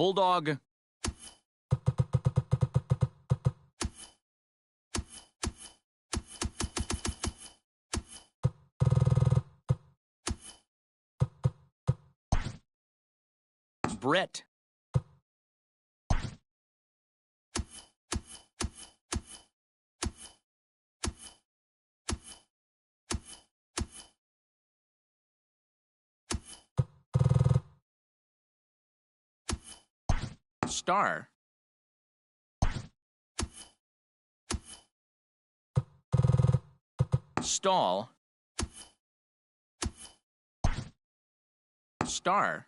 Bulldog. Brit. Star. Stall. Star.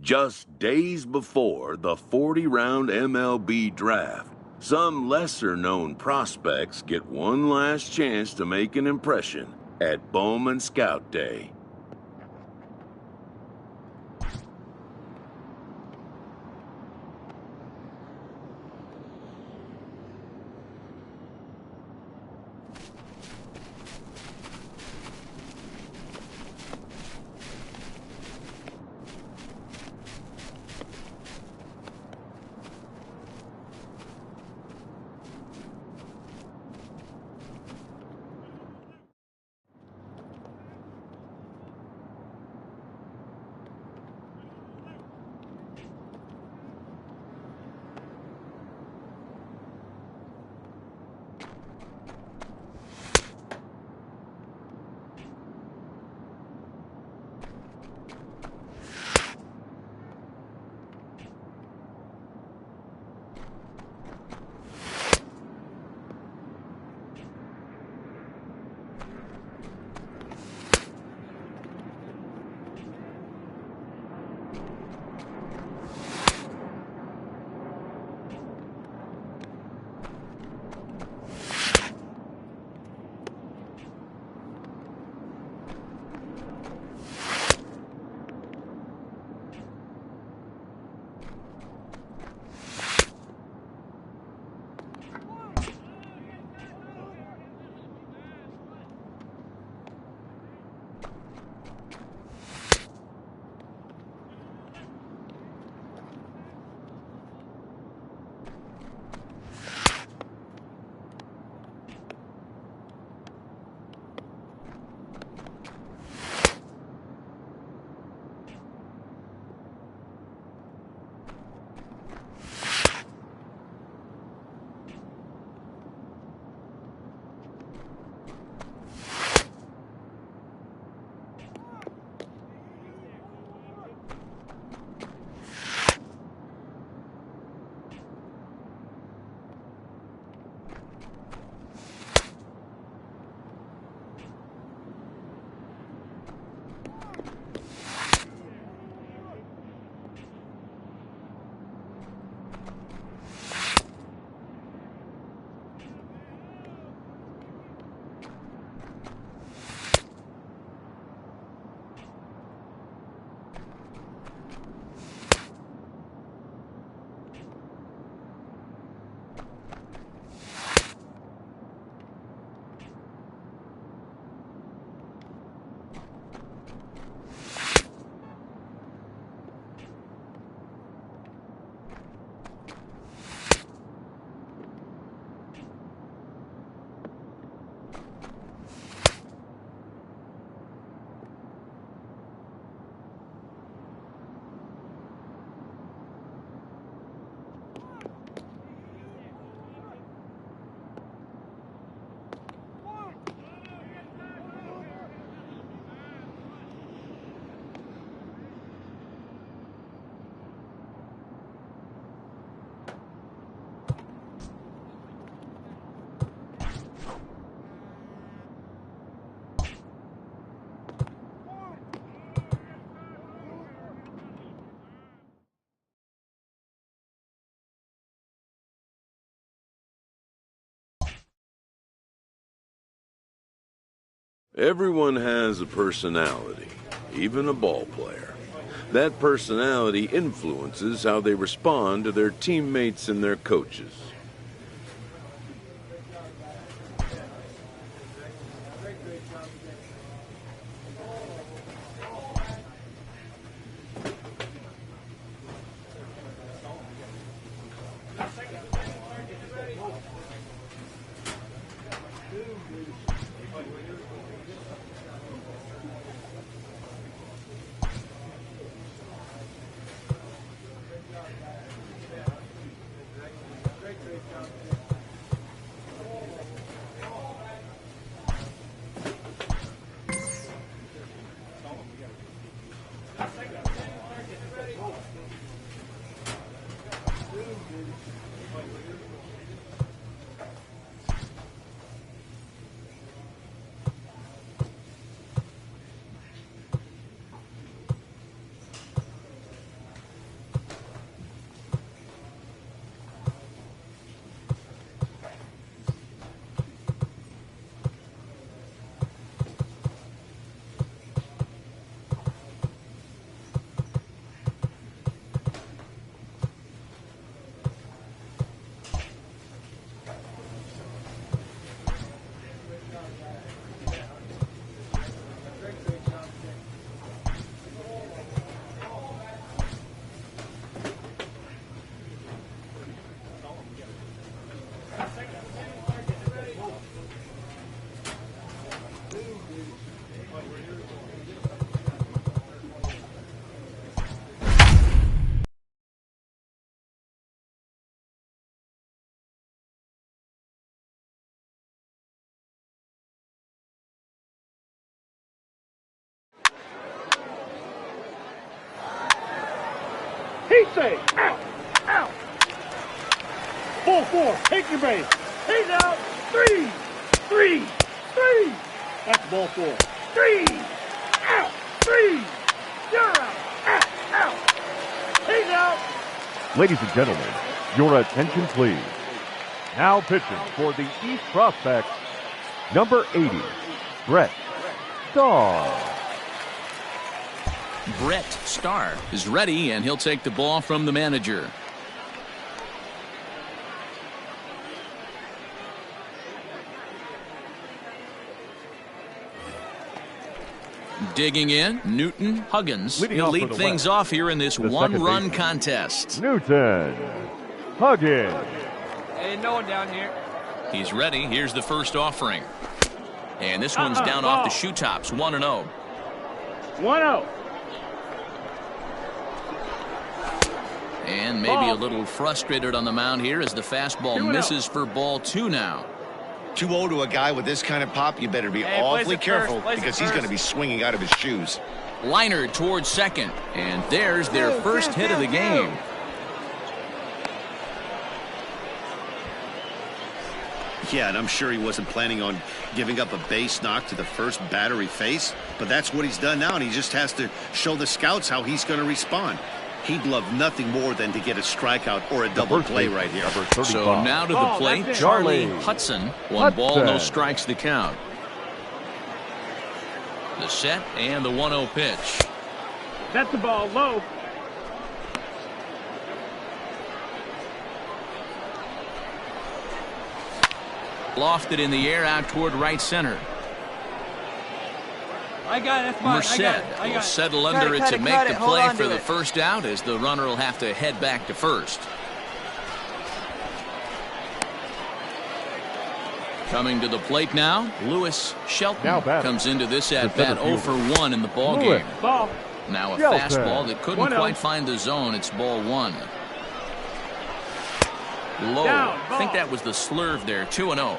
Just days before the 40-round MLB draft, some lesser-known prospects get one last chance to make an impression at Bowman Scout Day. Everyone has a personality, even a ball player. That personality influences how they respond to their teammates and their coaches. He's safe. Out. Out. Ball 4. Take your base. He's out. 3. 3. 3. That's ball 4. 3. Out. 3. You're out. Out. Out. He's out. Ladies and gentlemen, your attention please. Now pitching for the East Prospects, number 80, Brett Starr. Brett Starr is ready, and he'll take the ball from the manager. Digging in, Newton Huggins. He'll lead things off here in this one-run contest. Newton Huggins. Hey, no one down here. He's ready. Here's the first offering. And this one's down off the shoe tops, 1-0. 1-0. And maybe a little frustrated on the mound here as the fastball misses for ball 2 now. 2-0 to a guy with this kind of pop, you better be awfully careful because he's going to be swinging out of his shoes. Liner towards second, and there's their first hit of the game. Yeah, and I'm sure he wasn't planning on giving up a base knock to the first batter he faced, but that's what he's done now, and he just has to show the scouts how he's going to respond. He'd love nothing more than to get a strikeout or a double play right here. So now to the plate, Charlie Hudson. One ball, no strikes the count. The set and the 1-0 pitch. That's the ball low. Lofted in the air out toward right center. I got it. That's mine. Merced will settle under it to make the play for the first out, as the runner will have to head back to first. Coming to the plate now, Lewis Shelton comes into this at-bat 0 for 1 in the ball game. Now a fastball that couldn't quite find the zone. It's ball 1. Low. I think that was the slurve there. 2-0.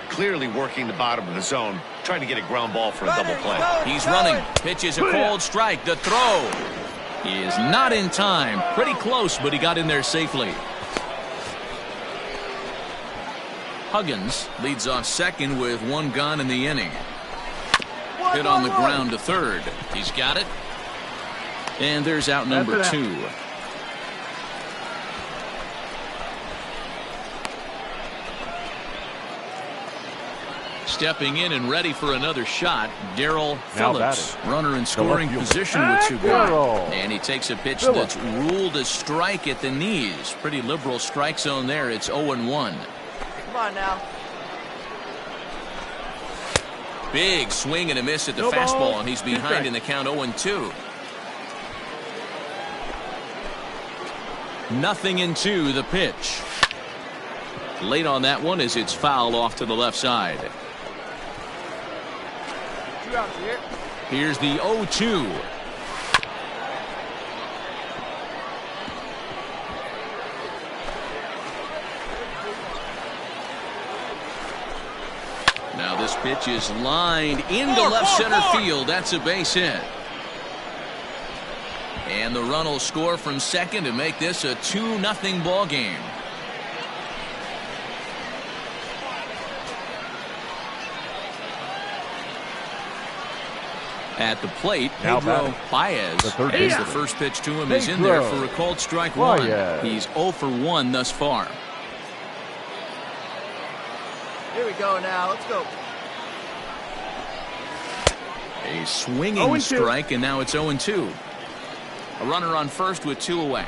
Clearly working the bottom of the zone, trying to get a ground ball for a double play. He's running. Pitches a cold strike. The throw. He is not in time. Pretty close, but he got in there safely. Huggins leads off second with 1 gone in the inning. Hit on the ground to third. He's got it. And there's out number 2. Stepping in and ready for another shot, Darrell Phillips, runner in scoring position with 2 gone. And he takes a pitch that's ruled a strike at the knees. Pretty liberal strike zone there. It's 0-1. Come on now. Big swing and a miss at the fastball, and he's behind in the count 0-2. 0-2 the pitch. Late on that one as it's fouled off to the left side. Here's the 0-2. Now this pitch is lined into left center field. That's a base hit. And the run will score from second to make this a 2-0 ball game. At the plate, Pedro Baez as the first pitch to him is in there for a called strike 1. He's 0 for 1 thus far. Here we go now. Let's go. A swinging strike, and now it's 0-2. A runner on first with 2 away.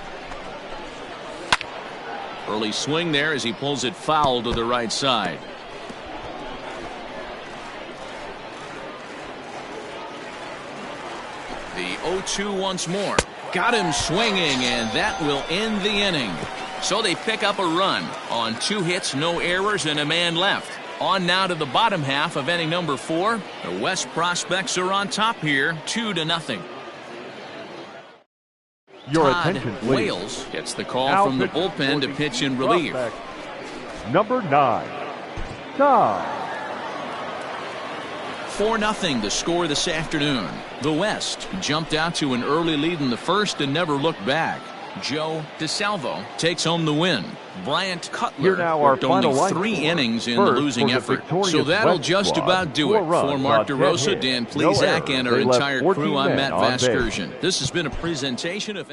Early swing there as he pulls it foul to the right side. The 0-2 once more. Got him swinging, and that will end the inning. So they pick up a run on 2 hits, no errors, and a man left. On now to the bottom half of inning number 4. The West prospects are on top here, 2-0. Your Todd attention, please. Wales gets the call Now from the pitching bullpen to for the pitch in East relief. prospect, number 9, Todd. 4-0 the score this afternoon. The West jumped out to an early lead in the first and never looked back. Joe DeSalvo takes home the win. Bryant Cutler Here now our worked only final line 3 score. innings in First, the losing for the effort. victorious So that'll West just squad, about do 4 it. runs For Mark on 10 DeRosa, hits, Dan no Plesac, errors. and our They left entire 14 crew, I'm men Matt on base. Vasgersian. This has been a presentation of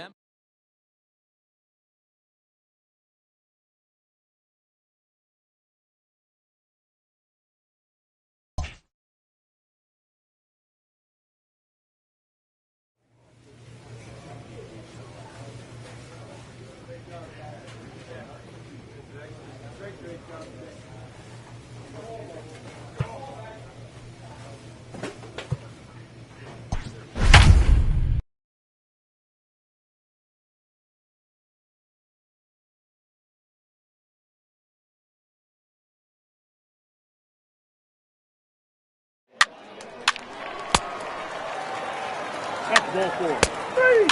That's ball 4. 3.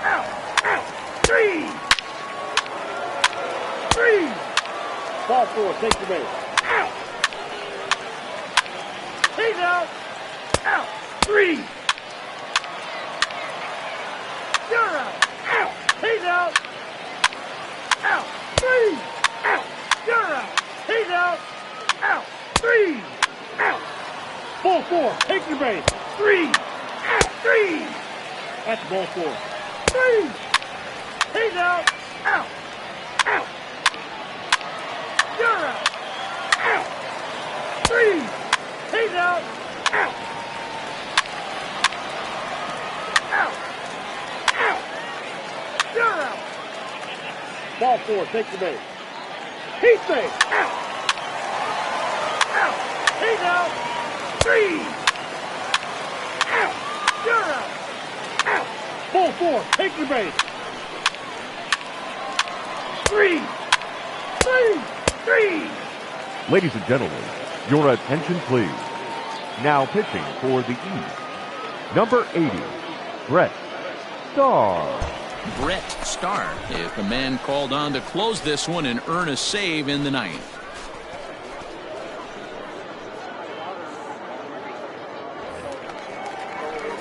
Out. Out. 3. 3. Ball 4. Take the base. Out. He's out. Out. 3. You're out. Out. He's out. Out. 3. Out. You're out. He's out. Out. 3. Out. Ball 4. Take your base. 3. Out. 3. That's ball 4. 3. He's out. Out. Out. You're out. Out. 3. He's out. Out. Out. Out. You're out. Ball 4. Take the base. He's safe. Out. Out. He's out. 3. Out. You're out. Out. Ball 4. Take your base. 3. 3. 3. Ladies and gentlemen, your attention please. Now pitching for the East, number 80, Brett Starr. Brett Starr is the man called on to close this one and earn a save in the ninth.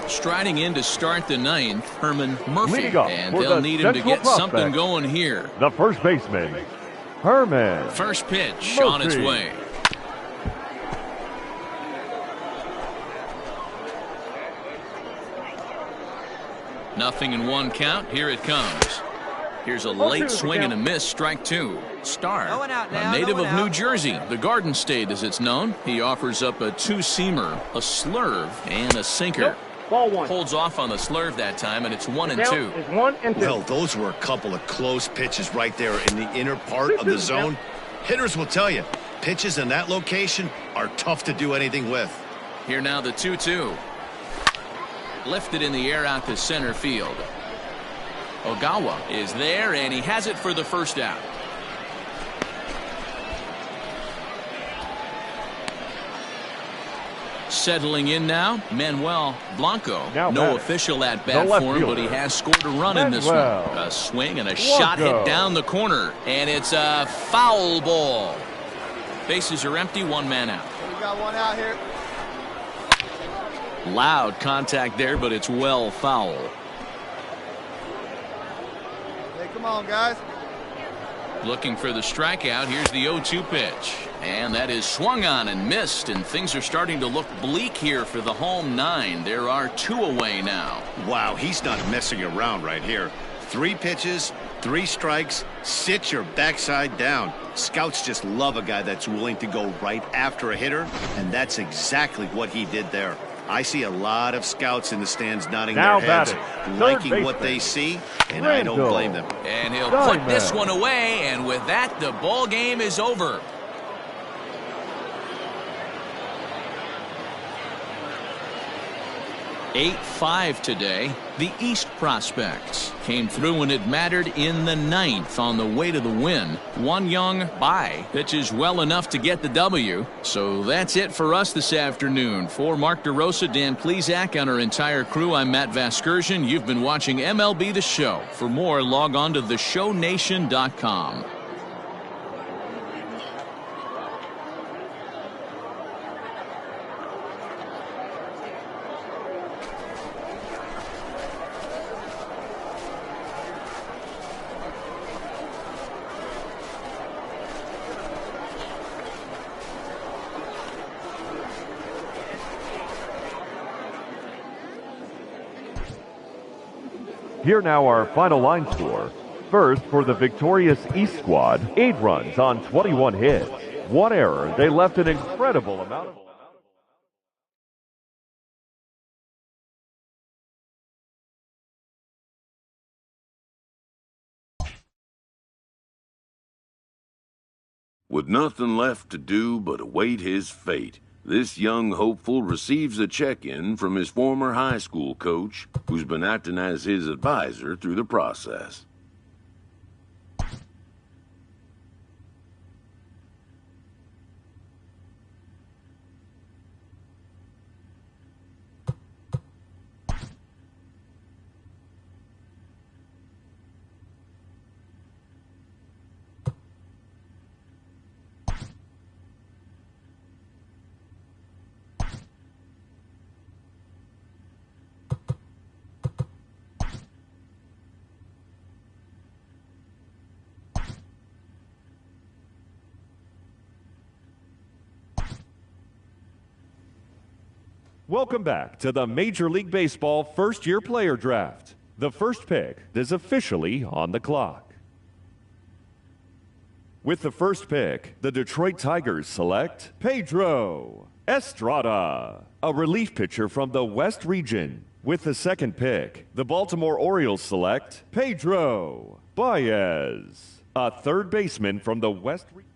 Striding in to start the ninth, Herman Murphy, Leading up and for they'll the need him to Central get something prospect, going here. the first baseman, Herman First pitch Murphy. on its way. Nothing in 1 count. Here it comes. Here's a late swing and a miss. Strike 2. Starr, No one out now, a native no one of New out. Jersey, the Garden State as it's known. He offers up a 2-seamer, a slurve, and a sinker. Nope. Ball 1. Holds off on the slurve that time, and it's 1 and Count 2. is 1 and 2. Well, those were a couple of close pitches right there in the inner part of the zone. Hitters will tell you, pitches in that location are tough to do anything with. Here now the 2-2. Lifted in the air out to center field. Ogawa is there, and he has it for the first out. Settling in now, Manuel Blanco. Now no batting, official at the bat left for him, but he fielder, has scored a run in this one. Manuel A swing and a shot hit Blanco. down the corner, and it's a foul ball. Bases are empty, 1 man out. We got 1 out here. Loud contact there, but it's well foul. Hey, come on, guys. Looking for the strikeout. Here's the 0-2 pitch. And that is swung on and missed, and things are starting to look bleak here for the home 9. There are 2 away now. Wow, he's not messing around right here. 3 pitches, 3 strikes, sit your backside down. Scouts just love a guy that's willing to go right after a hitter, and that's exactly what he did there. I see a lot of scouts in the stands nodding Now their heads, batting, liking third what they baseman, see, and I don't Randall. blame them. And he'll Diamond. put this one away, and with that, the ball game is over. 8-5 today. The East prospects came through when it mattered in the 9th on the way to the win. One young Bai pitches well enough to get the W. So that's it for us this afternoon. For Mark DeRosa, Dan Plesac, and our entire crew, I'm Matt Vasgersian. You've been watching MLB The Show. For more, log on to theshownation.com. Here now our final line score. First, for the victorious East squad, 8 runs on 21 hits. 1 error. They left an incredible amount of... With nothing left to do but await his fate, this young hopeful receives a check-in from his former high school coach, who's been acting as his advisor through the process. Welcome back to the Major League Baseball first-year player draft. The first pick is officially on the clock. With the first pick, the Detroit Tigers select Pedro Estrada, a relief pitcher from the West region. With the second pick, the Baltimore Orioles select Pedro Baez, a third baseman from the West region.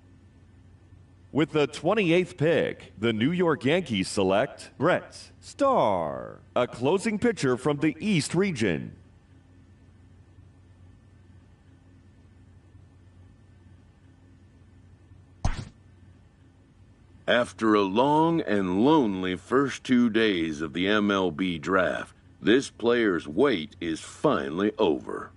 With the 28th pick, the New York Yankees select Brett Starr, a closing pitcher from the East region. After a long and lonely first 2 days of the MLB draft, this player's wait is finally over.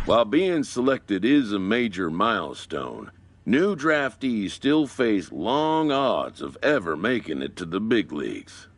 While being selected is a major milestone, new draftees still face long odds of ever making it to the big leagues.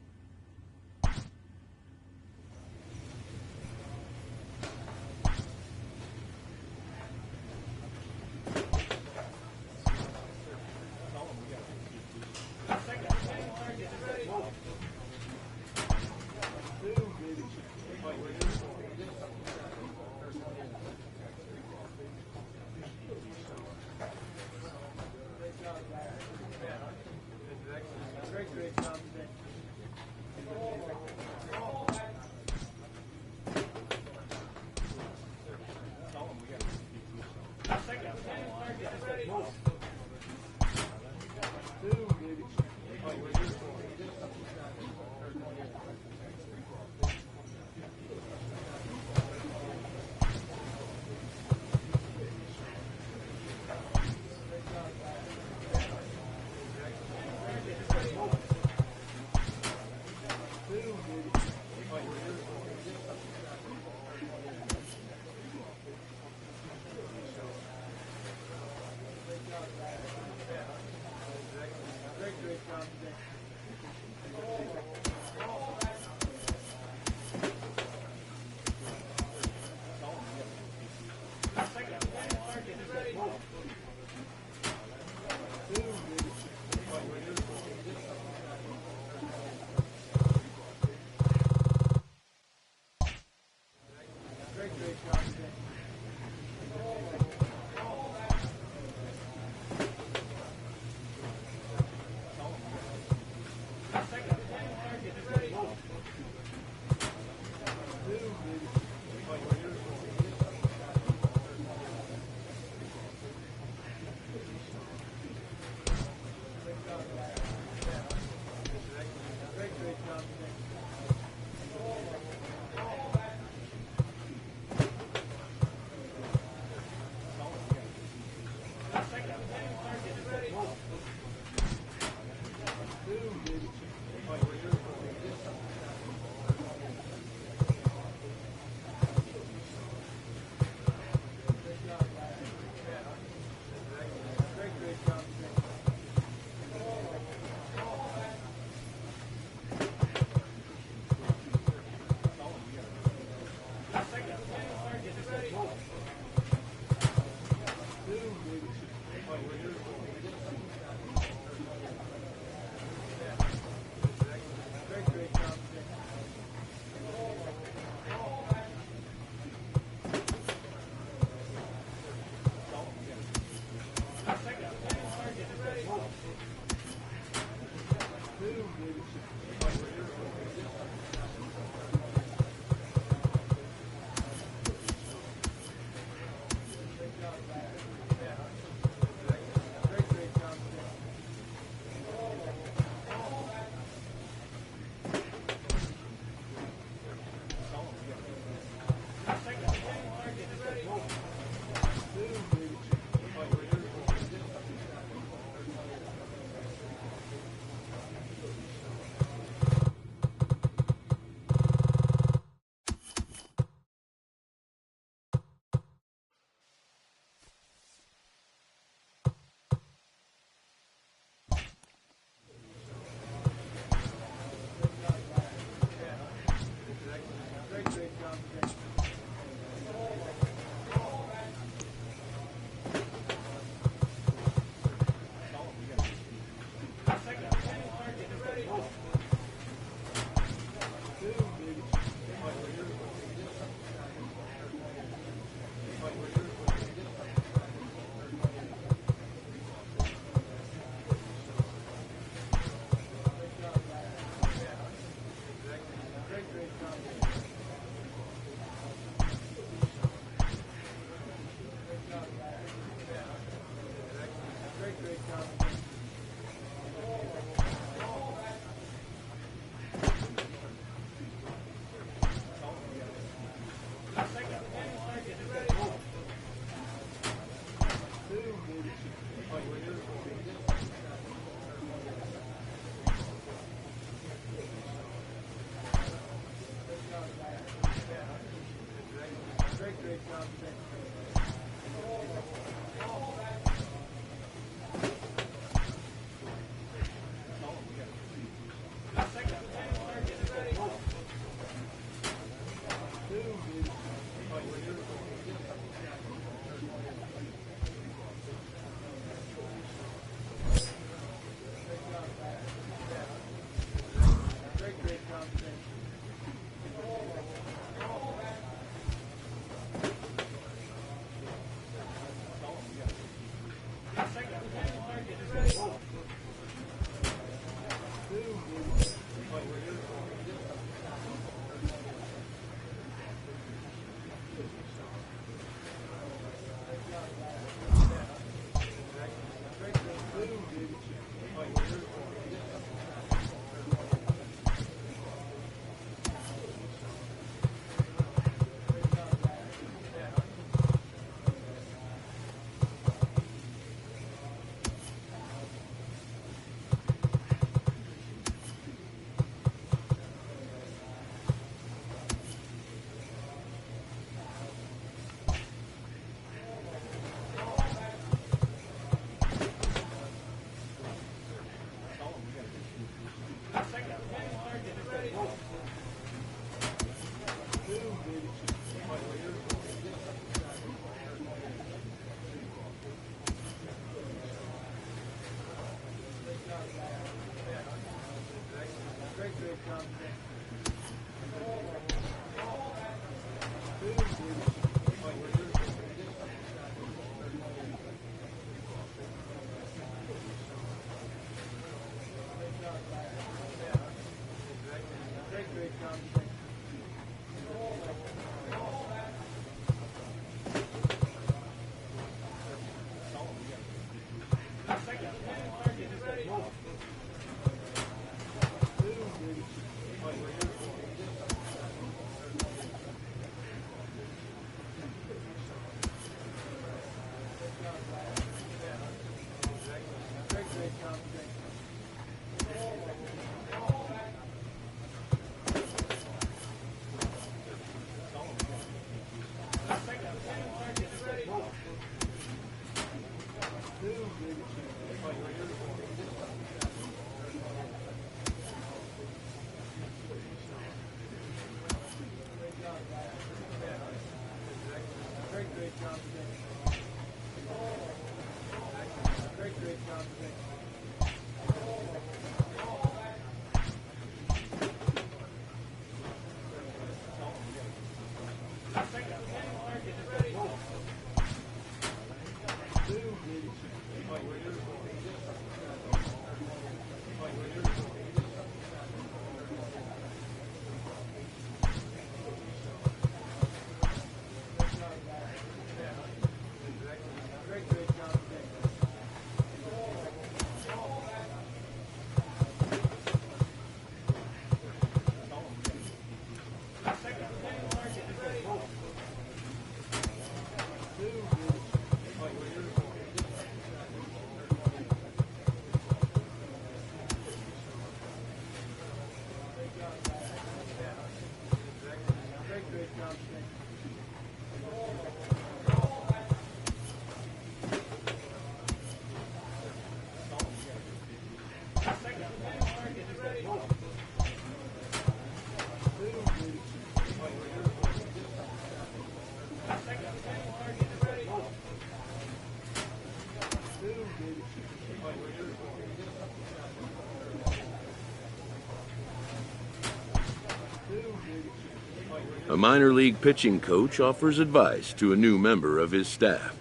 A minor league pitching coach offers advice to a new member of his staff.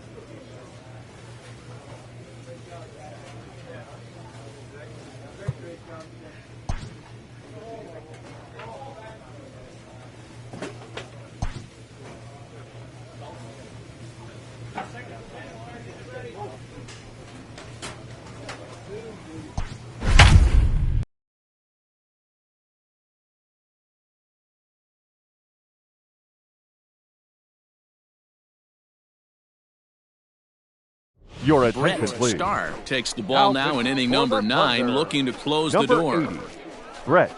Your attention, Brett please. Starr takes the ball now in inning number 9, looking to close the door. 80, Brett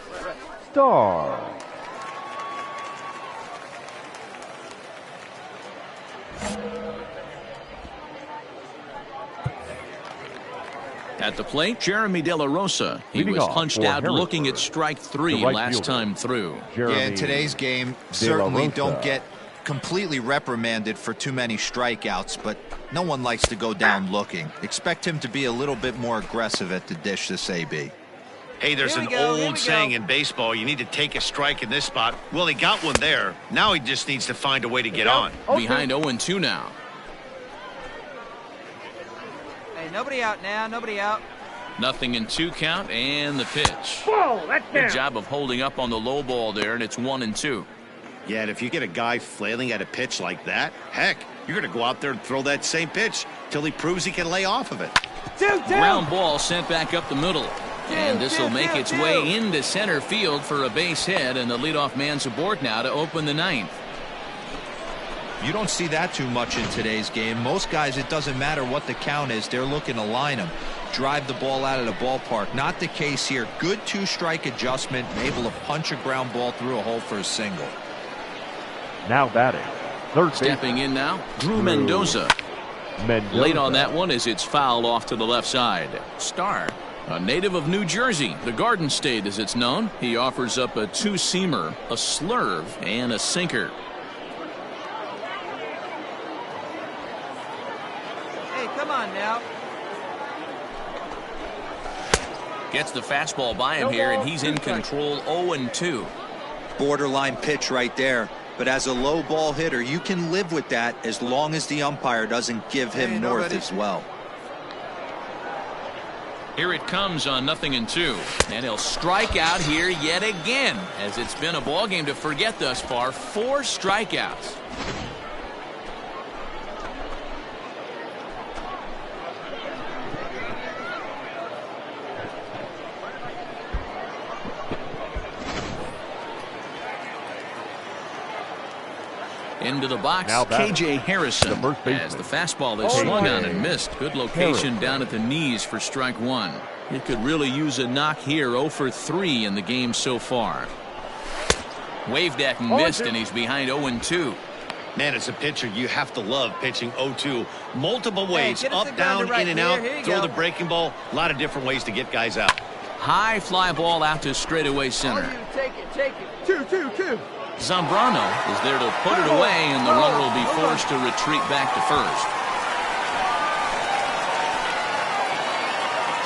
Starr. At the plate, Jeremy De La Rosa. He Leading was off punched for out looking at Harrisburg, strike 3 the right last fielder, time through. Jeremy Yeah, in today's game, De La certainly Rosa. don't get completely reprimanded for too many strikeouts, but no one likes to go down looking. Expect him to be a little bit more aggressive at the dish this AB. Hey, there's an old saying in baseball, you need to take a strike in this spot. Well, he got one there. Now he just needs to find a way to get on. Behind 0-2 now. Hey, nobody out now, nobody out. Nothing in 2 count, and the pitch. Whoa, that's Good down. job of holding up on the low ball there, and it's 1-2. Yeah, and if you get a guy flailing at a pitch like that, heck, you're going to go out there and throw that same pitch till he proves he can lay off of it. Ground ball sent back up the middle. And this will make its way into center field for a base hit, and the leadoff man's aboard now to open the 9th. You don't see that too much in today's game. Most guys, it doesn't matter what the count is, they're looking to line them, drive the ball out of the ballpark. Not the case here. Good 2-strike adjustment, able to punch a ground ball through a hole for a single. Now batting. Third Stepping in now, Drew Mendoza. Late on that one as it's fouled off to the left side. Starr, a native of New Jersey, the Garden State as it's known. He offers up a 2-seamer, a slurve, and a sinker. Hey, come on now. Gets the fastball by him here, and he's in control 0-2. Borderline pitch right there. But as a low ball hitter, you can live with that as long as the umpire doesn't give him north as well. Here it comes on 0-2. And he'll strike out here yet again, as it's been a ball game to forget thus far. 4 strikeouts. Into the box, Now batting. KJ Harrison, The first baseman. as the fastball is KJ swung on and missed. Good location Harrison. down at the knees for strike 1. It could really use a knock here. 0 for 3 in the game so far. Waved at and missed, and he's behind 0-2. Man, as a pitcher, you have to love pitching 0-2. Multiple ways, get us the up, grounder down, right in and here. out, Here you throw go. the breaking ball. A lot of different ways to get guys out. High fly ball out to straightaway center. Take it, take it. 2-2-2. Zambrano is there to put it away, and the runner will be forced to retreat back to first.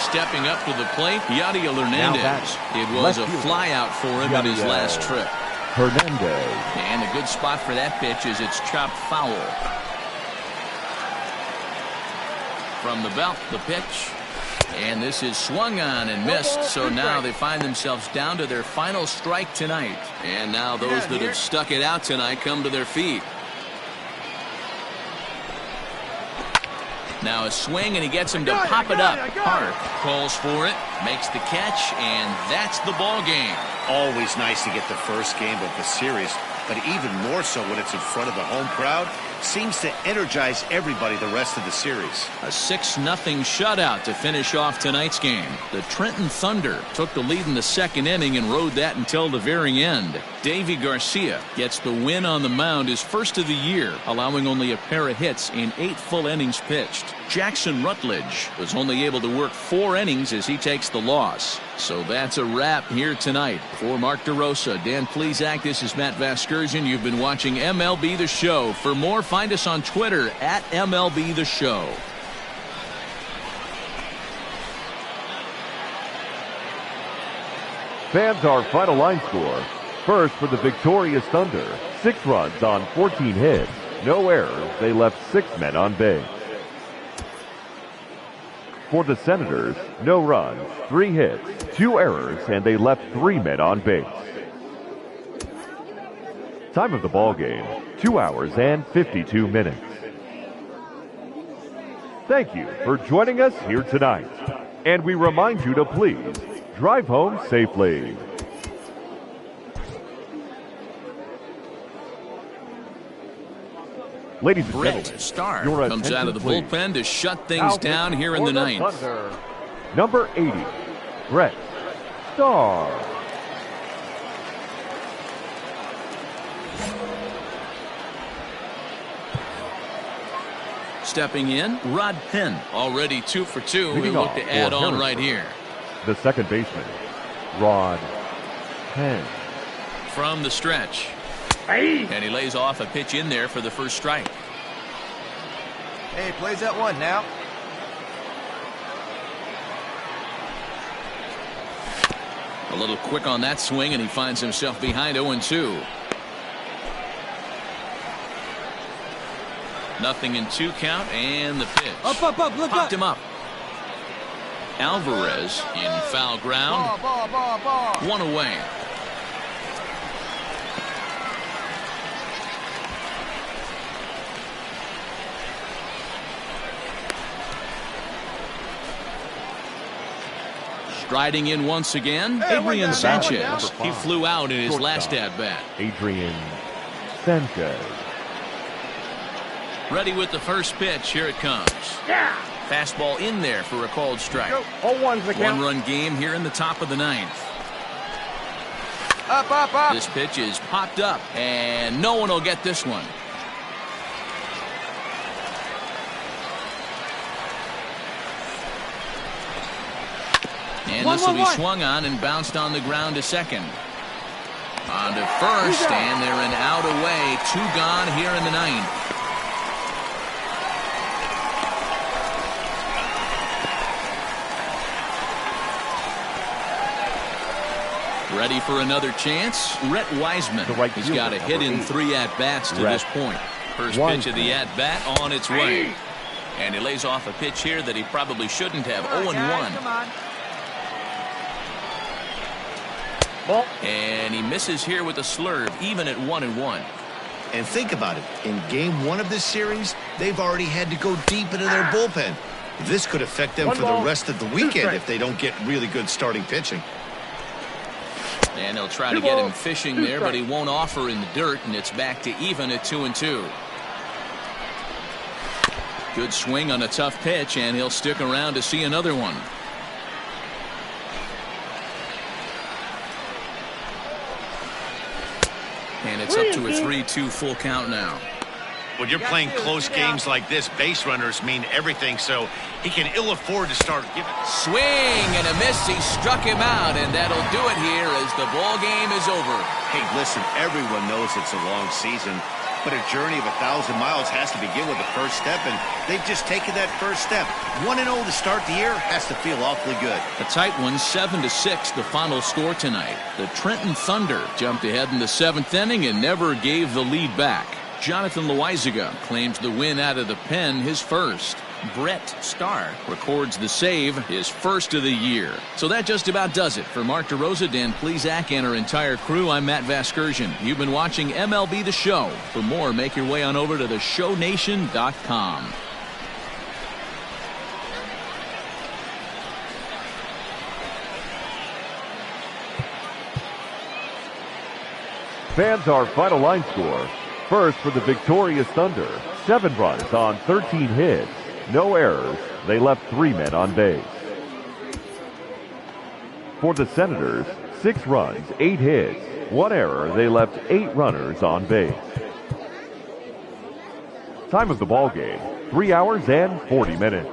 Stepping up to the plate, Yadiel Hernandez. It was a flyout for him in his last trip. Hernandez. And a good spot for that pitch is it's chopped foul. From the belt, the pitch. And this is swung on and missed, so now they find themselves down to their final strike tonight. And now those that have stuck it out tonight come to their feet. Now a swing, and he gets him to pop it up. Hart calls for it, makes the catch, and that's the ball game. Always nice to get the first game of the series, but even more so when it's in front of the home crowd. Seems to energize everybody the rest of the series. A 6-0 shutout to finish off tonight's game. The Trenton Thunder took the lead in the second inning and rode that until the very end. Davy Garcia gets the win on the mound, his first of the year, allowing only a pair of hits in 8 full innings pitched. Jackson Rutledge was only able to work 4 innings as he takes the loss. So that's a wrap here tonight. For Mark DeRosa, Dan Plesac, this is Matt Vasgersian. You've been watching MLB The Show. For more, find us on Twitter at MLB The Show. Fans, our final line score. First for the victorious Thunder, 6 runs on 14 hits. No errors. They left 6 men on base. For the Senators, no runs, 3 hits, 2 errors, and they left 3 men on base. Time of the ball game, 2 hours and 52 minutes. Thank you for joining us here tonight. And we remind you to please drive home safely. Ladies and Brett gentlemen, Starr your comes out of the attention, please. bullpen to shut things down here in the ninth. Thunder. Number 80, Brett Starr. Stepping in, Rod Penn, already 2 for 2. He'll Leading look off to for add on right Harrisburg, here. The second baseman, Rod Penn. From the stretch. Hey. And he lays off a pitch in there for the first strike. Hey, plays that one now. A little quick on that swing, and he finds himself behind 0-2. Nothing in 2 count, and the pitch. Up, look Popped up. him up. Alvarez in foul ground. Ball. 1 away. Striding in once again, Hey, Adrian one Sanchez. down. He flew out in his Shortstop. last at-bat. Adrian Sanchez. Ready with the first pitch. Here it comes. Yeah. Fastball in there for a called strike. Go. 0-1's the count. 1-run game here in the top of the ninth. Up. This pitch is popped up, and no one will get this one. And this will be swung on and bounced on the ground to second. On to first, and they're an out away. 2 gone here in the ninth. Ready for another chance? Rhett Wiseman. The right He's fielder, got a hit number in 8. 3 at-bats to Rhett this point. First Wiseman. pitch of the at-bat on its way. And he lays off a pitch here that he probably shouldn't have. 0-1. Come on. Ball. And he misses here with a slurve, even at 1-1. And think about it. In game 1 of this series, they've already had to go deep into their bullpen. This could affect them One for ball, the rest of the 2 weekend strikes. if they don't get really good starting pitching. And they'll try 2 to get him balls, fishing 2 there, but he strikes. won't offer in the dirt, and it's back to even at 2-2. Good swing on a tough pitch, and he'll stick around to see another one. And it's up to a 3-2 full count now. When you're playing close games like this, base runners mean everything, so he can ill afford to start giving. Swing and a miss. He struck him out, and that'll do it here as the ball game is over. Hey, listen, everyone knows it's a long season, but a journey of 1,000 miles has to begin with the first step, and they've just taken that first step. 1-0 to start the year has to feel awfully good. A tight one, 7-6, the final score tonight. The Trenton Thunder jumped ahead in the 7th inning and never gave the lead back. Jonathan Loizaga claims the win out of the pen, his first. Brett Starr records the save, his first of the year. So that just about does it. For Mark DeRosa, Dan Plesac, and our entire crew, I'm Matt Vasgersian. You've been watching MLB The Show. For more, make your way on over to theshownation.com. Fans, our final line score. First for the victorious Thunder, 7 runs on 13 hits. No errors. They left 3 men on base. For the Senators, 6 runs, 8 hits. 1 error. They left 8 runners on base. Time of the ball game, 3 hours and 40 minutes.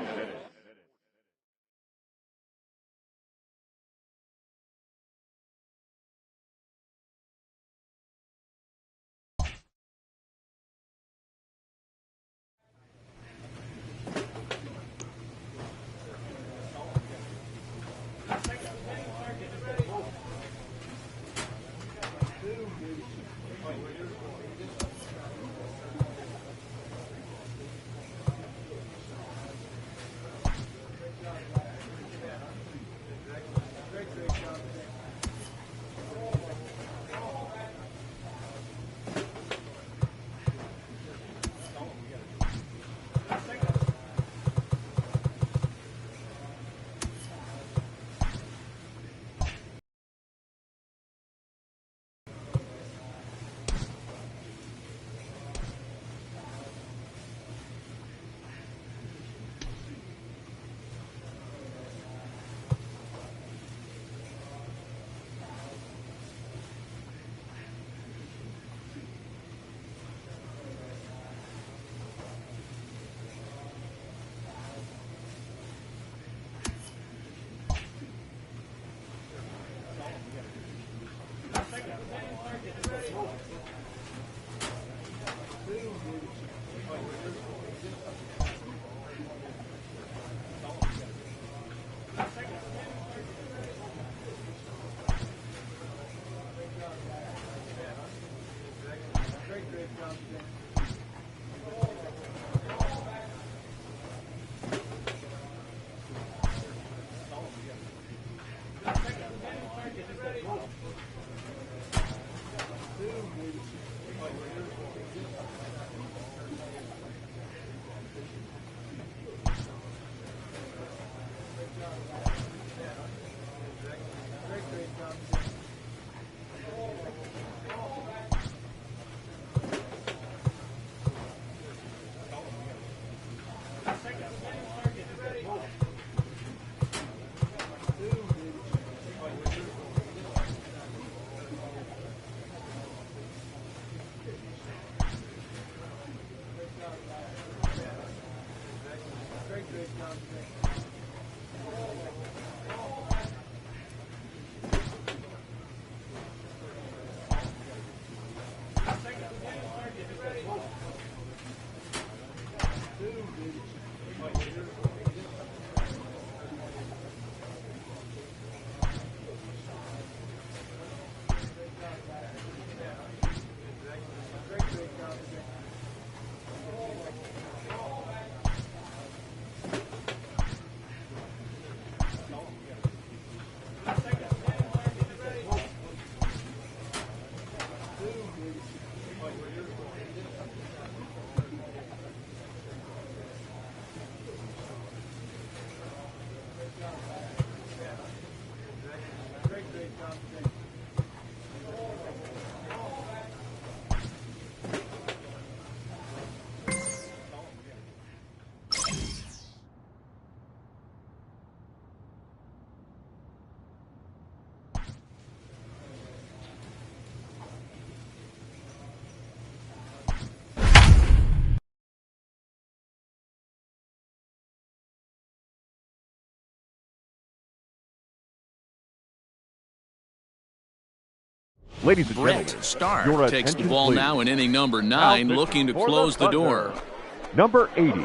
Ladies and Brett gentlemen, Starr your takes the attention, ball please. now in inning number 9, Now looking to for close the door. punter, Number 80,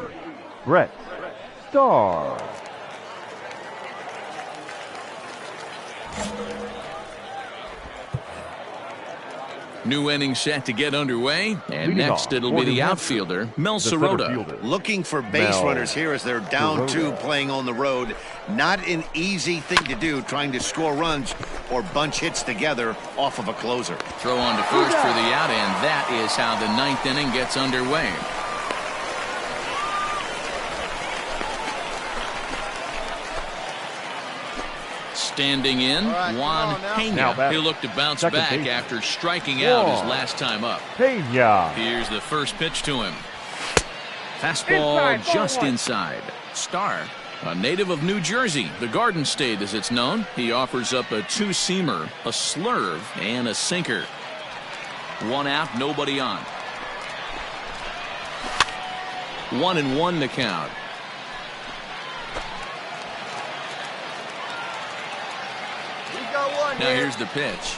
Brett Starr. New inning set to get underway, and Leading next off it'll for be the New Hampshire, outfielder, Mel the center Sirota. fielder, Looking for base Mel runners here as they're down Sirota. 2 playing on the road. Not an easy thing to do, trying to score runs or bunch hits together off of a closer. Throw on to first for the out, and that is how the 9th inning gets underway. Standing in, All right, Juan come on now. Pena. Now batting. He'll look to bounce Second back baseman. after striking out his Juan last time up. Pena. Here's the first pitch to him. Fastball Inside, ball just one. inside. Starr, a native of New Jersey, the Garden State as it's known. He offers up a 2-seamer, a slurve, and a sinker. 1 out, nobody on. 1-1 to count. We got one Now here. here's the pitch.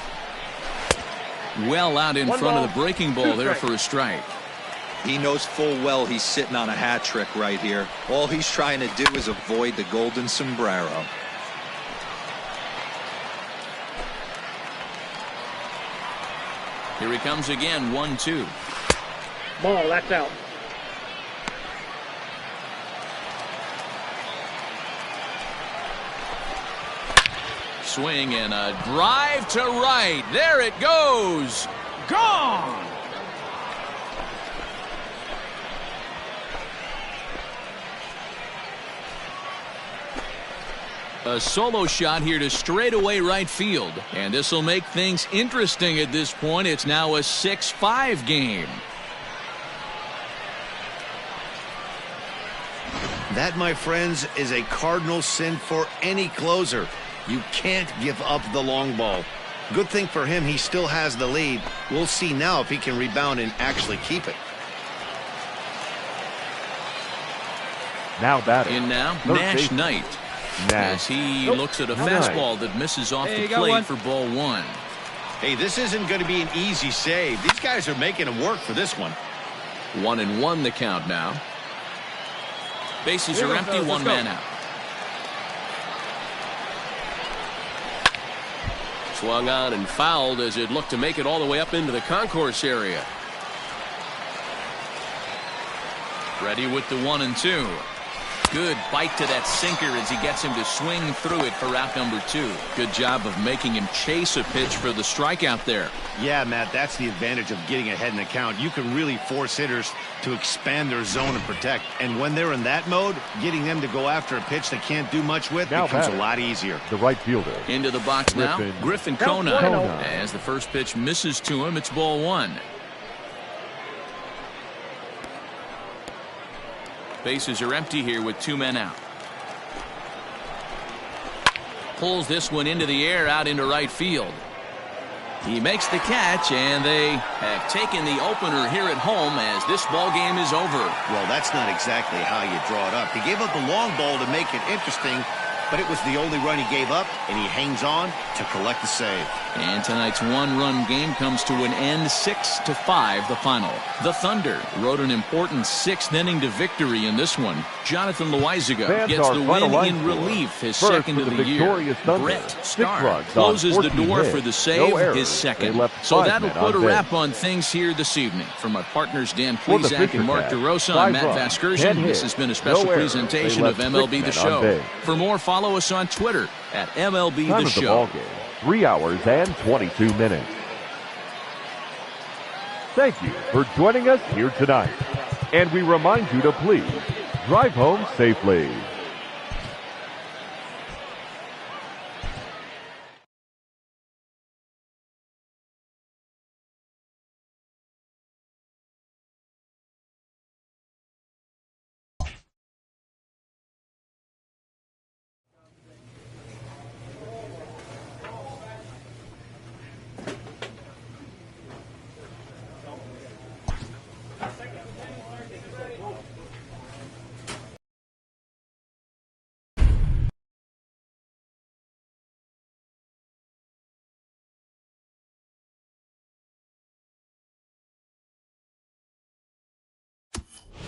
Well out in One front ball, of the breaking ball 2 there strikes. for a strike. He knows full well he's sitting on a hat trick right here. All he's trying to do is avoid the golden sombrero. Here he comes again, 1-2. Ball, that's out. Swing and a drive to right. There it goes. Gone. A solo shot here to straightaway right field. And this will make things interesting at this point. It's now a 6-5 game. That, my friends, is a cardinal sin for any closer. You can't give up the long ball. Good thing for him, he still has the lead. We'll see now if he can rebound and actually keep it. Now batting. In now, Third Nash baseman. Knight. Nash. As he Nope. looks at a Nice. fastball that misses off Hey, the you got plate one. for ball 1. Hey, this isn't going to be an easy save. These guys are making him work for this one. 1-1 the count now. Bases Here are we empty, go. one Let's go. man out. Swung on and fouled as it looked to make it all the way up into the concourse area. Ready with the 1-2. Good bite to that sinker as he gets him to swing through it for out number 2. Good job of making him chase a pitch for the strikeout there. Yeah, Matt, that's the advantage of getting ahead in the count. You can really force hitters to expand their zone and protect. And when they're in that mode, getting them to go after a pitch they can't do much with becomes a lot easier. The right fielder. Into the box now, Griffin Kona. As the first pitch misses to him, it's ball 1. Bases are empty here with 2 men out. Pulls this one into the air out into right field. He makes the catch, and they have taken the opener here at home as this ball game is over. Well, that's not exactly how you draw it up. He gave up the long ball to make it interesting, but it was the only run he gave up, and he hangs on to collect the save. And tonight's one-run game comes to an end, 6-5 the final. The Thunder rode an important 6th inning to victory in this one. Jonathan Loizaga gets the win in relief, his second of the year. Brett Starr closes the door for the save, his second. So that'll put a wrap on things here this evening. For my partners Dan Plesac and Mark DeRosa, I'm Matt Vasgersian. This has been a special presentation of MLB The Show. For more, follow us on Twitter at MLB The Show. 3 hours and 22 minutes. Thank you for joining us here tonight. And we remind you to please drive home safely.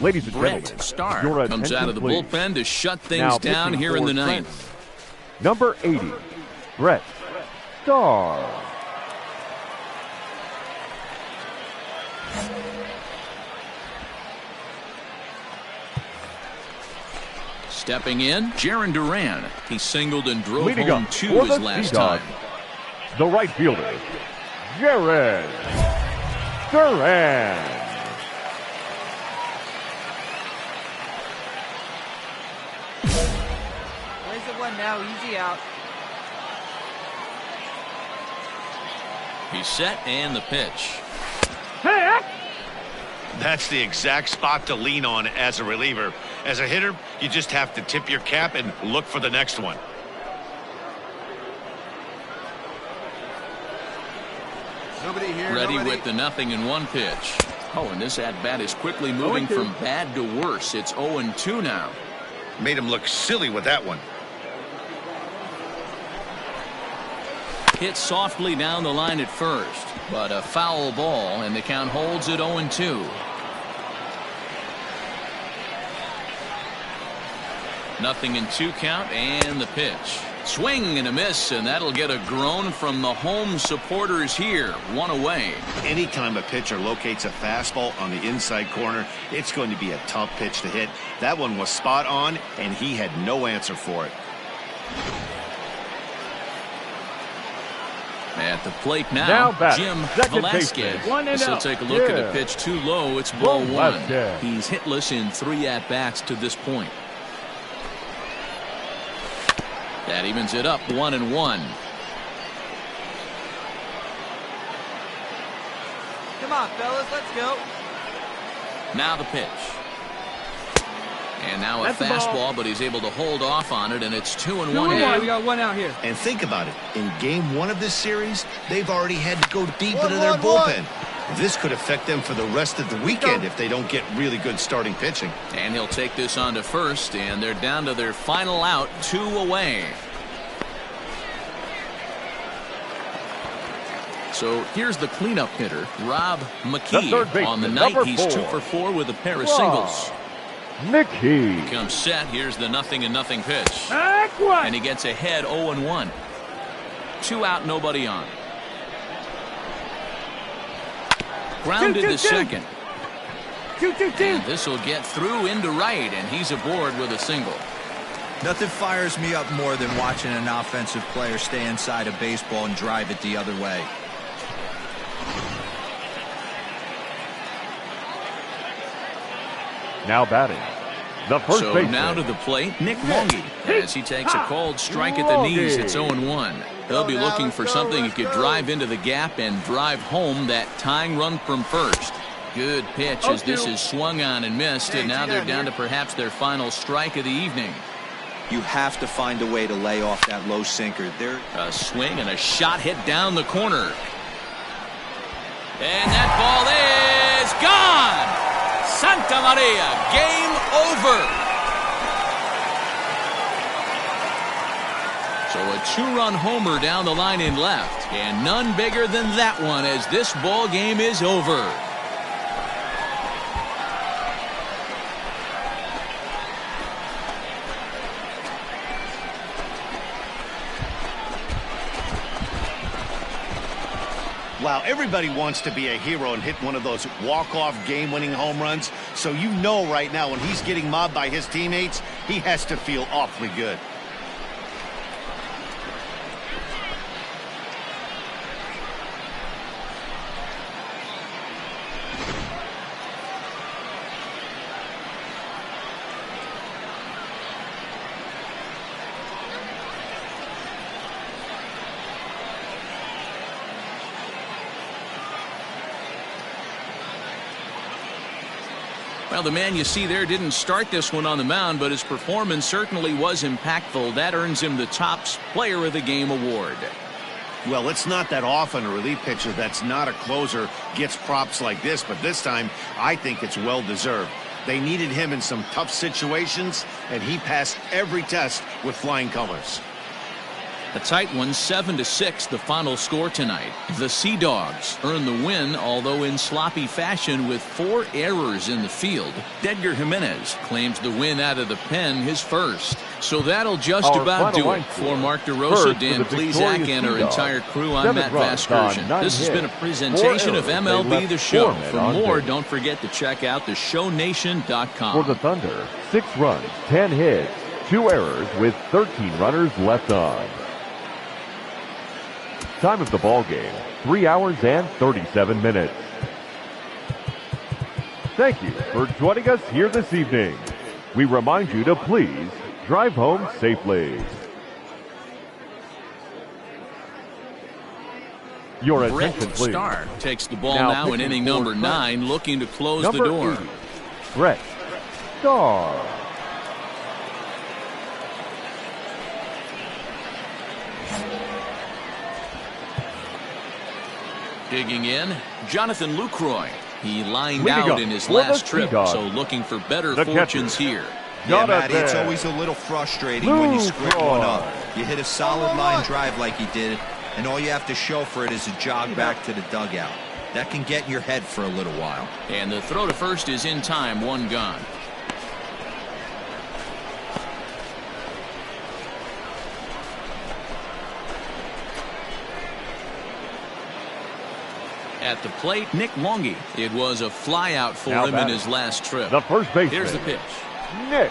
Ladies and gentlemen, Brett Starr comes out of the bullpen to shut things down here in the 9th. Number 80, Brett Starr. Stepping in, Jarren Duran. He singled and drove home 2 his last time. The right fielder, Jarren Duran. Now easy out. He's set and the pitch. That's the exact spot to lean on as a reliever. As a hitter, you just have to tip your cap and look for the next one. Nobody here. Ready nobody. with the 0-1 pitch. Oh, and this at-bat is quickly moving from bad to worse. It's 0-2 now. Made him look silly with that one. Hit softly down the line at first, but a foul ball, and the count holds at 0-2. Nothing in 2 count, and the pitch. Swing and a miss, and that'll get a groan from the home supporters here. 1 away. Anytime a pitcher locates a fastball on the inside corner, it's going to be a tough pitch to hit. That one was spot on, and he had no answer for it. At the plate now Jim Velasquez. He'll take a look at a pitch too low. It's ball 1. He's hitless in 3 at-bats to this point. That evens it up 1-1. Come on, fellas, let's go. Now the pitch. And now a fastball, but he's able to hold off on it, and it's 2-1 here. We got 1 out here. And think about it. In game 1 of this series, they've already had to go deep into their bullpen. This could affect them for the rest of the weekend if they don't get really good starting pitching. And he'll take this on to first, and they're down to their final out, 2 away. So here's the cleanup hitter, Rob McKee. On the night, he's 2 for 4 with a pair of singles. Mickey comes set. Here's the 0-0 pitch. And he gets ahead 0-1. 2 out, nobody on. Grounded to second. And this will get through into right, and he's aboard with a single. Nothing fires me up more than watching an offensive player stay inside a baseball and drive it the other way. Now batting, the first baseman. Now to the plate, Nick Longy, as he takes a called strike at the knees. It's 0-1. He'll be looking for something he could drive into the gap and drive home that tying run from first. Good pitch as this is swung on and missed, and now they're down to perhaps their final strike of the evening. You have to find a way to lay off that low sinker. A swing and a shot hit down the corner. And that ball is gone! Santa Maria, game over! So a two-run homer down the line in left, and none bigger than that one as this ball game is over. Wow, everybody wants to be a hero and hit one of those walk-off game-winning home runs. So you know right now when he's getting mobbed by his teammates, he has to feel awfully good. Well, the man you see there didn't start this one on the mound, but his performance certainly was impactful. That earns him the top player of the game award. Well, it's not that often a relief pitcher that's not a closer gets props like this, but this time I think it's well-deserved. They needed him in some tough situations, and he passed every test with flying colors. A tight one, 7-6, the final score tonight. The Sea Dogs earn the win, although in sloppy fashion with 4 errors in the field. Edgar Jimenez claims the win out of the pen, his first. So that'll just about do it. For Mark DeRosa, Dan Plesac, and our entire crew, I'm Matt Vasgersian. This has been a presentation of MLB The Show. For more, don't forget to check out theshownation.com. For the Thunder, 6 runs, 10 hits, 2 errors with 13 runners left on. Time of the ball game, 3 hours and 37 minutes. Thank you for joining us here this evening. We remind you to please drive home safely. Your attention, Brett please. Starr takes the ball now in inning number 9, looking to close the door. 80, Brett Starr. Digging in, Jonathan Lucroy. He lined out in his last trip, so looking for better fortunes here. Yeah, Matty, it's always a little frustrating when you square one up. You hit a solid line drive like he did, and all you have to show for it is a jog back to the dugout. That can get in your head for a little while. And the throw to first is in time, 1 gone. At the plate, Nick Longy. It was a flyout for him in his last trip. The first baseman. Here's the pitch. Nick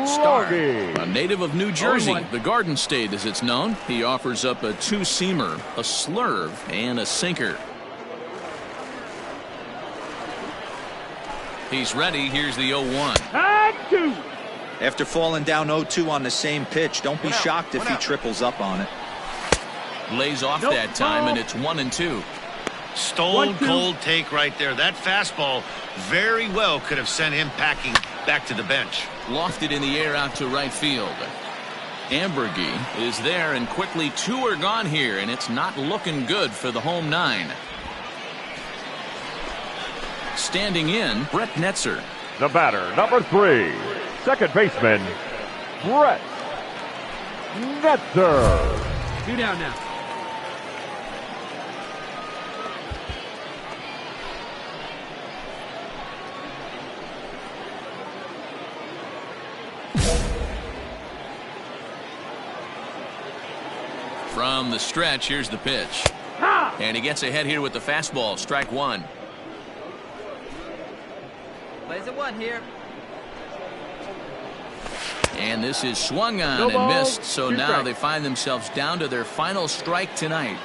Starr, Longy. a native of New Jersey, the Garden State as it's known. He offers up a 2-seamer, a slurve, and a sinker. He's ready. Here's the 0-1. After falling down 0-2 on the same pitch, don't be shocked if he triples up on it. Lays off that time, and it's 1-2. Stone cold take right there. That fastball very well could have sent him packing back to the bench. Lofted in the air out to right field. Ambergy is there, and quickly 2 are gone here, and it's not looking good for the home 9. Standing in, Brett Netzer. The batter, number 3, second baseman, Brett Netzer. 2 down now. From the stretch, here's the pitch. And he gets ahead here with the fastball, strike 1. Raise it one here. And this is swung on No and ball, missed, so two now strikes. they find themselves down to their final strike tonight.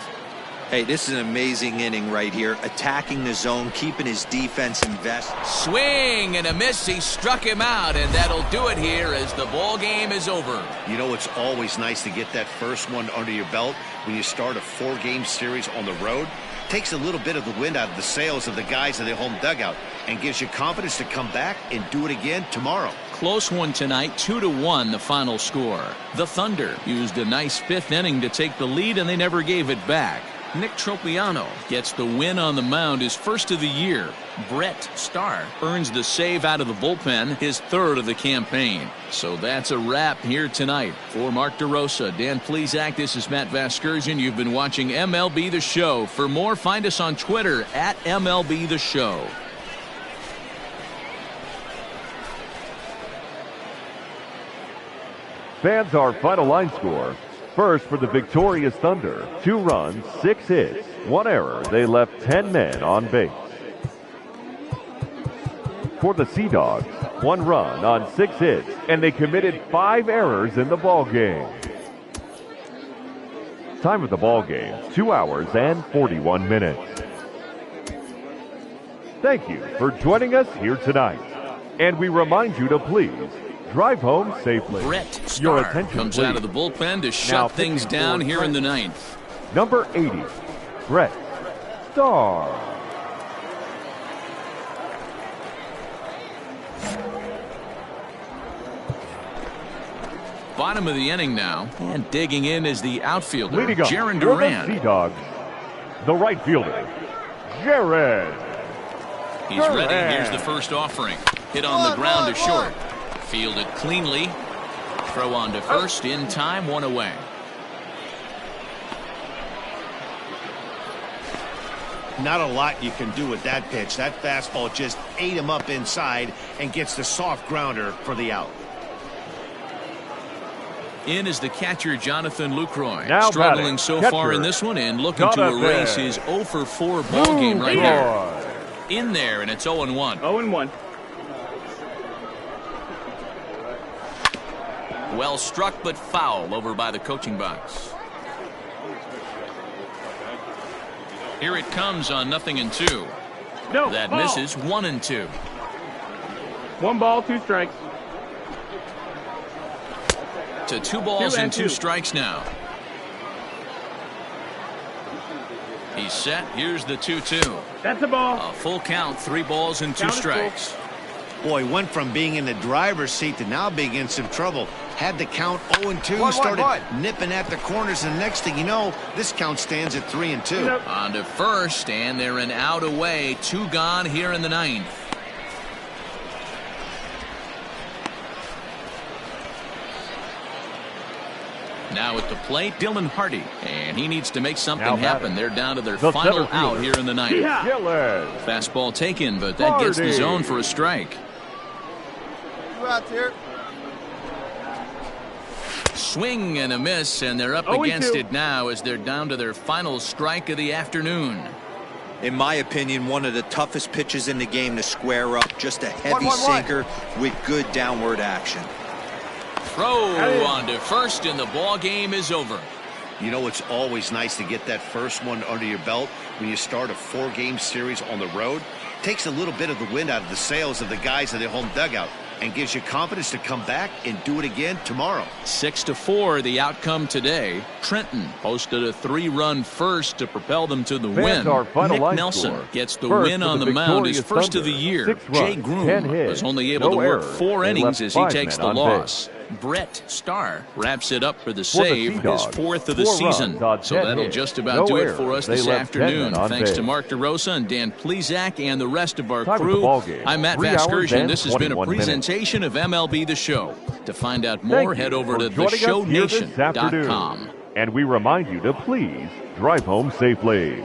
Hey, this is an amazing inning right here. Attacking the zone, keeping his defense invested. Swing and a miss. He struck him out, and that'll do it here as the ball game is over. You know, it's always nice to get that first one under your belt when you start a 4-game series on the road. Takes a little bit of the wind out of the sails of the guys in the home dugout and gives you confidence to come back and do it again tomorrow. Close one tonight, 2-1 the final score. The Thunder used a nice 5th inning to take the lead, and they never gave it back. Nick Tropiano gets the win on the mound, his first of the year. Brett Starr earns the save out of the bullpen, his 3rd of the campaign. So that's a wrap here tonight. For Mark DeRosa, Dan Plesac, this is Matt Vasgersian. You've been watching MLB The Show. For more, find us on Twitter at MLB The Show. Fans, our final line score. First for the victorious Thunder, 2 runs, 6 hits, 1 error. They left 10 men on base. For the Sea Dogs, 1 run on 6 hits, and they committed 5 errors in the ball game. Time of the ball game, 2 hours and 41 minutes. Thank you for joining us here tonight. And we remind you to please drive home safely. Brett Your Starr attention, comes please. out of the bullpen to Now shut things pitching down for here in the Brett. 9th. Number 80, Brett Starr. Bottom of the inning now, and digging in is the outfielder, Leading up Jarren for Duran. the Sea Dogs, the right fielder, Jarren. He's ready. Here's the first offering. Hit on the ground to short. Fielded cleanly. Throw on to first in time, 1 away. Not a lot you can do with that pitch. That fastball just ate him up inside and gets the soft grounder for the out. In is the catcher, Jonathan Lucroy. Now Struggling batting, so catcher, far in this one and looking to Jonathan erase his 0 for 4 ball game right here. In there, and it's 0-1. 0-1. Well struck, but foul over by the coaching box. Here it comes on 0-2. No, That ball. misses 1-2. 1 ball, 2 strikes. To 2 balls 2 and and 2 2. strikes now. He's set. Here's the 2-2. That's a ball. A full count, 3 balls and 2 Count is full. strikes. Boy, went from being in the driver's seat to now being in some trouble. Had the count 0-2, One, started one. nipping at the corners, and next thing you know, this count stands at 3-2. Nope. On to first, and they're an out away. 2 gone here in the 9th. Now at the plate, Dylan Hardy. And he needs to make something Now happen. batting, They're down to their the final center out fielder. here in the 9th. Yeah. Gillen. Fastball taken, but that gets the Hardy. zone for a strike. 2 outs here. Swing and a miss, and they're up 0-2. against it now as they're down to their final strike of the afternoon. In my opinion, one of the toughest pitches in the game to square up. Just a heavy 1-1-1. sinker with good downward action. Throw Hey. on to first, and the ball game is over. You know, it's always nice to get that first one under your belt when you start a 4-game series on the road. Takes a little bit of the wind out of the sails of the guys in the home dugout and gives you confidence to come back and do it again tomorrow. 6-4 the outcome today. Trenton posted a 3-run first to propel them to the Fans, win. our final Nick line Nelson score. gets the First win for on the the mound, his victorious first of the Thunder. year. 6 Jay runs, Groom 10 hits, was only able no to work errors. 4 They innings left as he 5 takes the men on loss. Brett Starr wraps it up for the For the save, Sea Dogs, his 4th of the 4 season. runs on So 10 that'll hits, just about no do it errors. for us They this left 10 men afternoon. on Thanks to base. Mark DeRosa and Dan Plesac and the rest of our Time of the crew. ball game, I'm Matt 3 hours Vasgersian. and This has been a 21 minutes. presentation of MLB The Show. To find out Thank more, you head over for to joining us here this afternoon. theshownation.com. And we remind you to please drive home safely.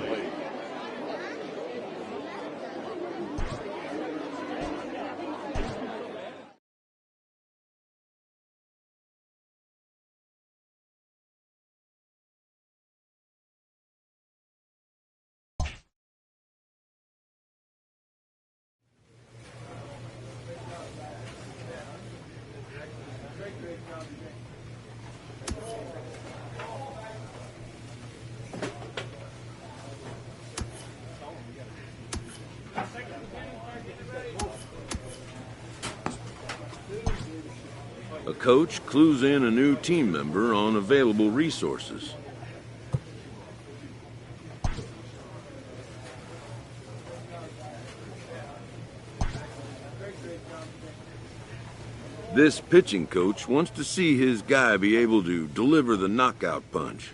coach clues in a new team member on available resources. This pitching coach wants to see his guy be able to deliver the knockout punch.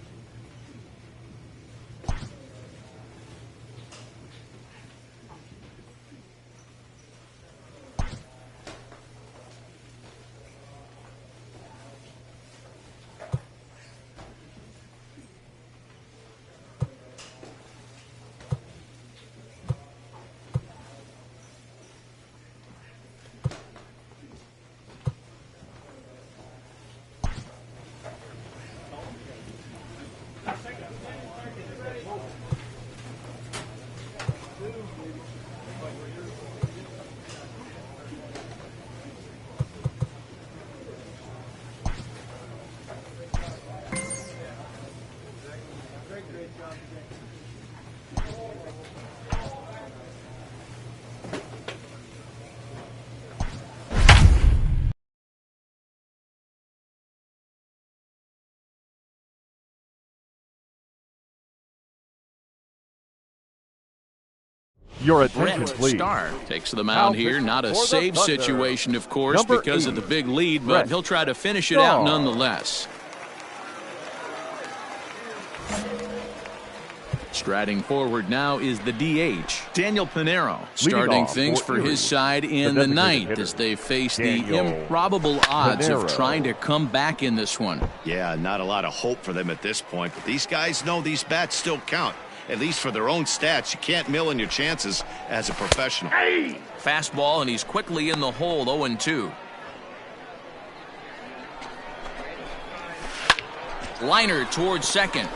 Your attention, Brett please. Starr takes the mound here. Not a save situation, of course, Number because 8, of the big lead, but Brett he'll try to finish it Starr. out nonetheless. Striding forward now is the DH, Daniel Pinero, starting off things for for his Erie, side in the the designated ninth hitter, as they face Daniel the improbable odds Pinero. of trying to come back in this one. Yeah, not a lot of hope for them at this point, but these guys know these bats still count. At least for their own stats. You can't mill in your chances as a professional. Fastball, and he's quickly in the hole, 0-2. Liner towards second.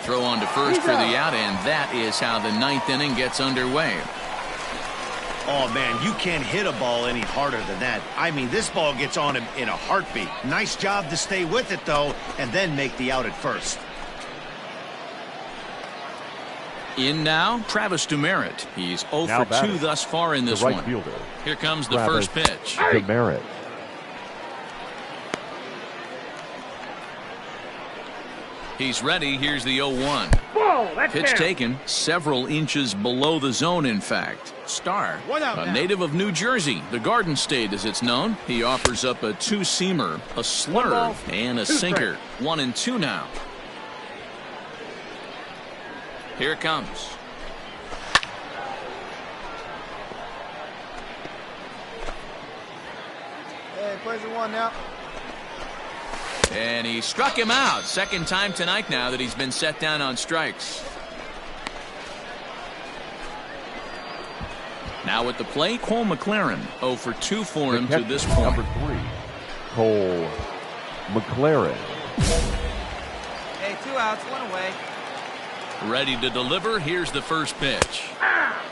Throw on to first for the out, and that is how the ninth inning gets underway. Oh, man, you can't hit a ball any harder than that. I mean, this ball gets on him in a heartbeat. Nice job to stay with it, though, and then make the out at first. In now, Travis Demerit. He's 0 Now for 2 batting, thus far in this the right one. fielder, Here comes the Travis first pitch. Demerit. He's ready. Here's the 0-1. Ball, that's Pitch down. taken several inches below the zone, in fact. Starr, One out a now. native of New Jersey, the Garden State as it's known. He offers up a two-seamer, a slurve, and a sinker. 1-2 now. Here it comes. Hey, plays at 1 now. And he struck him out. Second time tonight now that he's been set down on strikes. Now at the plate, Cole McLaren. 0 for 2 for him to this point. Number 3, Cole McLaren. Hey, 2 outs, 1 away. Ready to deliver. Here's the first pitch.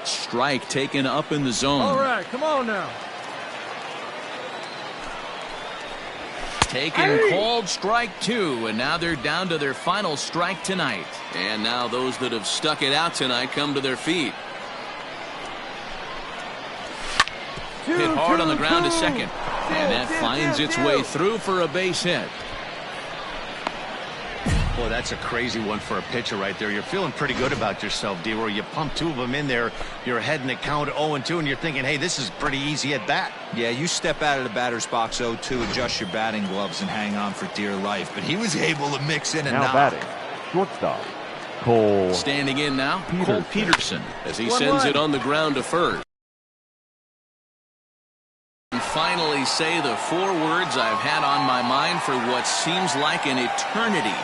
Strike taken up in the zone. All right, come on now. Taken, called, strike 2, and now they're down to their final strike tonight. And now those that have stuck it out tonight come to their feet. Hit hard on the ground to second, and that finds its way through for a base hit. Boy, that's a crazy one for a pitcher right there. You're feeling pretty good about yourself, D-Roy. You pump 2 of them in there. You're heading the count 0-2, and you're thinking, hey, this is pretty easy at bat. Yeah, you step out of the batter's box 0-2, adjust your batting gloves, and hang on for dear life. But he was able to mix in and Now knock. batting, shortstop, Cole Standing in now, Peterson. Cole Peterson, as he sends it on the ground to first. And finally say the 4 words I've had on my mind for what seems like an eternity.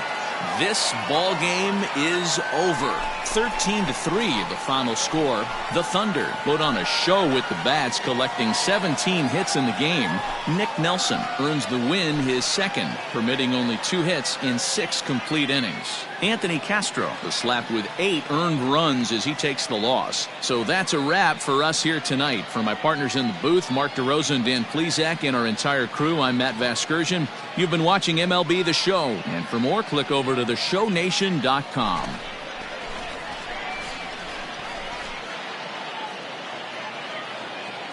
This ball game is over. 13-3 the final score. The Thunder put on a show with the bats, collecting 17 hits in the game. Nick Nelson earns the win, his second, permitting only 2 hits in 6 complete innings. Anthony Castro was slapped with 8 earned runs as he takes the loss. So that's a wrap for us here tonight. For my partners in the booth, Mark DeRosa and Dan Plezak, and our entire crew, I'm Matt Vasgersian. You've been watching MLB The Show. And for more, click over to theshownation.com.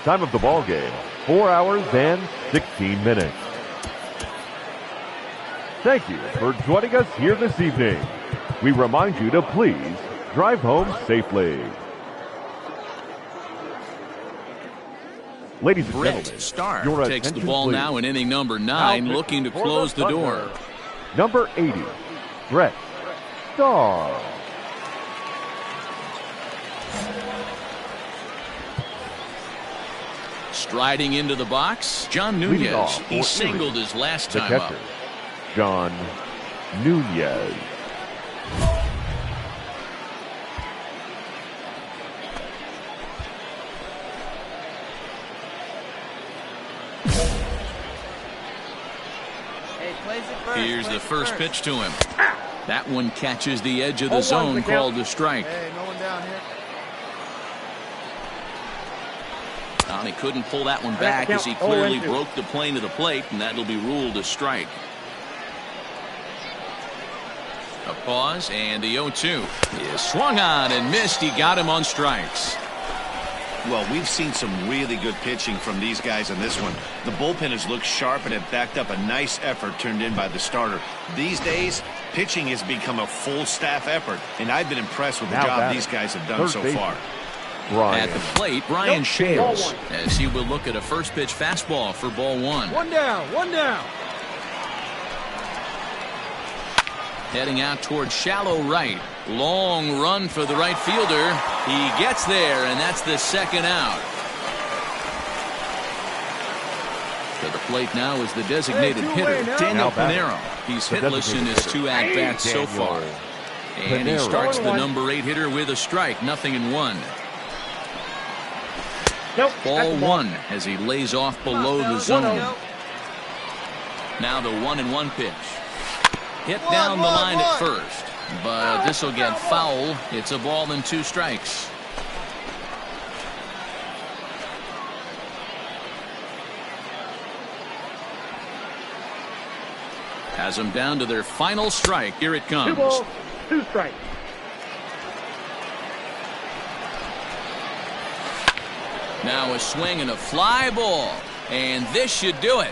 Time of the ball game, 4 hours and 16 minutes. Thank you for joining us here this evening. We remind you to please drive home safely. Ladies and Brett gentlemen, Starr your takes the attention, ball please. now in inning number 9, looking to close the door. Number 80, Brett Starr. Striding into the box, John Leading Nunez. off He for singled Erie, his last the time up. catcher, John Nunez. Hey, plays it first. Here's plays the it first pitch to him. That one catches the edge of the 0-1 zone, the count. called a strike. Hey, no one down here. Well, he couldn't pull that one Back back to as he count. clearly 0-2. broke the plane to the plate, and that'll be ruled a strike. A pause, and the 0-2 is swung on and missed. He got him on strikes. Well, we've seen some really good pitching from these guys on this one. The bullpen has looked sharp and have backed up a nice effort turned in by the starter. These days, pitching has become a full staff effort, and I've been impressed with the job these guys have done so far. At the plate, Brian Shales, Ball 1. as he will look at a first pitch fastball for ball 1. One down, one down. Heading out towards shallow right. Long run for the right fielder. He gets there, and that's the second out. To the plate now is the designated hitter, Daniel Pinero. He's hitless in his 2 at-bats so far. And he starts the number 8 hitter with a strike, 0-1. Nope. Ball 1 as he lays off below the zone. Now the 1-1 pitch. Hit down the line at first, but this will get foul. It's a ball and 2 strikes. Has them down to their final strike. Here it 2 comes. balls, 2 strikes. Now a swing and a fly ball, and this should do it.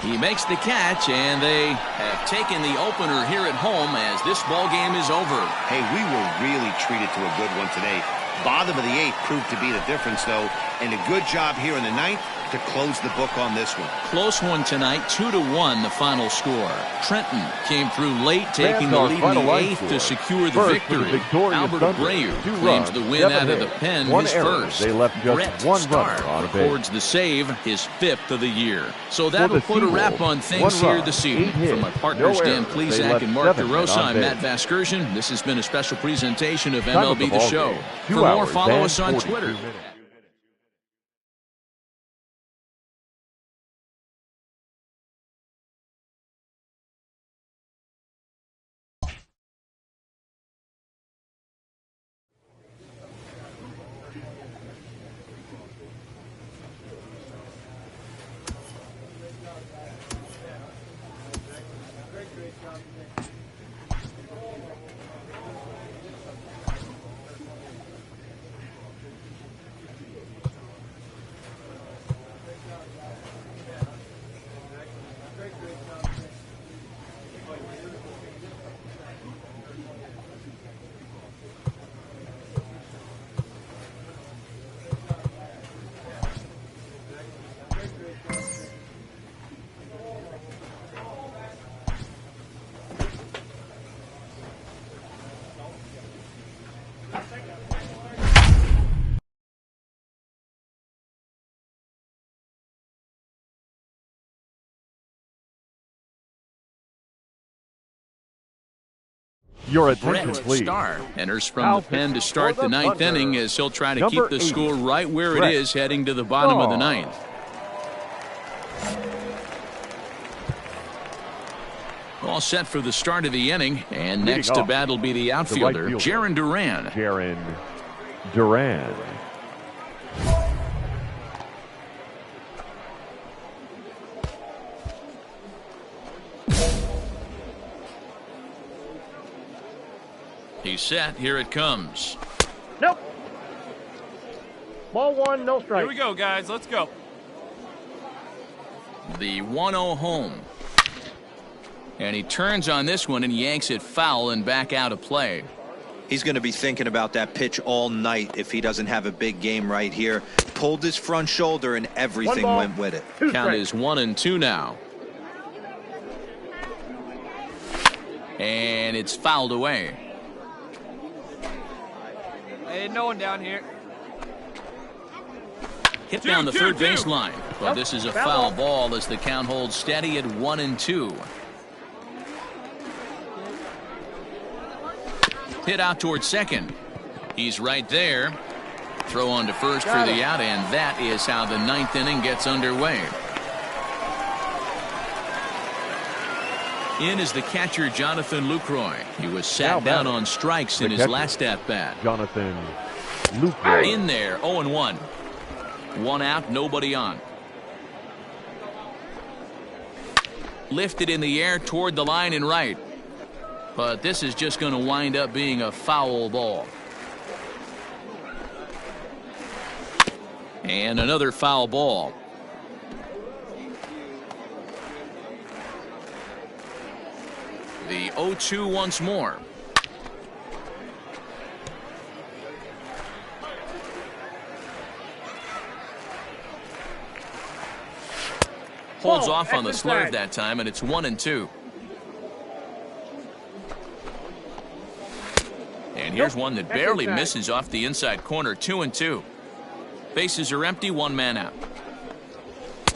He makes the catch, and they have taken the opener here at home as this ball game is over. Hey, we were really treated to a good one today. Bottom of the 8th proved to be the difference, though, and a good job here in the 9th to close the book on this one. Close one tonight, 2-1 the final score. Trenton came through late, taking the lead in the 8th to secure the victory. Albert Abreu claims the win out of the pen, his first. They left just Brett one Starr runner on a base. records the save, his 5th of the year. So that'll put a wrap on things here this evening. From my partners Dan Plesac and Mark DeRosa, I'm Matt Vasgersian. This has been a special presentation of MLB The Show. For more, follow us on Twitter. Your attention, Brett please. Starr enters from the pen to start the 9th inning as he'll try to keep the score right where it is heading to the bottom of the 9th. All set for the start of the inning, and next to bat will be the outfielder, Jarren Duran. Jarren Duran. He's set. Here it comes. Nope. Ball 1, no strike. Here we go, guys. Let's go. The 1-0 home. And he turns on this one and yanks it foul and back out of play. He's going to be thinking about that pitch all night if he doesn't have a big game right here. Pulled his front shoulder and everything went with it. Count is 1-2 now. And it's fouled away. Hey, no one down here. Hit down the third baseline. But this is a foul ball as the count holds steady at 1-2. Hit out towards second. He's right there. Throw on to first for the out, and that is how the ninth inning gets underway. In is the catcher, Jonathan Lucroy. He was sat down on strikes in his last at-bat. Jonathan Lucroy. In there, 0-1. One out, nobody on. Lifted in the air toward the line and right. But this is just going to wind up being a foul ball. And another foul ball. The 0-2 once more. Holds off on the slurve that time, and it's 1-2. And here's one that barely misses off the inside corner. 2-2. Bases are empty, one man out.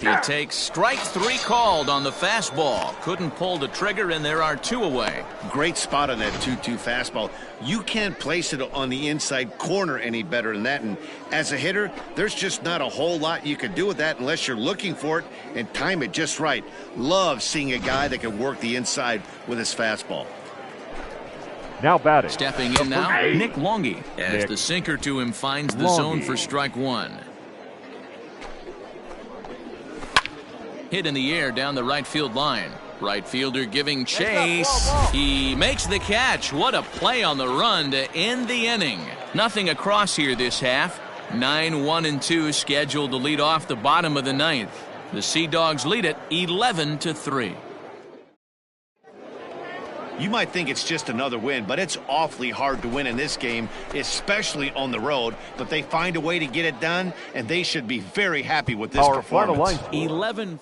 He takes strike three called on the fastball. Couldn't pull the trigger, and there are two away. Great spot on that 2-2 fastball. You can't place it on the inside corner any better than that. And as a hitter, there's just not a whole lot you can do with that unless you're looking for it and time it just right. Love seeing a guy that can work the inside with his fastball. Now batting. Stepping in now, Nick Longy, as the sinker to him finds the zone for strike one. Hit in the air down the right field line. Right fielder giving chase. He makes the catch. What a play on the run to end the inning. Nothing across here this half. 9-1-2 scheduled to lead off the bottom of the ninth. The Sea Dogs lead it 11-3. You might think it's just another win, but it's awfully hard to win in this game, especially on the road. But they find a way to get it done, and they should be very happy with this performance. 11.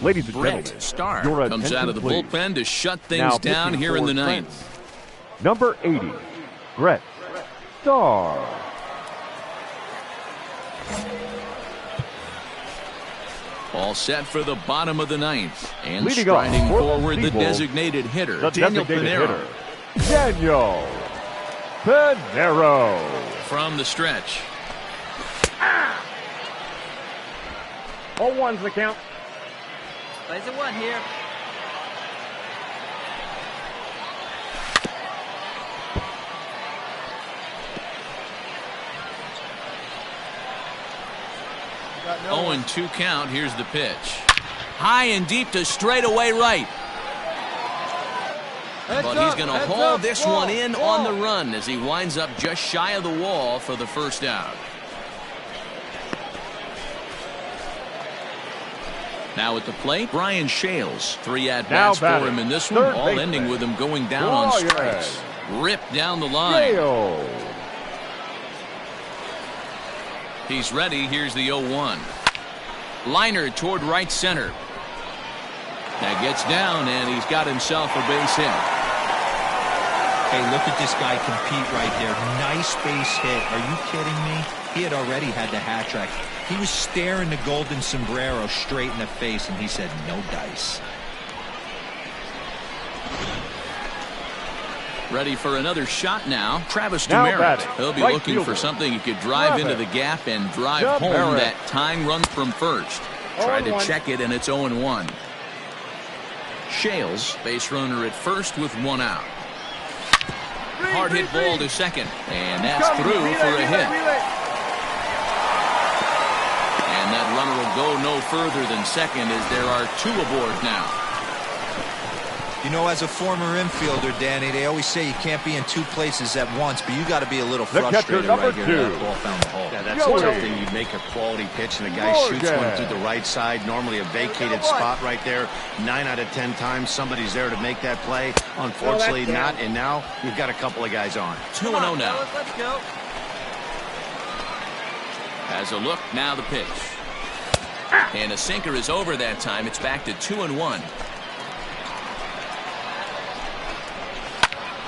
Ladies and gentlemen, Brett Starr comes out of the bullpen to shut things down here in the ninth. Number 80, Brett Starr. All set for the bottom of the ninth. And Leading striding forward the Seabold, designated hitter, Daniel Pinero. Daniel Pinero. From the stretch. 0-1's the count. Plays a one here. No 0-2 count. Here's the pitch. High and deep to straightaway right. But he's going to haul this one in on the run as he winds up just shy of the wall for the first out. Now at the plate, Brian Shales. 3 at-bats for him in this one, all ending with him going down on strikes. Ripped down the line. He's ready. Here's the 0-1. Liner toward right center. That gets down, and he's got himself a base hit. Hey, look at this guy compete right there. Nice base hit. Are you kidding me? He had already had the hat trick. He was staring the golden sombrero straight in the face, and he said, no dice. Ready for another shot now. Travis Demeritte. He'll be looking for something he could drive into the gap and drive home that tying run from first. Try to check it, and it's 0-1. Shales, base runner at first with 1 out. Hard hit ball to second, and that's through for a hit. And that runner will go no further than second as there are 2 aboard now. You know, as a former infielder, Danny, they always say you can't be in 2 places at once, but you got to be a little frustrated right here. That ball found the hole. Yeah, that's the tough thing. You make a quality pitch, and the guy shoots one through the right side, normally a vacated spot right there. 9 out of 10 times, somebody's there to make that play. Unfortunately, not, and now you've got a couple of guys on. 2-0 now. Let's go. Has a look, now the pitch. And a sinker is over that time. It's back to 2-1.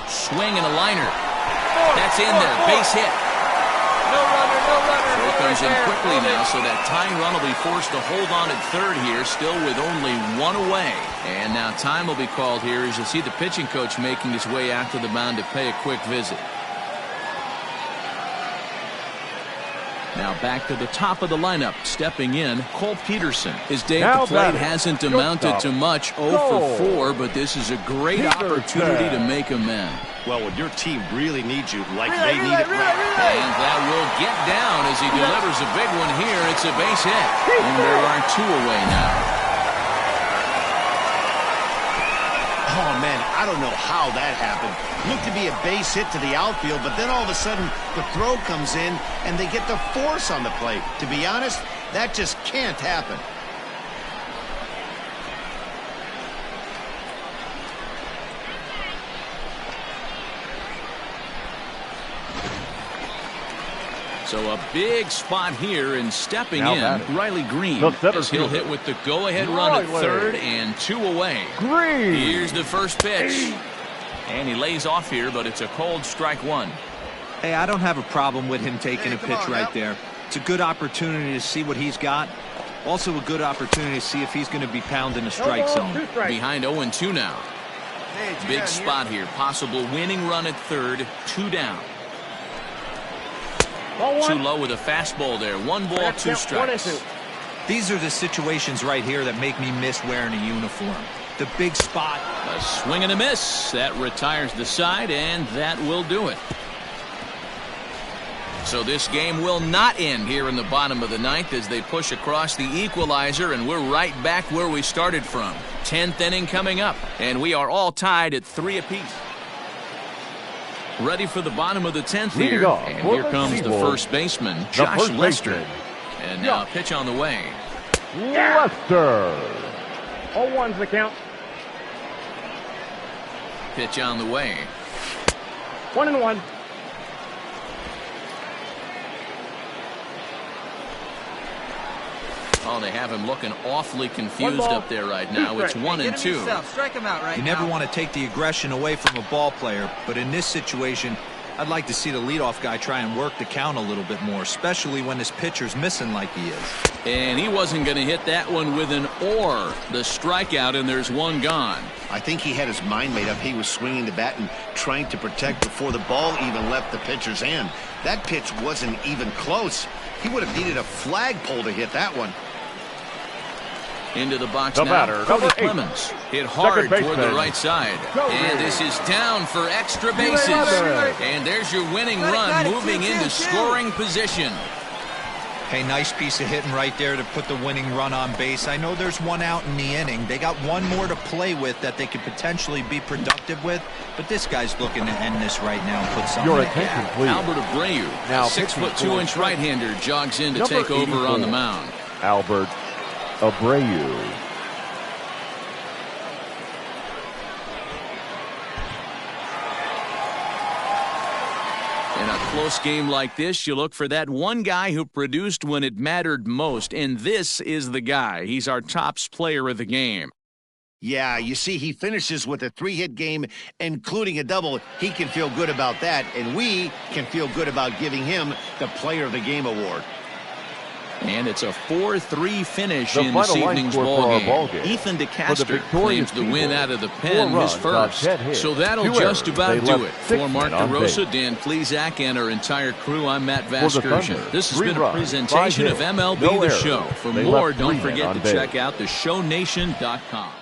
Swing and a liner. That's in there. Base hit. No runner, no runner. Throw comes in quickly now, so that tying run will be forced to hold on at third here, still with only 1 away. And now time will be called here as you see the pitching coach making his way out to the mound to pay a quick visit. Now back to the top of the lineup. Stepping in, Cole Peterson. His day at the plate hasn't amounted to much. 0 for 4, but this is a great opportunity to make amends. Well, when your team really needs you, like they need it right. And that will get down as he delivers a big one here. It's a base hit. And there are 2 away now. Oh, man, I don't know how that happened. Looked to be a base hit to the outfield, but then all of a sudden the throw comes in and they get the force on the plate. To be honest, that just can't happen. So a big spot here, and stepping in, Riley Green, as he'll hit with the go-ahead run at third and 2 away. Here's the first pitch. And he lays off here, but it's a cold strike 1. Hey, I don't have a problem with him taking a pitch right there. It's a good opportunity to see what he's got. Also a good opportunity to see if he's going to be pounding the strike zone. Behind 0-2 now. Big spot here. Possible winning run at third. 2 down. Too low with a fastball there. 1 ball, 2 strikes. These are the situations right here that make me miss wearing a uniform. The big spot. A swing and a miss. That retires the side, and that will do it. So this game will not end here in the bottom of the 9th as they push across the equalizer, and we're right back where we started from. 10th inning coming up, and we are all tied at 3 apiece. Ready for the bottom of the 10th here, and here comes the first baseman, Josh Lester. And now a pitch on the way. Lester. 0-1's the count. Pitch on the way. 1-1. Oh, they have him looking awfully confused up there right now. It's 1-2. Strike him out right now. You never want to take the aggression away from a ball player, but in this situation, I'd like to see the leadoff guy try and work the count a little bit more, especially when this pitcher's missing like he is. And he wasn't going to hit that one with an or. The strikeout, and there's 1 gone. I think he had his mind made up. He was swinging the bat and trying to protect before the ball even left the pitcher's hand. That pitch wasn't even close. He would have needed a flagpole to hit that one. Into the box now, Cody Clemens. Hit hard toward the right side. And this is down for extra bases. And there's your winning run moving into scoring position. Hey, nice piece of hitting right there to put the winning run on base. I know there's 1 out in the inning. They got 1 more to play with that they could potentially be productive with. But this guy's looking to end this right now and put something Your in the attention, gap. please. Albert Abreu, Now 6'2" Inch right-hander, jogs in to Number take over 84. on the mound. Albert Abreu. In a close game like this, you look for that one guy who produced when it mattered most, and this is the guy. He's our tops player of the game. Yeah, you see, he finishes with a 3-hit game, including a double. He can feel good about that, and we can feel good about giving him the Player of the Game award. And it's a 4-3 finish in this evening's ball game. Ethan DeCaster claims the win out of the pen, his first. So that'll just about do it. For Mark DeRosa, Dan Plesac, and our entire crew, I'm Matt Vasgersian. This has been a presentation of MLB The Show. For more, don't forget to check out theshownation.com.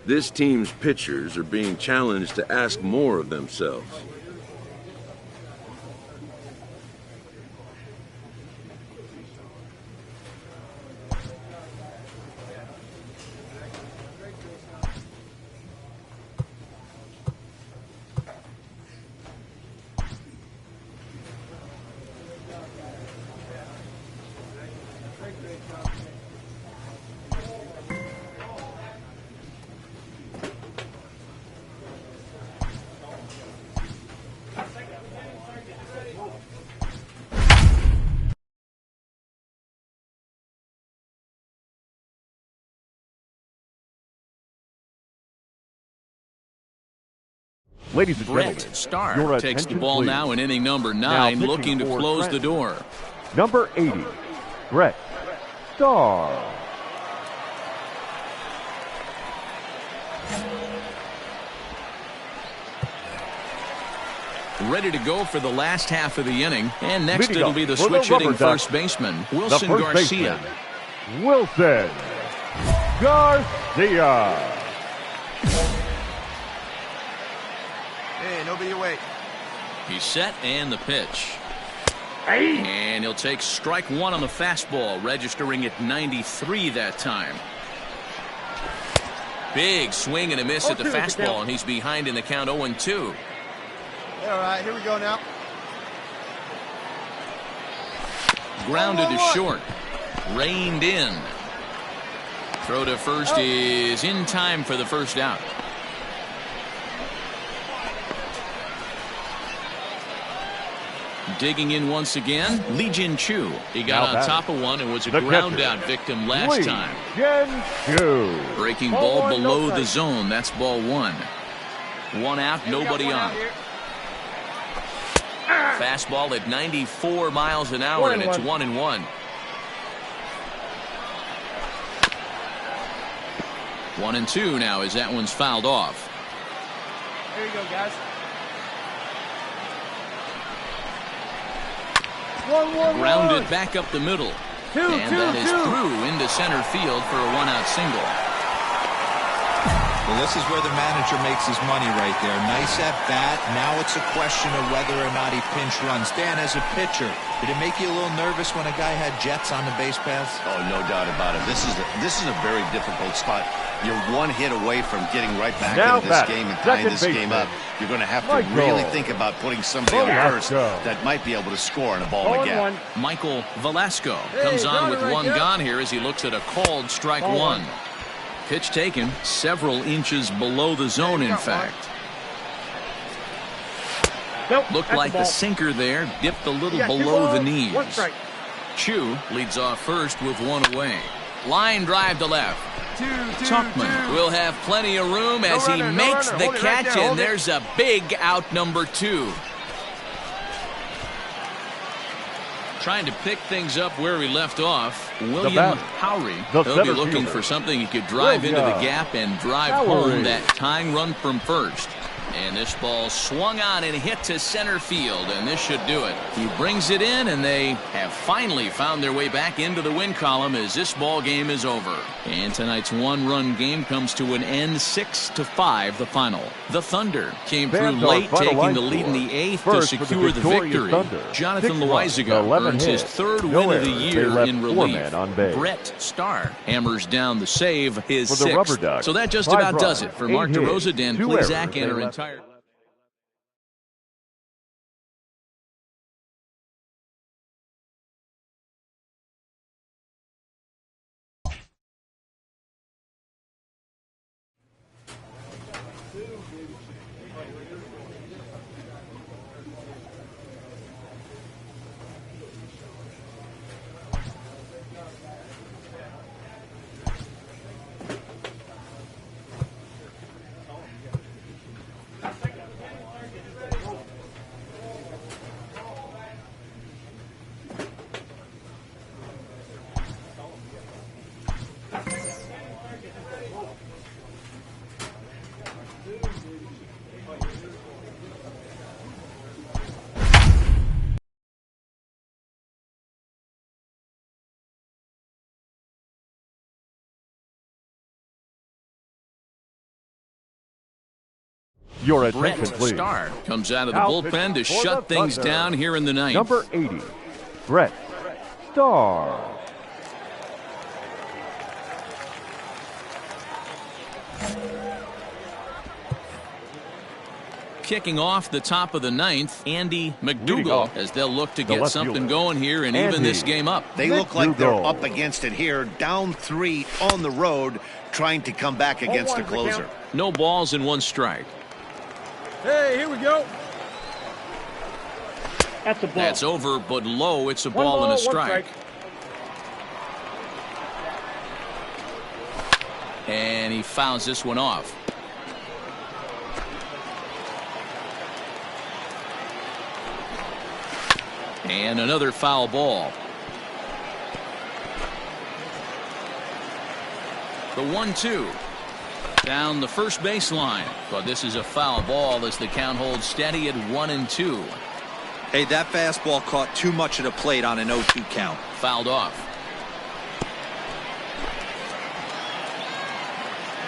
This team's pitchers are being challenged to ask more of themselves. Ladies and Brett gentlemen, Starr your takes the attention, ball please. now in inning number 9, Now looking to pitching for close the Trent. door. Number 80, Brett Starr. Ready to go for the last half of the inning. And next Leading it'll up be the for the switch-hitting rubber duck, first baseman, The Wilson first Garcia. baseman, Wilson Garcia. Hey, nobody away. He's set and the pitch. And he'll take strike one on the fastball, registering at 93 that time. Big swing and a miss at the fastball, and he's behind in the count 0-2. All right, here we go now. Grounded to short. Reined in. Throw to first is in time for the first out. Digging in once again, Lee Jin Chu. He got Now on top of one and was a the ground catcher, out victim last Lee time. Jin Chu. Breaking Ball ball one, no below the strike. zone. That's ball one. One out, Hey, we got nobody one on. out here. Fastball at 94 miles an hour, and it's 1-1. 1-2 now as that one's fouled off. Here you go, guys. 1-1-1. Grounded back up the middle. Two, And two, that is two. through into center field for a one-out single. Well, this is where the manager makes his money right there. Nice at bat. Now it's a question of whether or not he pinch runs. Dan, as a pitcher, did it make you a little nervous when a guy had jets on the base paths? Oh, no doubt about it. This is a very difficult spot. You're one hit away from getting right back Now into this batting, game and tying second this game up. baseman, You're going to have to Michael really think about putting somebody on first Velasco. that might be able to score in a ball in the gap. 0-1. Michael Velasco Hey, comes on got it with right one there. gone here as he looks at a called strike Ball one. one. Pitch taken several inches below the zone, in got fact. Nope, Looked that's like the the ball. sinker there dipped a little You got two below the balls, knees. one strike. Chu leads off first with one away. Line drive to left. Tuckman will have plenty of room as he runner, no makes runner. the Hold it right catch, there, and hold it. there's a big out number 2. Trying to pick things up where we left off, William batter, Howry. the He'll be center looking fielder, for something he could drive into the William gap and drive Howry. home that tying run from first. And this ball swung on and hit to center field, and this should do it. He brings it in, and they have finally found their way back into the win column as this ball game is over. And tonight's one-run game comes to an end, 6-5, the final. The Thunder came through Fans are late, final taking line the lead in score. the 8th First to for the secure the victorious victory. Thunder. Jonathan 6 runs, Loizaga 11 earns his hits, third no win of the errors. They year left in 4 relief. men on base. Brett Starr hammers down the save, his For the Rubber 6th. Ducks, So that just 5 about does runs, it. For 8 Mark hits, DeRosa, Dan 2 Plezak, errors. and They our left entire... Your Brett attention, please. Starr comes out of the Now bullpen to pitching for shut the things Thunder, down here in the ninth. Number 80, Brett Starr. Kicking off the top of the ninth, Andy Leading McDougal, off, as they'll look to the get left something fielder, going here and even Andy this game up. They look like they're McDougal. up against it here, down 3 on the road, trying to come back against the closer. No balls and 1 strike. Hey, here we go. That's a ball. That's over, but low. It's a One ball and a one strike. And he fouls this one off. And another foul ball. The 1-2. Down the first baseline. But this is a foul ball as the count holds steady at 1-2. Hey, that fastball caught too much of the plate on an 0-2 count. Fouled off.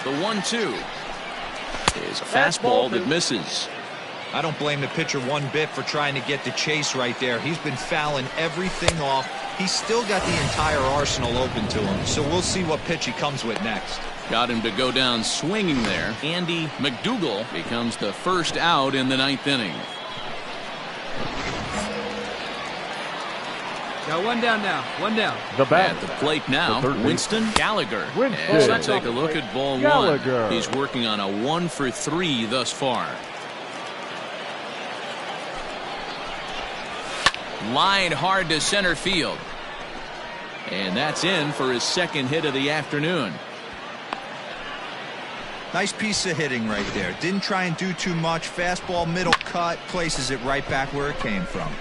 The 1-2 is a fastball that misses. I don't blame the pitcher one bit for trying to get the chase right there. He's been fouling everything off. He's still got the entire arsenal open to him. So we'll see what pitch he comes with next. Got him to go down swinging there. Andy McDougal becomes the first out in the 9th inning. Got 1 down now. 1 down. The bat At the plate now, the third Winston Gallagher. Winston. As I take a look at ball Gallagher. 1. He's working on a 1-for-3 thus far. Line hard to center field. And that's in for his 2nd hit of the afternoon. Nice piece of hitting right there. Didn't try and do too much. Fastball, middle cut, places it right back where it came from.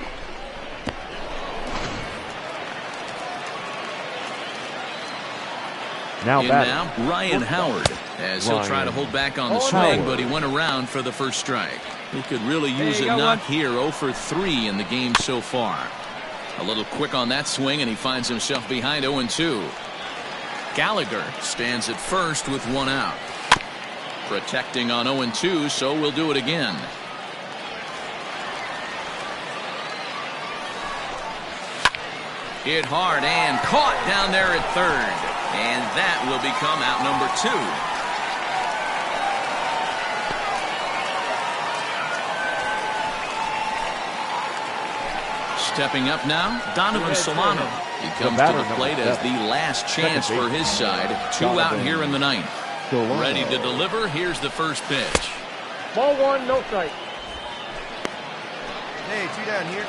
now In batting. now, Ryan Howard, as he'll try to hold back on the swing, but he went around for the first strike. He could really use a knock here. 0-for-3 in the game so far. A little quick on that swing, and he finds himself behind 0-2. Gallagher stands at first with 1 out. Protecting on 0-2, so we'll do it again. Hit hard and caught down there at third. And that will become out number 2. Stepping up now, Donovan Solano. He comes to the plate as the last chance for his side. 2 out here in the 9th. Ready to deliver. Here's the first pitch. Ball 1, no strike. Hey, 2 down here.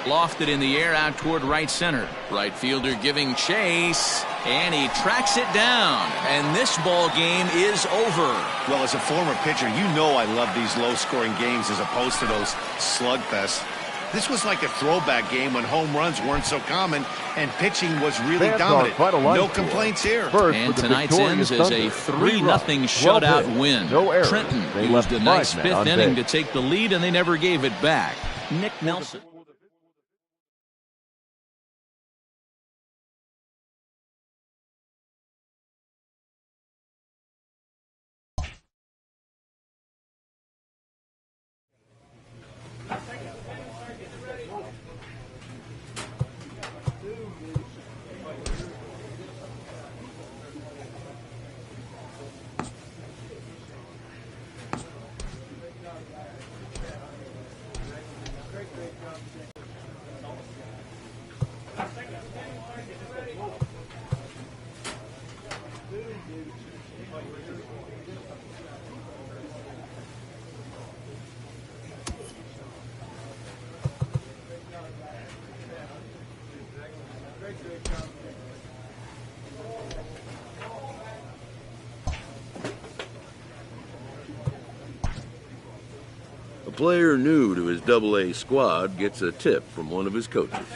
Lofted in the air out toward right center. Right fielder giving chase, and he tracks it down. And this ball game is over. Well, as a former pitcher, you know I love these low-scoring games as opposed to those slugfests. This was like a throwback game when home runs weren't so common and pitching was really dominant. No complaints here. And tonight's ends is a 3-0 shutout win. Trenton used a nice 5th inning to take the lead, and they never gave it back. Nick Nelson. A player new to his Double-A squad gets a tip from one of his coaches.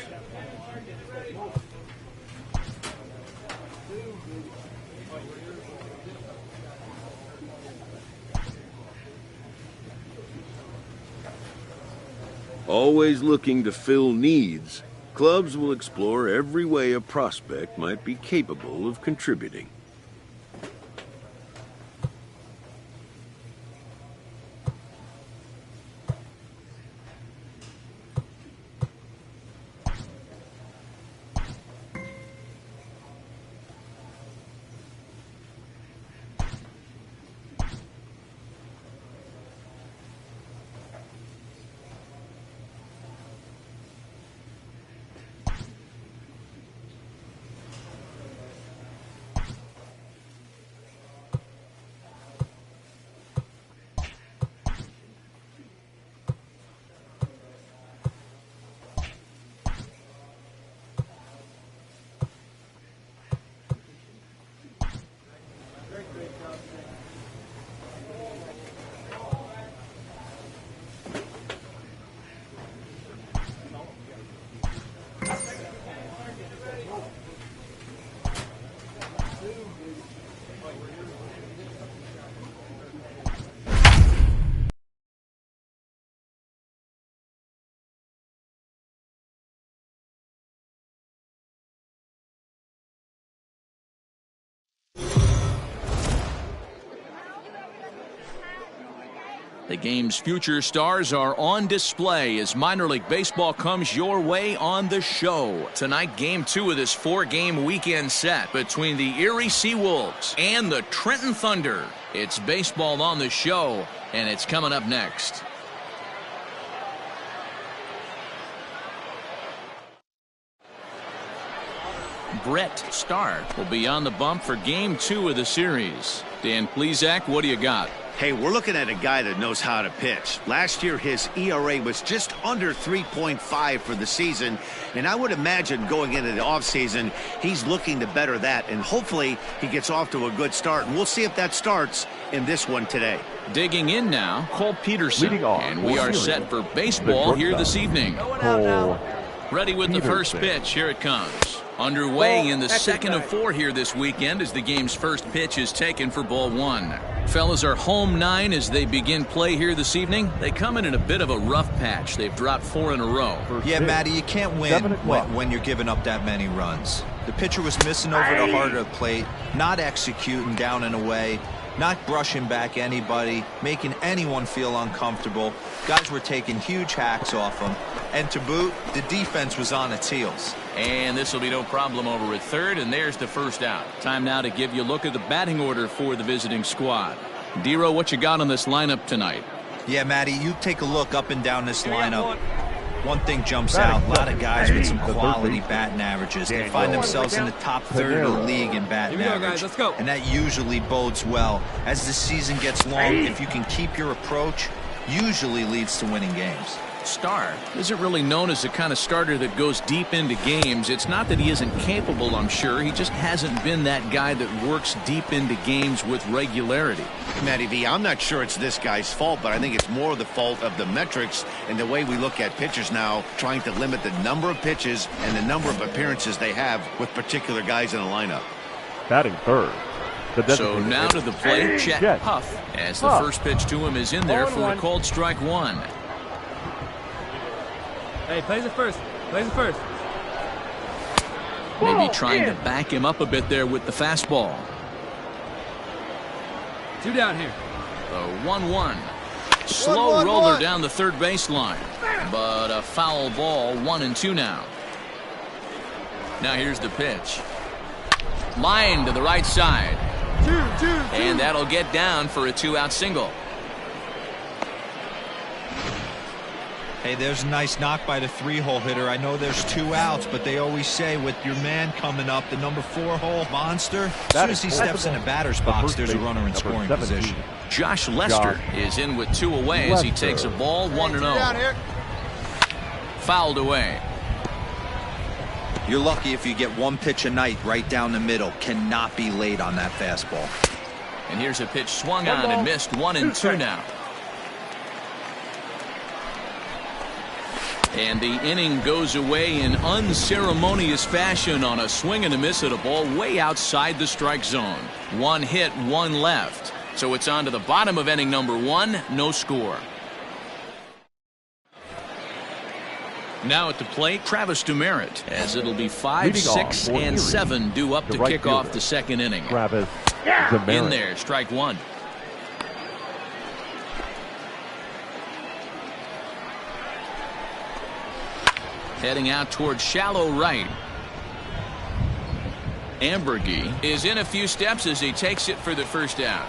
Always looking to fill needs, clubs will explore every way a prospect might be capable of contributing. The game's future stars are on display as minor league baseball comes your way on the show. Tonight, game 2 of this 4-game weekend set between the Erie Seawolves and the Trenton Thunder. It's baseball on the show, and it's coming up next. Brett Starr will be on the bump for game 2 of the series. Dan Plesac, what do you got? Hey, we're looking at a guy that knows how to pitch. Last year, his ERA was just under 3.5 for the season, and I would imagine going into the offseason, he's looking to better that, and hopefully he gets off to a good start, and we'll see if that starts in this one today. Digging in now, Cole Peterson, and we are set for baseball here this evening. Ready with the first pitch. Here it comes. Underway in the second of 4 here this weekend as the game's first pitch is taken for ball 1. Fellas are home 9 as they begin play here this evening. They come in a bit of a rough patch. They've dropped 4 in a row. Yeah, Matty, you can't win when you're giving up that many runs. The pitcher was missing over the heart of the plate, not executing down and away, not brushing back anybody, making anyone feel uncomfortable. Guys were taking huge hacks off him. And to boot, the defense was on its heels. And this will be no problem over at third, and there's the first out. Time now to give you a look at the batting order for the visiting squad. Dero, what you got on this lineup tonight? Yeah, Matty, you take a look up and down this lineup. One thing jumps out, a lot of guys with some quality batting averages. They find themselves in the top third of the league in batting average. Let's go. And that usually bodes well. As the season gets long, if you can keep your approach, usually leads to winning games. Starr isn't really known as the kind of starter that goes deep into games. It's not that he isn't capable, I'm sure. He just hasn't been that guy that works deep into games with regularity. Matty V, I'm not sure it's this guy's fault, but I think it's more the fault of the metrics and the way we look at pitchers now, trying to limit the number of pitches and the number of appearances they have with particular guys in a lineup. Batting third. So now to the plate, Chet Huff, as the first pitch to him is in there for a called strike 1. Hey, plays it first. Plays it first. Maybe trying to back him up a bit there with the fastball. 2 down here. The 1-1. Slow roller down the third baseline. But a foul ball, 1-2 now. Now here's the pitch. Line to the right side. 2. And that'll get down for a 2-out single. Hey, there's a nice knock by the 3-hole hitter. I know there's 2 outs, but they always say with your man coming up, the number 4-hole monster, as soon as he steps in the batter's box, there's a runner in scoring position. Josh Lester is in with 2 away as he takes a ball 1-0. Fouled away. You're lucky if you get 1 pitch a night right down the middle. Cannot be late on that fastball. And here's a pitch swung on and missed. 1-2 now. And the inning goes away in unceremonious fashion on a swing and a miss at a ball way outside the strike zone. 1 hit, 1 left. So it's on to the bottom of inning number 1. No score. Now at the plate, Travis Demerit, as it'll be 5, 6, and 7 due up to kick off the second inning. Travis in there, strike 1. Heading out towards shallow right. Ambergy is in a few steps as he takes it for the first out.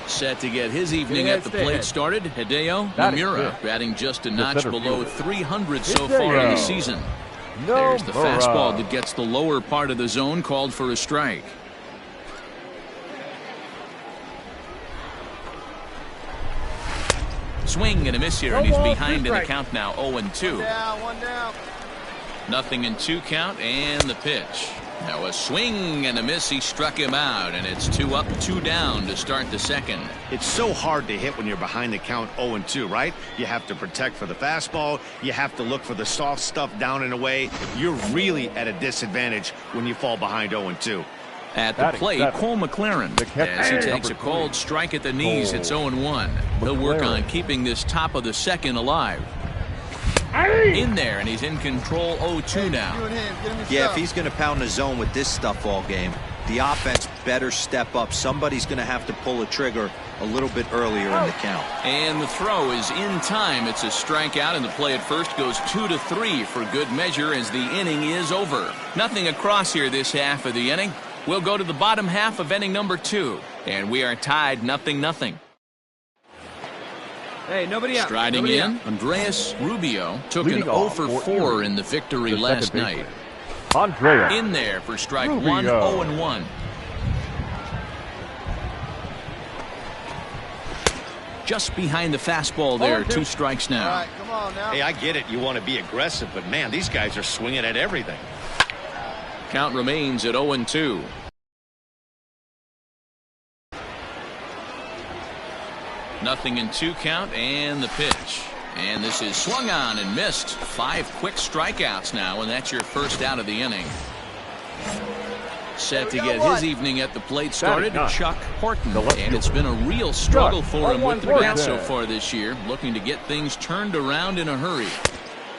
Set to get his evening at the plate started. Hideo Nomura batting just a notch below 300 so far in the season. There's the fastball that gets the lower part of the zone, called for a strike. Swing and a miss here, and he's behind in the count now. 0-2. 1 down. Nothing in 2 count, and the pitch. Now a swing and a miss. He struck him out, and it's 2 up, 2 down to start the second. It's so hard to hit when you're behind the count 0-2, right? You have to protect for the fastball. You have to look for the soft stuff down and away. You're really at a disadvantage when you fall behind 0-2. At the plate, Cole McLaren, as he takes a called strike at the knees. It's 0-1. He'll work on keeping this top of the second alive. In there, and he's in control. 0-2 now. Yeah, if he's going to pound the zone with this stuff all game, The offense better step up. Somebody's going to have to pull a trigger a little bit earlier in the count. And the throw is in time. It's a strikeout, and the play at first goes 2-3 for good measure as the inning is over. Nothing across here this half of the inning. We'll go to the bottom half of inning number 2, and we are tied 0-0. Hey, nobody out. Striding nobody in, out. Andreas Rubio took Leading an off 0 for 4 in the victory last night. Andrea. In there for strike Rubio. 1, 0-1. Just behind the fastball there, 2 strikes now. All right, come on now. Hey, I get it. You want to be aggressive, but man, these guys are swinging at everything. Count remains at 0-2. Nothing in 2 count, and the pitch. And this is swung on and missed. 5 quick strikeouts now, and that's your first out of the inning. Set to get his evening at the plate started, Chuck Horton. And it's been a real struggle for him with the bat so far this year, looking to get things turned around in a hurry.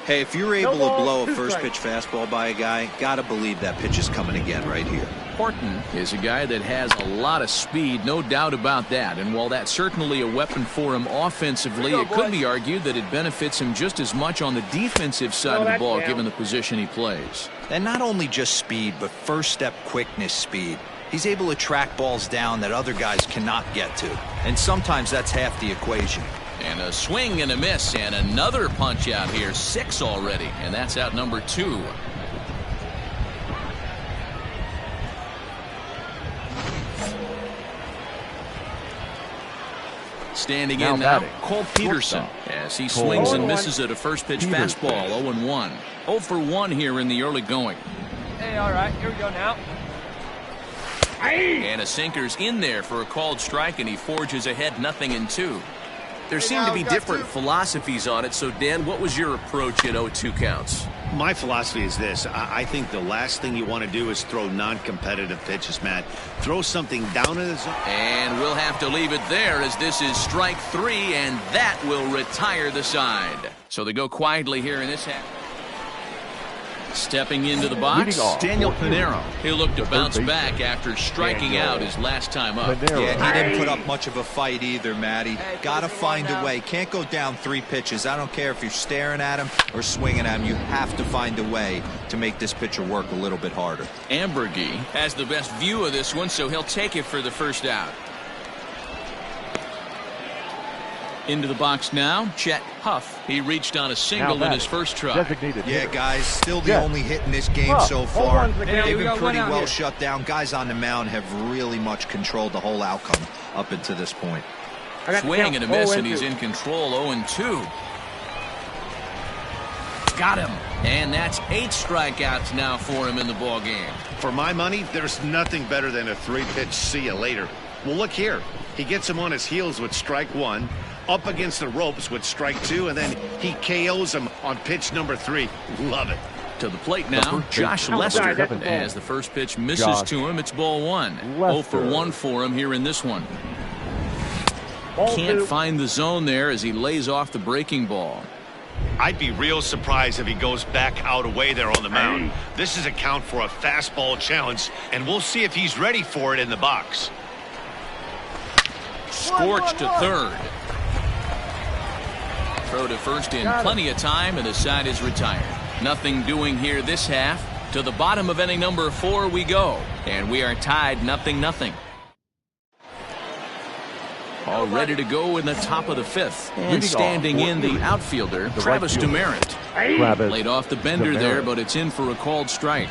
Hey, if you're able to blow a first pitch fastball by a guy, gotta believe that pitch is coming again right here. Horton is a guy that has a lot of speed, no doubt about that. And while that's certainly a weapon for him offensively, it could be argued that it benefits him just as much on the defensive side of the ball, given the position he plays. And not only just speed, but first step quickness speed. He's able to track balls down that other guys cannot get to. And sometimes that's half the equation. And a swing and a miss, and another punch out here. 6 already, and that's out number 2. Standing in now, Cole Peterson, as he swings and misses at a first pitch fastball. 0-1. 0 for 1 here in the early going. Hey, all right, here we go now. And a sinker's in there for a called strike, and he forges ahead 0-2. There seem to be different philosophies on it. So, Dan, what was your approach at 0-2 counts? My philosophy is this. I think the last thing you want to do is throw non-competitive pitches, Matt. Throw something down in the zone. And we'll have to leave it there as this is strike 3, and that will retire the side. So they go quietly here in this half. Stepping into the box, Daniel Pinero. He'll look to bounce back after striking out his last time up. Yeah, he didn't put up much of a fight either, Matty. Gotta find a way. Can't go down 3 pitches. I don't care if you're staring at him or swinging at him. You have to find a way to make this pitcher work a little bit harder. Ambergy has the best view of this one, so he'll take it for the first out. Into the box now, Chet Huff. He reached on a single in his first try. Yeah, guys, still the only hit in this game so far. They've been pretty well shut down. Guys on the mound have really much controlled the whole outcome up until this point. Swing and a miss, and he's in control. 0-2. Got him. And that's 8 strikeouts now for him in the ball game. For my money, there's nothing better than a 3-pitch see you later. Well, look here. He gets him on his heels with strike 1. Up against the ropes with strike 2, and then he KOs him on pitch number 3. Love it. To the plate now, Josh Lester. As the first pitch misses to him, it's ball 1. 0 for 1 for him here in this one. Can't find the zone there as he lays off the breaking ball. I'd be real surprised if he goes back out away there on the mound. This is a count for a fastball challenge, and we'll see if he's ready for it in the box. Scorched to third. Throw to first in plenty of time, and the side is retired. Nothing doing here this half. To the bottom of inning number 4 we go, and we are tied 0-0. All ready to go in the top of the 5th. And standing in the outfielder, Travis Demeritte. Laid off the bender there, but it's in for a called strike.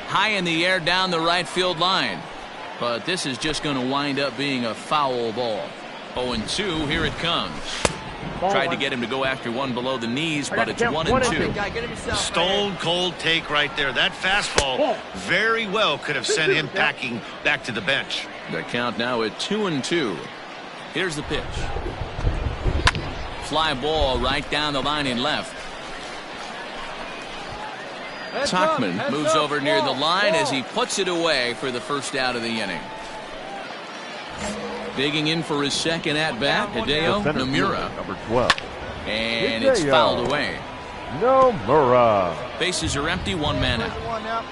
High in the air down the right field line. But this is just going to wind up being a foul ball. 0-2, here it comes. Tried to get him to go after one below the knees, but it's 1-2. Stone cold take right there. That fastball very well could have sent him packing back to the bench. The count now at 2-2. Here's the pitch. Fly ball right down the line in left. Tuchman moves over near the line as he puts it away for the first out of the inning. Digging in for his second at-bat, Hideo Nomura. Number 12. And it's fouled away. Nomura. Bases are empty, one man out.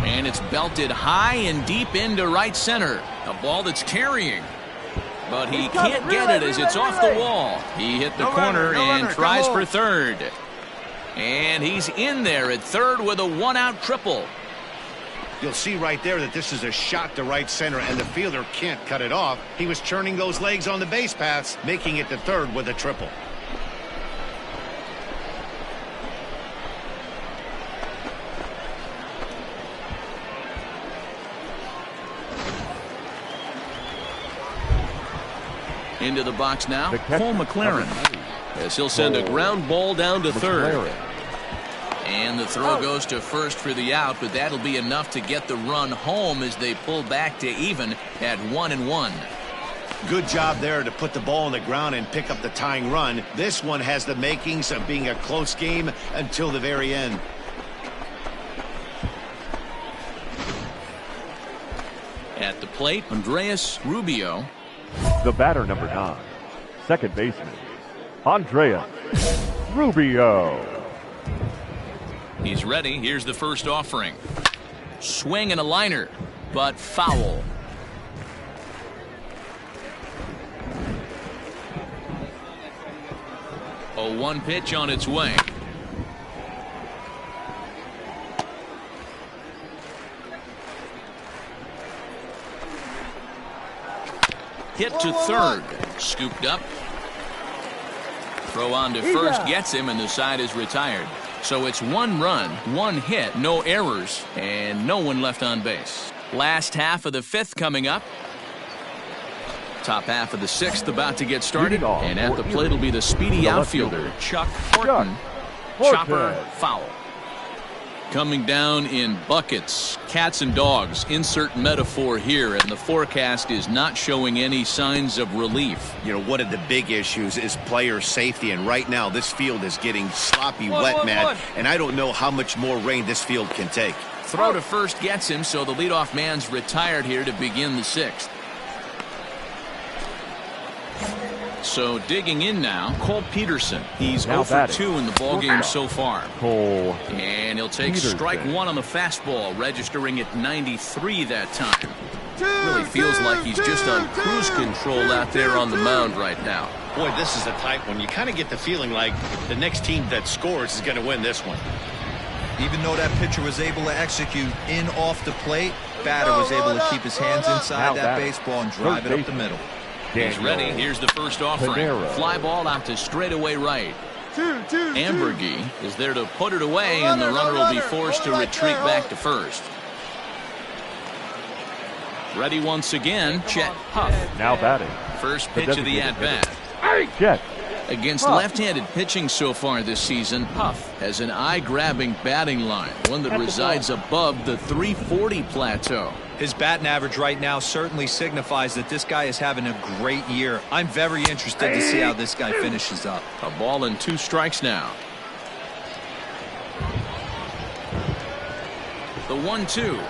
And it's belted high and deep into right center. A ball that's carrying. But he can't get it as it's off the wall. He hit the corner and tries for third. And he's in there at third with a one-out triple. You'll see right there that this is a shot to right center, and the fielder can't cut it off. He was churning those legs on the base paths, making it to third with a triple. Into the box now, Cole McLaren, as he'll send a ground ball down to third. And the throw goes to first for the out, but that'll be enough to get the run home as they pull back to even at 1-1. Good job there to put the ball on the ground and pick up the tying run. This one has the makings of being a close game until the very end. At the plate, Andreas Rubio. The batter, number 9, second baseman, Andreas Rubio. He's ready. Here's the first offering. Swing and a liner, but foul. A 1 pitch on its way. Hit to third. Scooped up. Throw on to first gets him, and the side is retired. So it's 1 run, 1 hit, no errors, and no one left on base. Last half of the 5th coming up. Top half of the 6th about to get started. And at the plate will be the speedy outfielder, Chuck Horton. Chopper foul. Coming down in buckets, cats and dogs, insert metaphor here, and the forecast is not showing any signs of relief. You know, one of the big issues is player safety, and right now this field is getting sloppy, wet, man, and I don't know how much more rain this field can take. Throw to first gets him, so the leadoff man's retired here to begin the 6th. So digging in now, Cole Peterson. He's 0 for 2 in the ballgame so far. Cole. And he'll take strike 1 on the fastball, registering at 93 that time. Really feels like he's just on cruise control out there on the mound right now. Boy, this is a tight one. You kind of get the feeling like the next team that scores is going to win this one. Even though that pitcher was able to execute in off the plate, batter was able to keep his hands inside that baseball and drive it up the middle. He's ready. Here's the first offering. Fly ball out to straightaway right. Ambergy is there to put it away, and the runner will be forced to retreat back to first. Ready once again, Chet Huff. Now batting. First pitch of the at-bat. Chet. Against left-handed pitching so far this season, Huff has an eye-grabbing batting line, one that resides above the 340 plateau. His batting average right now certainly signifies that this guy is having a great year. I'm very interested to see how this guy finishes up. A ball and 2 strikes now. The 1-2.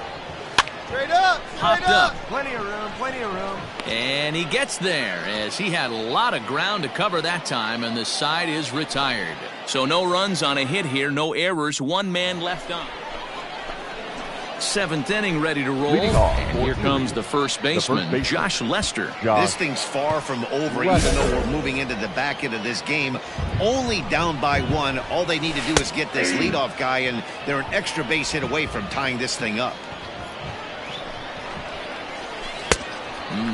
Straight up. Popped up. Plenty of room. Plenty of room. And he gets there as he had a lot of ground to cover that time, and the side is retired. So no runs on a hit here, no errors, 1 man left on. 7th inning ready to roll, and here comes the first baseman, Josh Lester. This thing's far from over, even though we're moving into the back end of this game. Only down by 1. All they need to do is get this leadoff guy, and they're an extra base hit away from tying this thing up.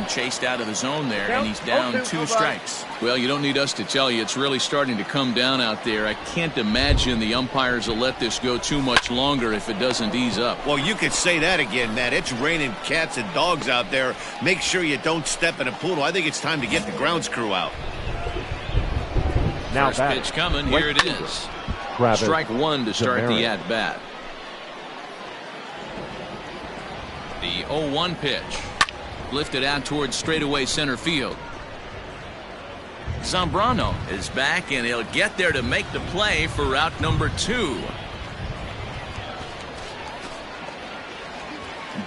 Chased out of the zone there, and he's down 2 strikes. Well, you don't need us to tell you, it's really starting to come down out there. I can't imagine the umpires will let this go too much longer if it doesn't ease up. Well, you could say that again, Matt. It's raining cats and dogs out there. Make sure you don't step in a poodle. I think it's time to get the grounds crew out. Now first pitch coming. Here it is. Strike 1 to start the at-bat. The 0-1 pitch. Lifted out towards straightaway center field. Zambrano is back, and he'll get there to make the play for out number 2.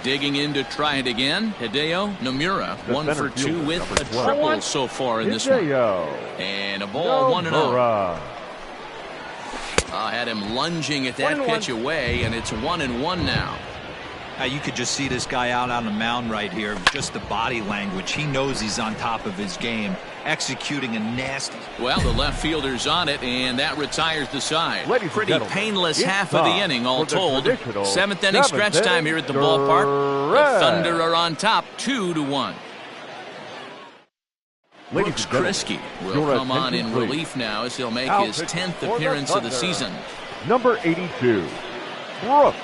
Digging in to try it again, Hideo Nomura, 1 for 2 with a triple so far in this one. And a ball, 1-0. Had him lunging at that pitch away, and it's 1-1 now. You could just see this guy out on the mound right here. Just the body language. He knows he's on top of his game. Executing a nasty. Well, the left fielder's on it, and that retires the side. Pretty painless it's half of the inning, all told. Seventh inning stretch time here at the ballpark. The Thunder are on top, 2-1. Brooks Kriske will come on in relief now as he'll make his 10th appearance of the season. Number 82, Brooks.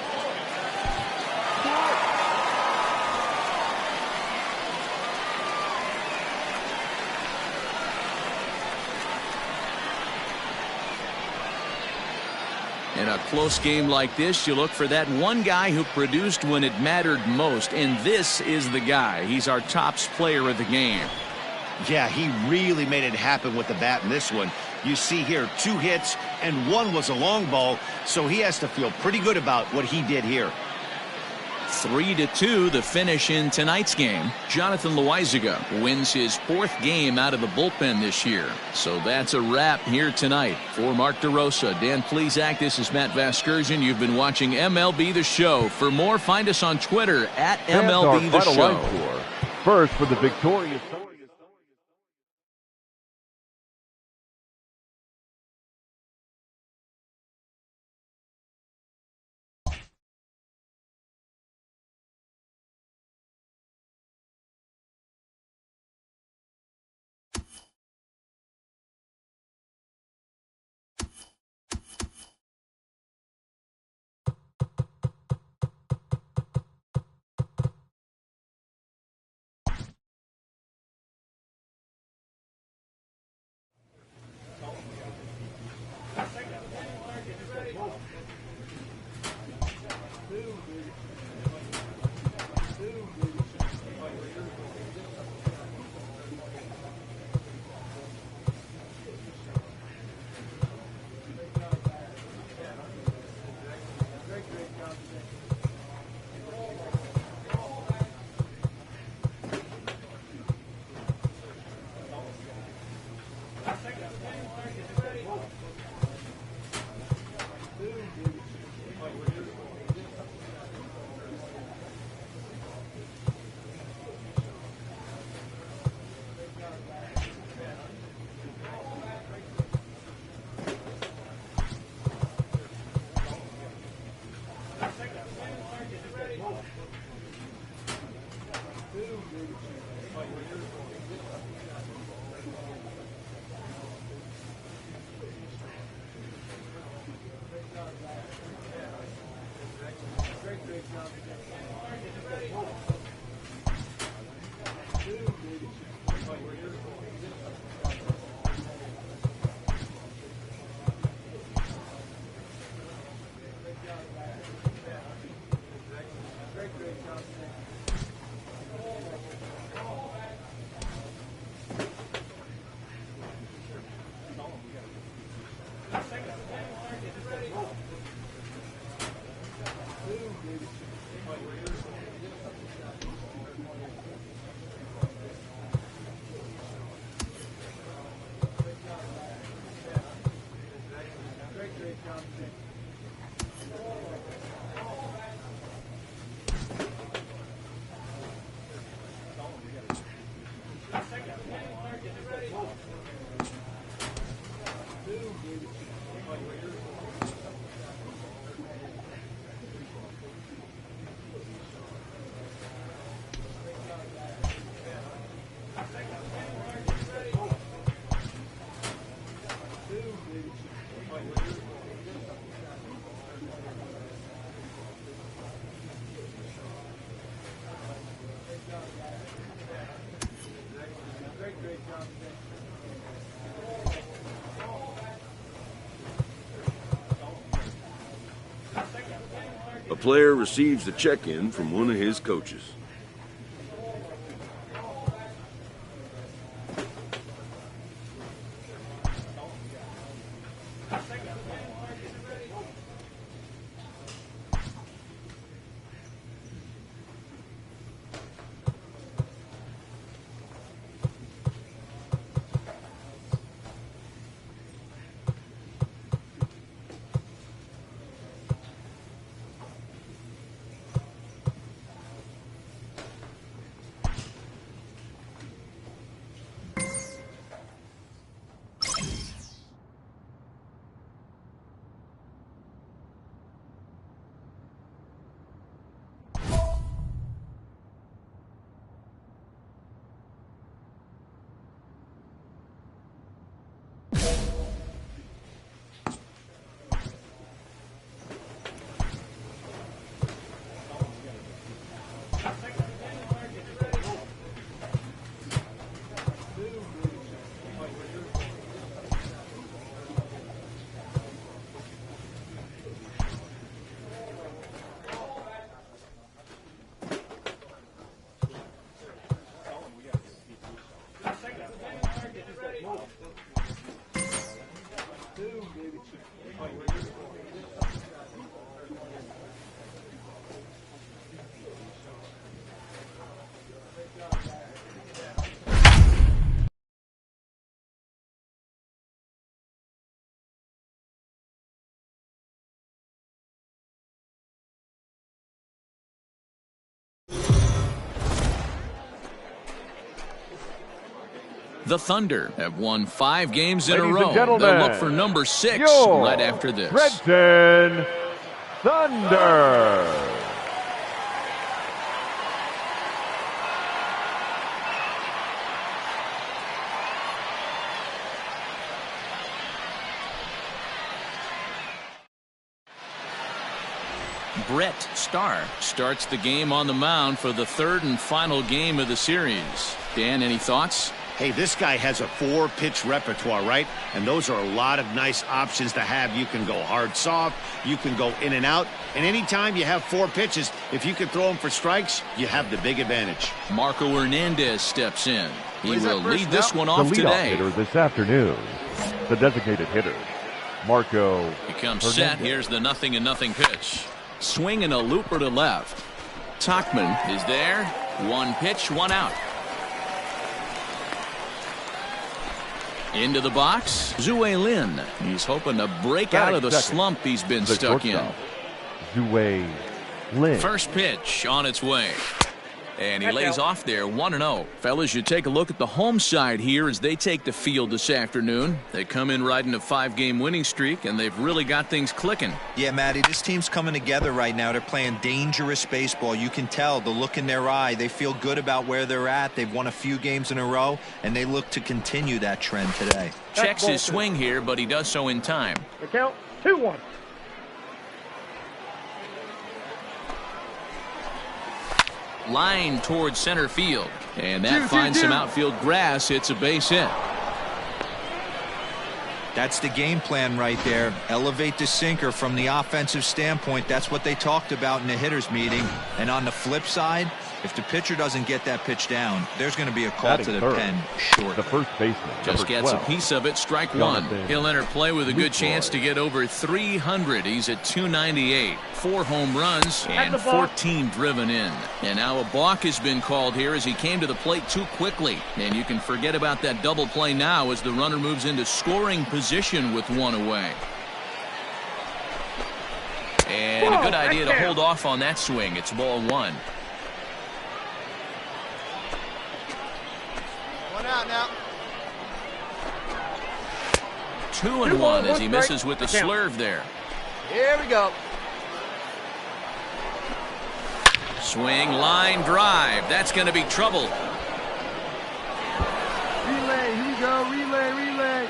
In a close game like this, you look for that one guy who produced when it mattered most, and this is the guy. He's our tops player of the game. Yeah, he really made it happen with the bat in this one. You see here 2 hits, and 1 was a long ball, so he has to feel pretty good about what he did here. 3-2 the finish in tonight's game. Jonathan Loaizaga wins his 4th game out of the bullpen this year. So that's a wrap here tonight. For Mark DeRosa, Dan Plesac, this is Matt Vasgersian. You've been watching MLB The Show. For more, find us on Twitter at MLB The Show. First for the victorious. A player receives the check-in from one of his coaches. The Thunder have won 5 games in a Ladies row. and gentlemen, They'll look for number 6 your right after this. Trenton Thunder. Brett Starr starts the game on the mound for the 3rd and final game of the series. Dan, any thoughts? Hey, this guy has a 4-pitch repertoire, right? And those are a lot of nice options to have. You can go hard, soft. You can go in and out. And anytime you have 4 pitches, if you can throw them for strikes, you have the big advantage. Marco Hernandez steps in. He Plays will that first lead this now. one The off leadoff today. hitter this afternoon, the designated hitter, Marco He comes Hernandez. set. Here's the 0-0 pitch. Swing and a looper to left. Tachman is there. 1 pitch, 1 out. Into the box, Zue Lin. He's hoping to break out of the Second. slump he's been The stuck in. shortstop, Zue Lin. First pitch on its way. And he lays off there, 1-0. Fellas, you take a look at the home side here as they take the field this afternoon. They come in riding a 5-game winning streak, and they've really got things clicking. Yeah, Matty, this team's coming together right now. They're playing dangerous baseball. You can tell the look in their eye. They feel good about where they're at. They've won a few games in a row, and they look to continue that trend today. Checks his swing here, but he does so in time. The count, 2-1. Line towards center field. And that finds some outfield grass. It's a base hit. That's the game plan right there. Elevate the sinker from the offensive standpoint. That's what they talked about in the hitters meeting. And on the flip side, if the pitcher doesn't get that pitch down, there's going to be a call Batting to the third, pen short. The first baseman, Just number gets 12, a piece of it. Strike 1. Jonathan He'll enter play with a good Lucroy. chance to get over 300. He's at 298. 4 home runs and the balk. 14 driven in. And now a balk has been called here as he came to the plate too quickly. And you can forget about that double play now as the runner moves into scoring position with 1 away. And a good idea to hold off on that swing. It's ball 1. 1 out now. 2-1 as he misses with the slurve there. Here we go. Swing, line, drive. That's going to be trouble. Relay, here we go. Relay.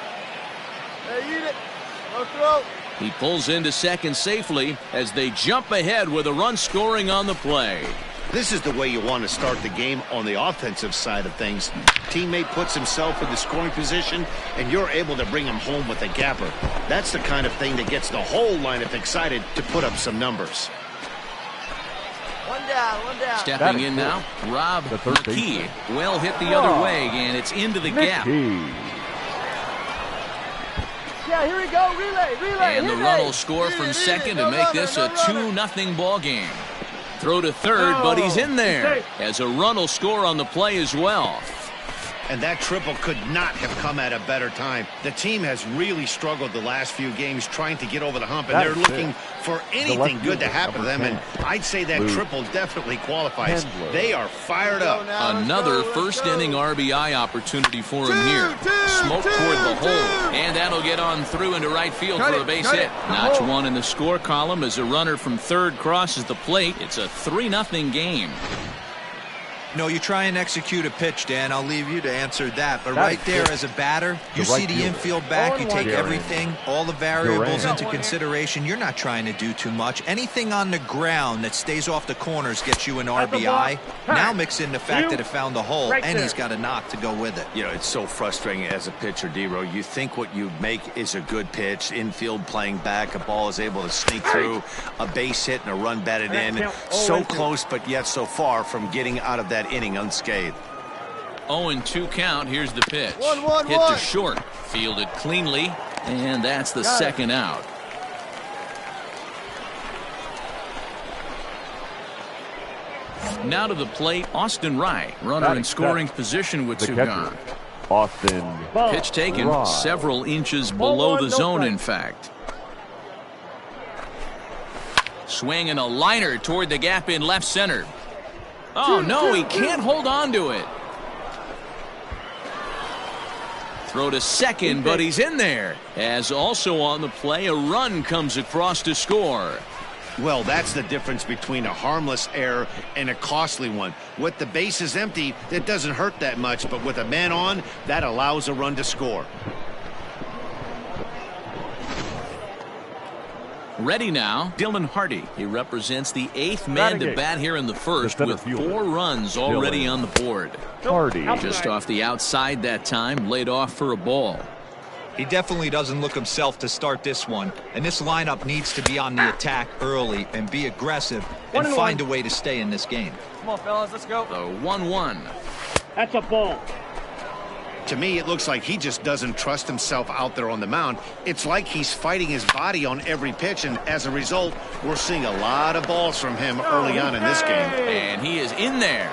Hey, eat it. No throw. He pulls into second safely as they jump ahead with a run scoring on the play. This is the way you want to start the game on the offensive side of things. Teammate puts himself in the scoring position, and you're able to bring him home with a gapper. That's the kind of thing that gets the whole lineup excited to put up some numbers. 1 down. Stepping in now, Rob the third McKee. baseman. Well hit the other way, and it's into the gap. Mickey. Yeah, here we go. Relay. And the run will score from second to make this a 2-0 ball game. Throw to third, but he's in there as a run will score on the play as well. And that triple could not have come at a better time. The team has really struggled the last few games trying to get over the hump, and That they're is looking it. for The anything left good to fielder, happen to them, number and 10, I'd say that Luke triple definitely qualifies. Handler. They are fired up. Another first-inning RBI opportunity for him here. Smoke toward the hole, and that'll get on through into right field for a base hit. Notch 1 in the score column as a runner from third crosses the plate. It's a 3-0 game. No, you try and execute a pitch, Dan. I'll leave you to answer that. But That right is there good. as a batter, you The right see the fielder. infield back. You take Durant. everything, all the variables Durant. into consideration. You're not trying to do too much. Anything on the ground that stays off the corners gets you an RBI. Now mix in the fact that it found the hole, and he's got a knock to go with it. You know, it's so frustrating as a pitcher, D-Row. You think what you make is a good pitch, infield playing back, a ball is able to sneak through, a base hit and a run batted in. So close, but yet so far from getting out of that inning unscathed. 0-2 count. Here's the pitch. 1-1. Hit to short. Fielded cleanly, and that's the second out. Now to the plate, Austin Wright, runner in scoring position with two gone. Austin. Pitch taken several inches below the zone, in fact. Swing and a liner toward the gap in left center. Oh, no, he can't hold on to it. Throw to second, but he's in there. As also on the play, a run comes across to score. Well, that's the difference between a harmless error and a costly one. With the bases empty, it doesn't hurt that much, but with a man on, that allows a run to score. Ready now, Dylan Hardy. He represents the 8th man to bat here in the first with 4 runs already on the board. Hardy. Just off the outside that time, laid off for a ball. He definitely doesn't look himself to start this one, and this lineup needs to be on the attack early and be aggressive and find a way to stay in this game. Come on, fellas, let's go. The 1-1. That's a ball. To me, it looks like he just doesn't trust himself out there on the mound. It's like he's fighting his body on every pitch, and as a result, we're seeing a lot of balls from him early on in this game. And he is in there.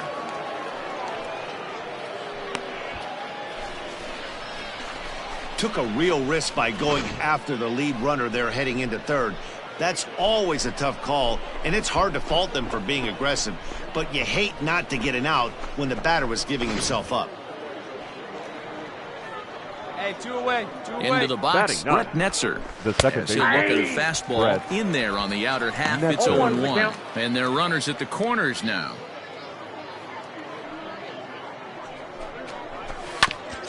Took a real risk by going after the lead runner there heading into third. That's always a tough call, and it's hard to fault them for being aggressive, but you hate not to get an out when the batter was giving himself up. Hey, two away. Into the box, Brett Netzer. The second As he'll look at a fastball in there on the outer half. It's 0-1. And they're runners at the corners now.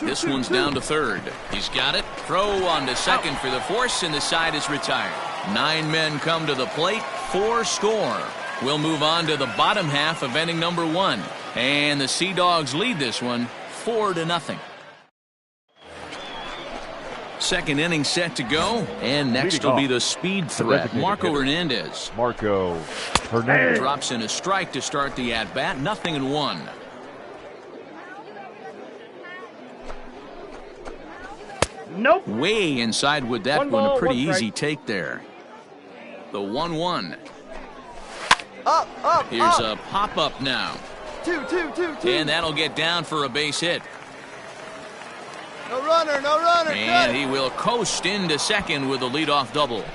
This one's down to third. He's got it. Throw on to second for the force, and the side is retired. 9 men come to the plate, 4 score. We'll move on to the bottom half of inning number 1. And the Sea Dogs lead this one 4-0. Second inning set to go, and next will be the speed threat, Marco Hernandez. Marco Hernandez drops in a strike to start the at-bat, 0-1. Nope. Way inside with that one, a pretty easy take there. The 1-1. Here's a pop-up now. Two. And that'll get down for a base hit. No runner. And he will coast into second with a leadoff double.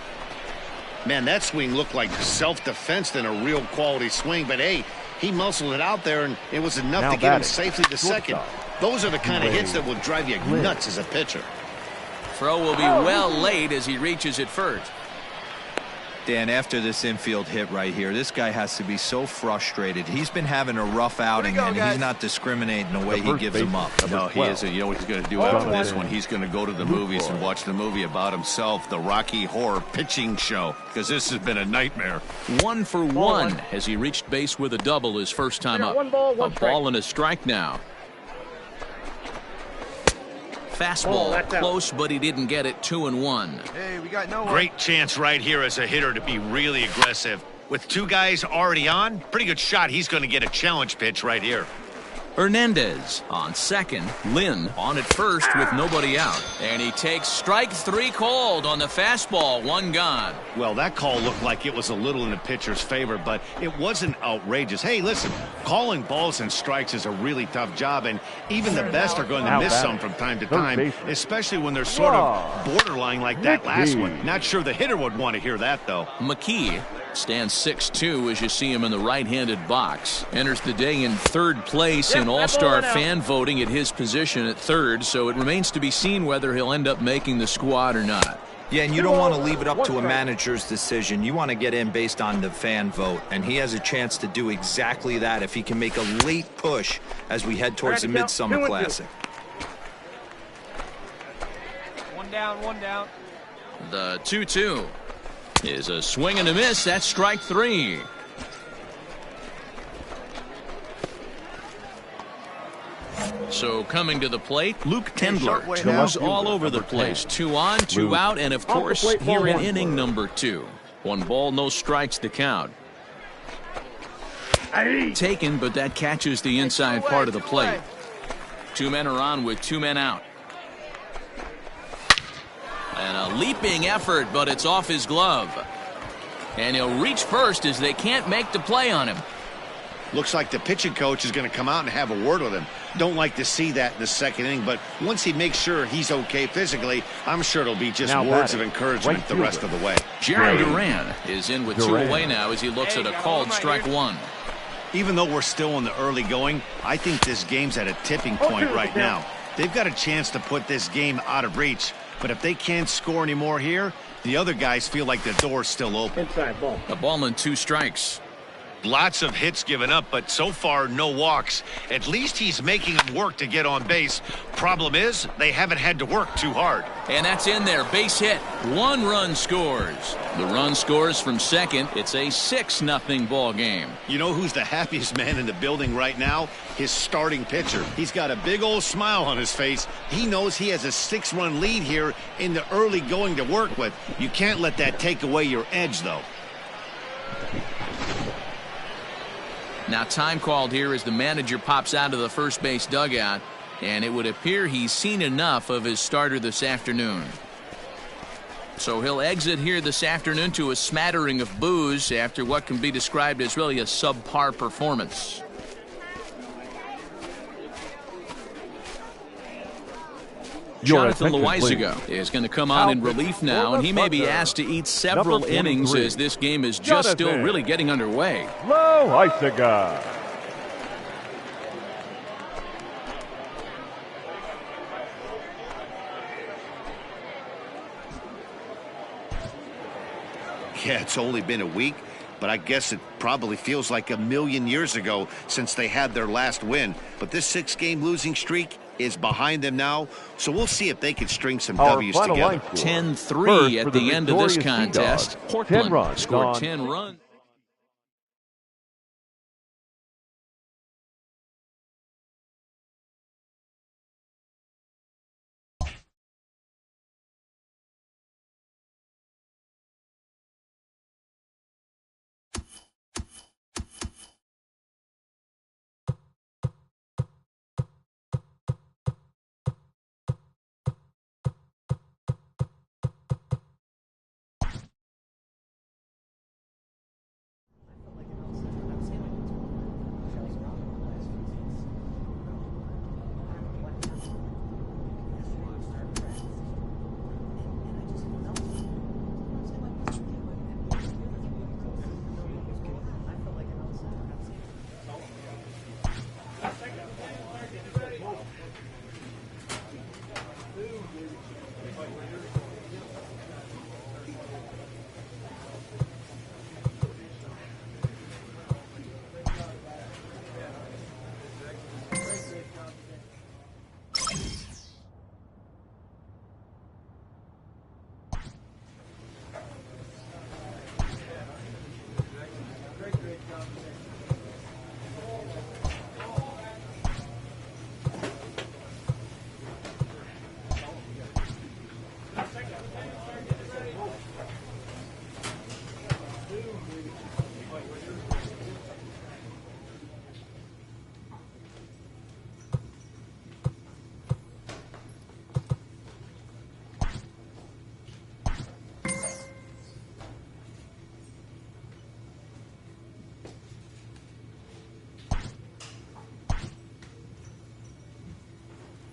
Man, that swing looked like self-defense than a real quality swing, but hey, he muscled it out there, and it was enough to get him safely to second. Those are the kind of hits that will drive you nuts as a pitcher. Throw will be well late as he reaches it first. Dan, after this infield hit right here, this guy has to be so frustrated. He's been having a rough outing, and he's not discriminating the way he gives them up. No, he isn't. You know what he's going to do after this one? He's going to go to the movies and watch the movie about himself, the Rocky Horror Pitching Show, because this has been a nightmare. 1 for 1 as he reached base with a double his first time up. One ball, one a ball and a strike now. Fastball close, but he didn't get it. 2-1. Hey, we got no one. Great chance right here as a hitter to be really aggressive. With 2 guys already on, pretty good shot. He's going to get a challenge pitch right here. Hernandez on second. Lynn on at first with nobody out. And he takes strike 3 called on the fastball. 1 gone. Well, that call looked like it was a little in the pitcher's favor, but it wasn't outrageous. Hey, listen, calling balls and strikes is a really tough job, and even the best are going to miss some from time to time, especially when they're sort of borderline like that last one. Not sure the hitter would want to hear that, though. McKee stands 6'2" as you see him in the right-handed box. Enters the day in 3rd place in All-Star fan voting at his position at 3rd, so it remains to be seen whether he'll end up making the squad or not. Yeah, and you don't want to leave it up to a manager's decision. You want to get in based on the fan vote, and he has a chance to do exactly that if he can make a late push as we head towards the Midsummer Classic. 1 down, 1 down. The 2-2 is a swing and a miss. That's strike 3. So coming to the plate, Luke Tendler. 2's all over the place. 2 on, 2 out, and of course here in inning number 2. 1 ball, no strikes to count. Taken, but that catches the inside part of the plate. 2 men are on with 2 men out. And a leaping effort, but it's off his glove. And he'll reach first as they can't make the play on him. Looks like the pitching coach is going to come out and have a word with him. Don't like to see that in the second inning, but once he makes sure he's okay physically, I'm sure it'll be just words of encouragement the rest of the way. Jarren Duran is in with 2 away now as he looks at a called strike 1. Even though we're still in the early going, I think this game's at a tipping point right now. They've got a chance to put this game out of reach, but if they can't score any more here, the other guys feel like the door's still open. Inside ball. A ball and 2 strikes. Lots of hits given up, but so far no walks. At least he's making them work to get on base. Problem is, they haven't had to work too hard. And that's in there. Base hit. 1 run scores. The run scores from second. It's a 6-0 ball game. You know who's the happiest man in the building right now? His starting pitcher. He's got a big old smile on his face. He knows he has a 6-run lead here in the early going to work with. You can't let that take away your edge, though. Now time called here as the manager pops out of the first base dugout, and it would appear he's seen enough of his starter this afternoon. So he'll exit here this afternoon to a smattering of boos after what can be described as really a subpar performance. Jonathan Loizaga is going to come on in relief now, and he may be asked to eat several innings as this game is just still really getting underway. Loizaga. Yeah, it's only been a week, but I guess it probably feels like a million years ago since they had their last win. But this 6-game losing streak is behind them now, so we'll see if they can string some W's together. 10-3 at the end of this contest. Portland scored 10 runs.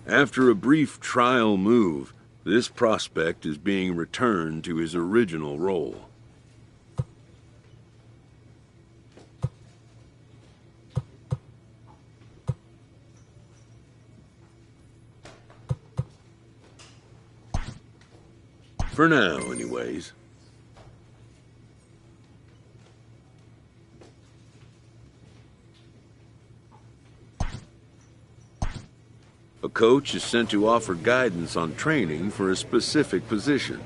After a brief trial move, this prospect is being returned to his original role. For now, anyways. A coach is sent to offer guidance on training for a specific position.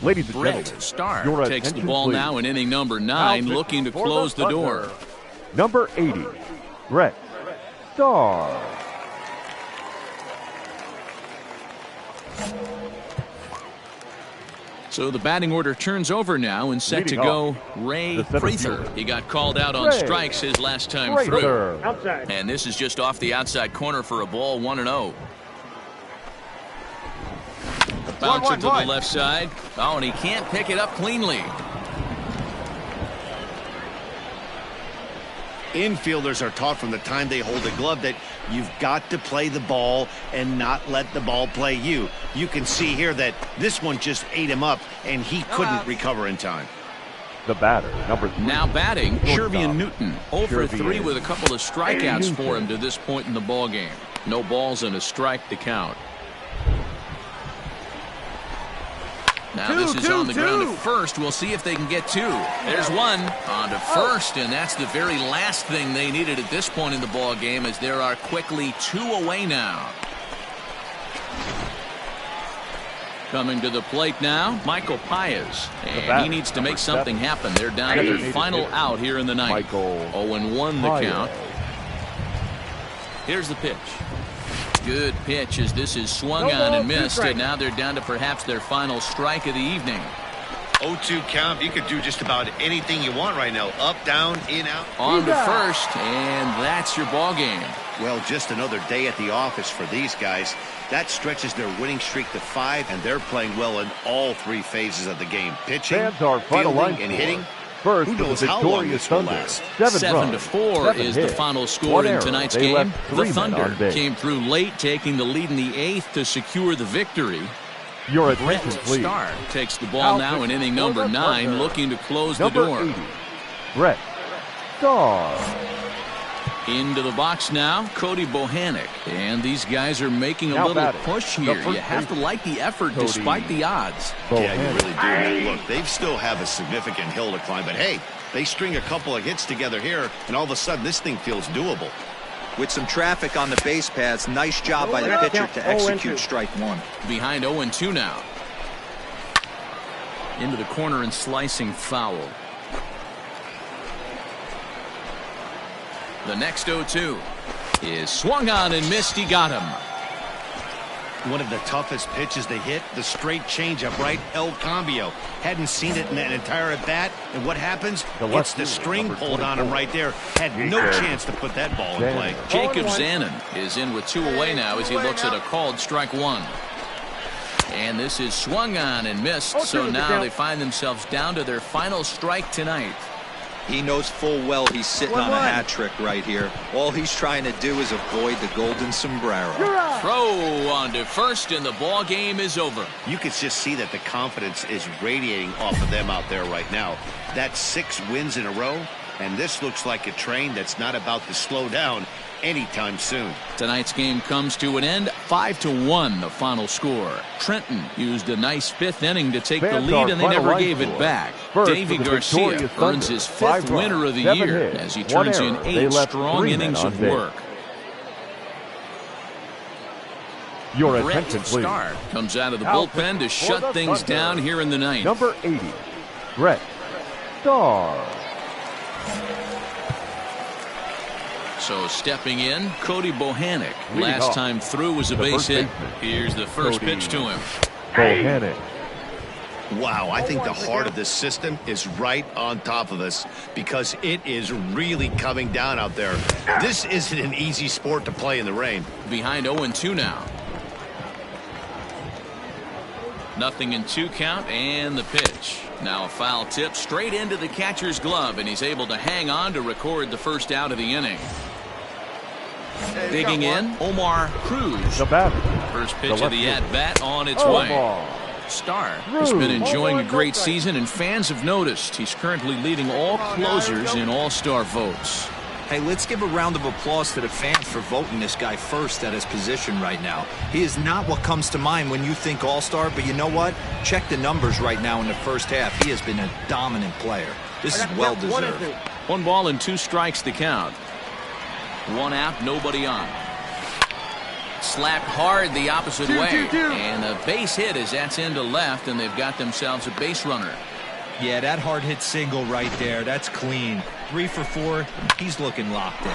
Ladies and Brett gentlemen, Starr your takes the attention, ball please. now in inning number 9, looking to For close the door. Thunder, Number 80, Brett Starr. So the batting order turns over now, and set Leading to go off, Ray the center Prather. fielder. He got called out on Ray strikes his last time through. Prather. Outside. And this is just off the outside corner for a ball, 1-0. Bouncer to the left side. Oh, and he can't pick it up cleanly. Infielders are taught from the time they hold a glove that you've got to play the ball and not let the ball play you. You can see here that this one just ate him up, and he couldn't recover in time. The batter, number 3. Now batting, Shervian Newton. 0 for 3 Shervian. with a couple of strikeouts for him Newton. to this point in the ball game. No balls and a strike to count. Now this is on the ground at first. We'll see if they can get 2. There's one on to first, and that's the very last thing they needed at this point in the ball game, as there are quickly 2 away now. Coming to the plate now, Michael Paez, and he needs to make something happen. They're down to their final out here in the ninth. 0-1 the count. Here's the pitch. Good pitch as this is swung on and missed, and now they're down to perhaps their final strike of the evening. 0-2 count. You could do just about anything you want right now. Up, down, in, out. On to first, and that's your ball game. Well, just another day at the office for these guys. That stretches their winning streak to 5, and they're playing well in all 3 phases of the game. Pitching, Fans are final line fielding, and hitting. First, Who knows the how long victorious this will Thunder. last. 7-4 is the final score in tonight's They game. left 3 The men Thunder on base. came through late, taking the lead in the 8th to secure the victory. Your Brett attention, please. Starr takes the ball now in inning number 9, looking to close the Number door. 80, Brett Starr. Into the box now, Cody Bohannon. And these guys are making a Now little batting, push the here. first You have to baseman, like the effort Cody despite the odds. Yeah, you really do. Man. Look, they still have a significant hill to climb, but hey, they string a couple of hits together here, and all of a sudden this thing feels doable. With some traffic on the base paths, nice job by the pitcher to execute strike 1. Behind 0-2 now. Into the corner and slicing foul. The next 0-2 is swung on and missed. He got him. One of the toughest pitches to hit, the straight changeup, right? El Cambio. Hadn't seen it in that entire at bat, and what happens? It's the string pulled on him right there. Had no chance to put that ball in play. Jacob Zanin is in with 2 away now as he looks at a called strike 1. And this is swung on and missed, so now they find themselves down to their final strike tonight. He knows full well he's sitting on a hat trick right here. All he's trying to do is avoid the golden sombrero. Throw on to first, and the ball game is over. You can just see that the confidence is radiating off of them out there right now. That's 6 wins in a row, and this looks like a train that's not about to slow down anytime soon. Tonight's game comes to an end, 5-1 the final score. Trenton used a nice 5th inning to take the lead, and they never gave it back. Davey Garcia earns his 5th winner of the year as he turns in 8 strong innings of work. Your Brett attention, please. Starr comes out of the bullpen to shut things down here in the 9th. Number 80, Brett Starr. So stepping in, Cody Bohannon. Leading Last off, time through was a the base first hit. baseman, Here's the first Cody pitch to him. Bohannon. Wow, I think the heart of this system is right on top of us because it is really coming down out there. This isn't an easy sport to play in the rain. Behind 0-2 now. Nothing in 2 count, and the pitch. Now a foul tip straight into the catcher's glove, and he's able to hang on to record the first out of the inning. Digging in, Omar Cruz. The batter. First pitch of the at-bat on its way. Starr has been enjoying a great season, and fans have noticed he's currently leading all closers in all-star votes. Hey, let's give a round of applause to the fans for voting this guy first at his position right now. He is not what comes to mind when you think all-star, but you know what? Check the numbers right now in the first half. He has been a dominant player. This is well-deserved. 1 ball and 2 strikes to count. 1 out, nobody on. Slapped hard the opposite way. 2-2. And a base hit as that's into left, and they've got themselves a base runner. Yeah, that hard hit single right there. That's clean. 3 for 4. He's looking locked in.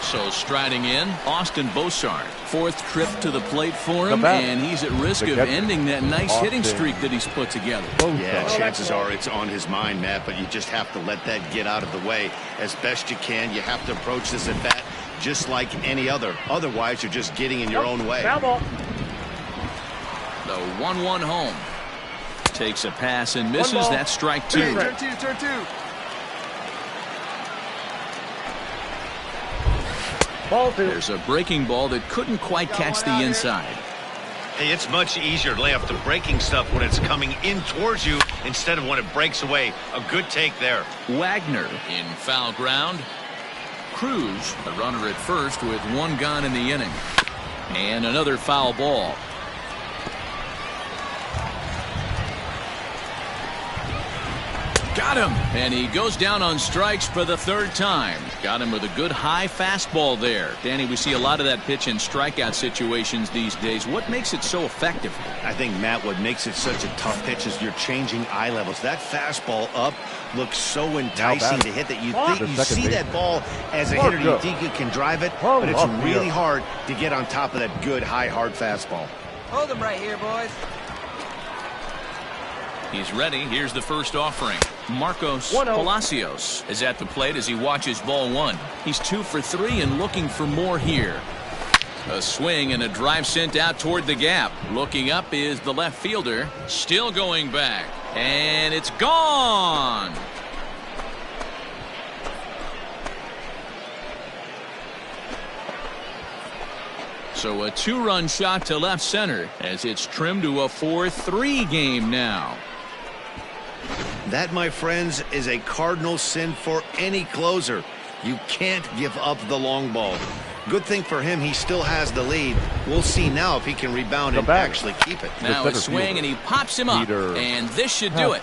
So striding in, Austin Bosart. 4th trip to the plate for him, and he's at risk of ending that nice hitting streak that he's put together. Yeah, chances are it's on his mind, Matt, but you just have to let that get out of the way as best you can. You have to approach this at bat just like any other. Otherwise, you're just getting in your own way. Foul ball. The 1-1 home. Takes a pass and misses. That's strike 2. Turn 2, turn 2. Ball 2. There's a breaking ball that couldn't quite catch the inside. Hey, it's much easier to lay off the breaking stuff when it's coming in towards you instead of when it breaks away. A good take there. Wagner in foul ground. Cruz, the runner at first with 1 gone in the inning. And another foul ball. Got him, and he goes down on strikes for the 3rd time. Got him with a good high fastball there. Danny, we see a lot of that pitch in strikeout situations these days. What makes it so effective? I think, Matt, what makes it such a tough pitch is you're changing eye levels. That fastball up looks so enticing to hit that you think you see that ball as a hitter. You think you can drive it, but it's really hard to get on top of that good, high, hard fastball. Hold him right here, boys. He's ready. Here's the first offering. Marcos Palacios is at the plate as he watches ball 1. He's 2 for 3 and looking for more here. A swing and a drive sent out toward the gap. Looking up is the left fielder. Still going back. And it's gone. So a 2-run shot to left center as it's trimmed to a 4-3 game now. That, my friends, is a cardinal sin for any closer. You can't give up the long ball. Good thing for him, he still has the lead. We'll see now if he can rebound and actually keep it. Now a swing, and he pops him up, and this should do it.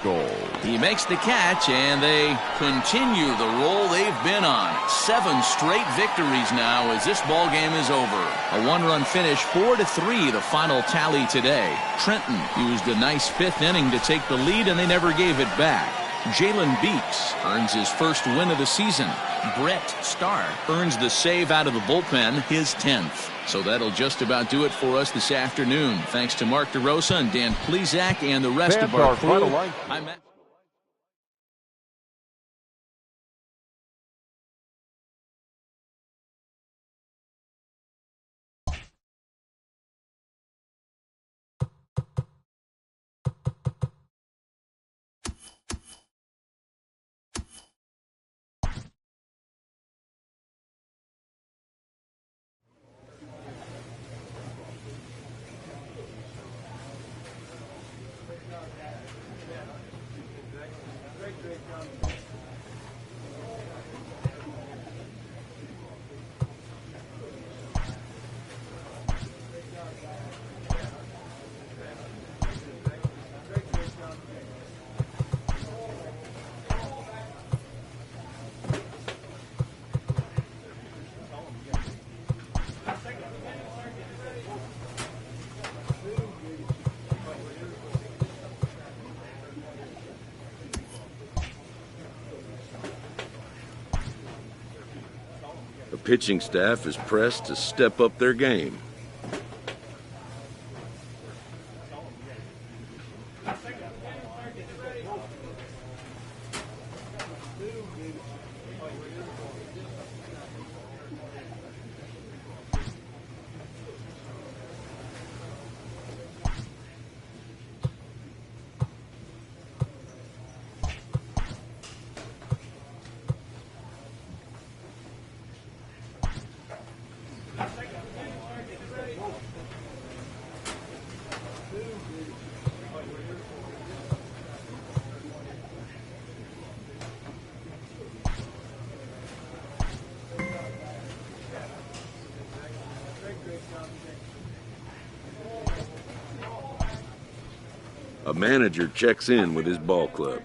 He makes the catch, and they continue the roll they've been on. 7 straight victories now as this ball game is over. A 1-run finish, 4-3, the final tally today. Trenton used a nice 5th inning to take the lead, and they never gave it back. Jalen Beeks earns his first win of the season. Brett Starr earns the save out of the bullpen, his 10th. So that'll just about do it for us this afternoon. Thanks to Mark DeRosa and Dan Plezak and the rest of our crew. I'm Matt. The pitching staff is pressed to step up their game. A manager checks in with his ball club.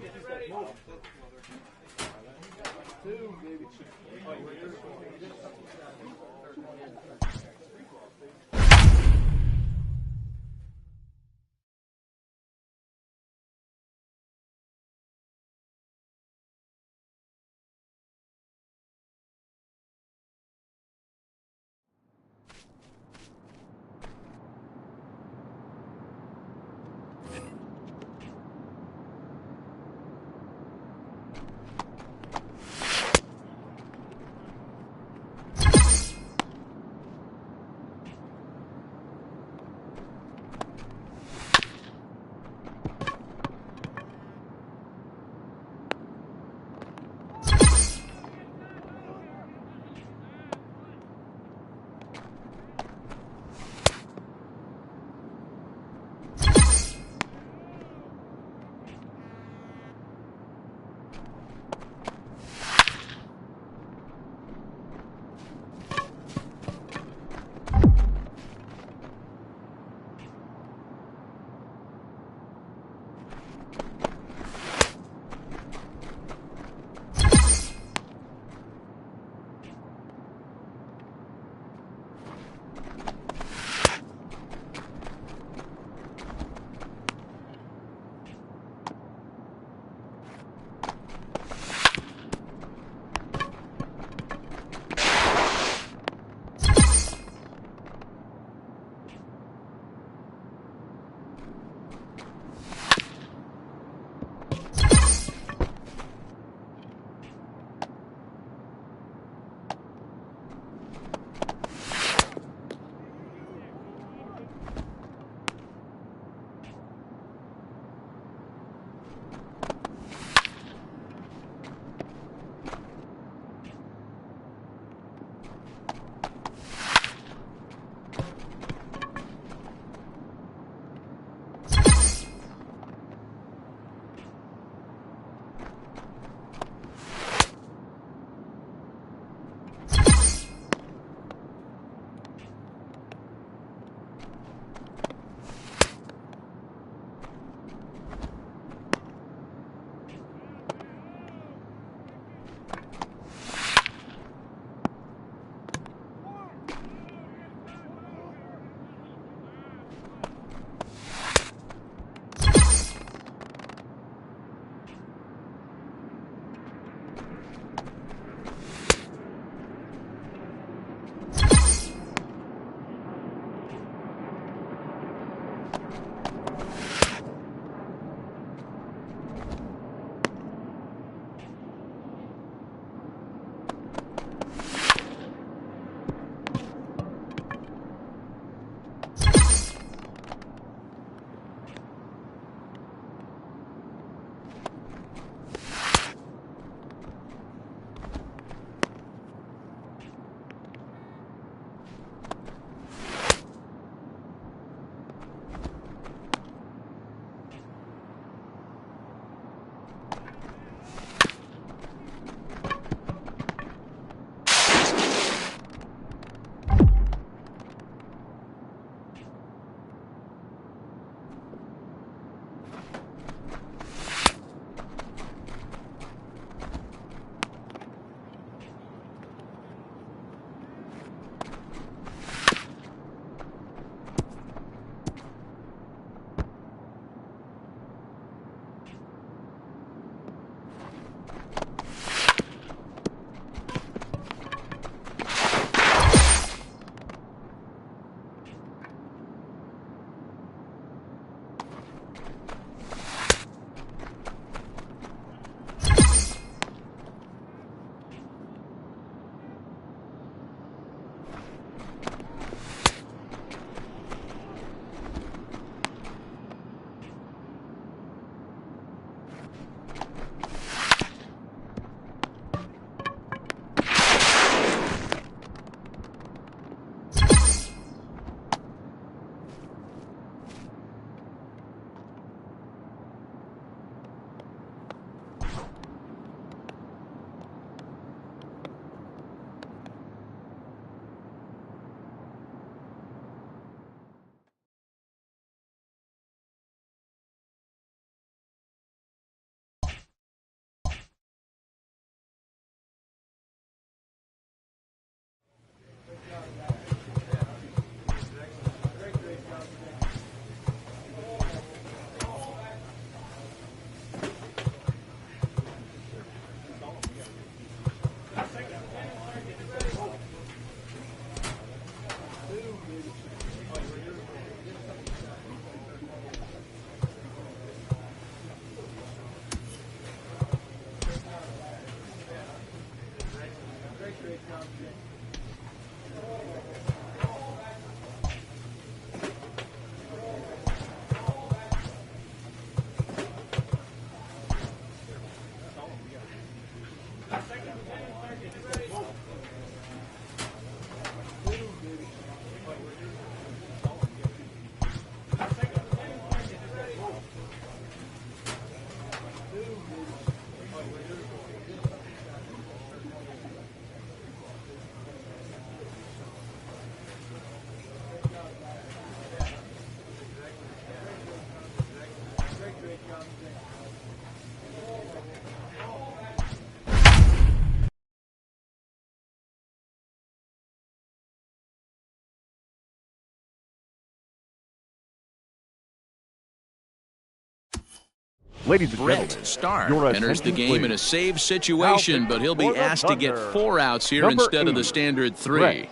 Ladies and Brett gentlemen, Starr your enters the attention, game in a please. save situation, but he'll be For the asked to get Thunder, 4 outs here number instead of the 8, standard 3. Brett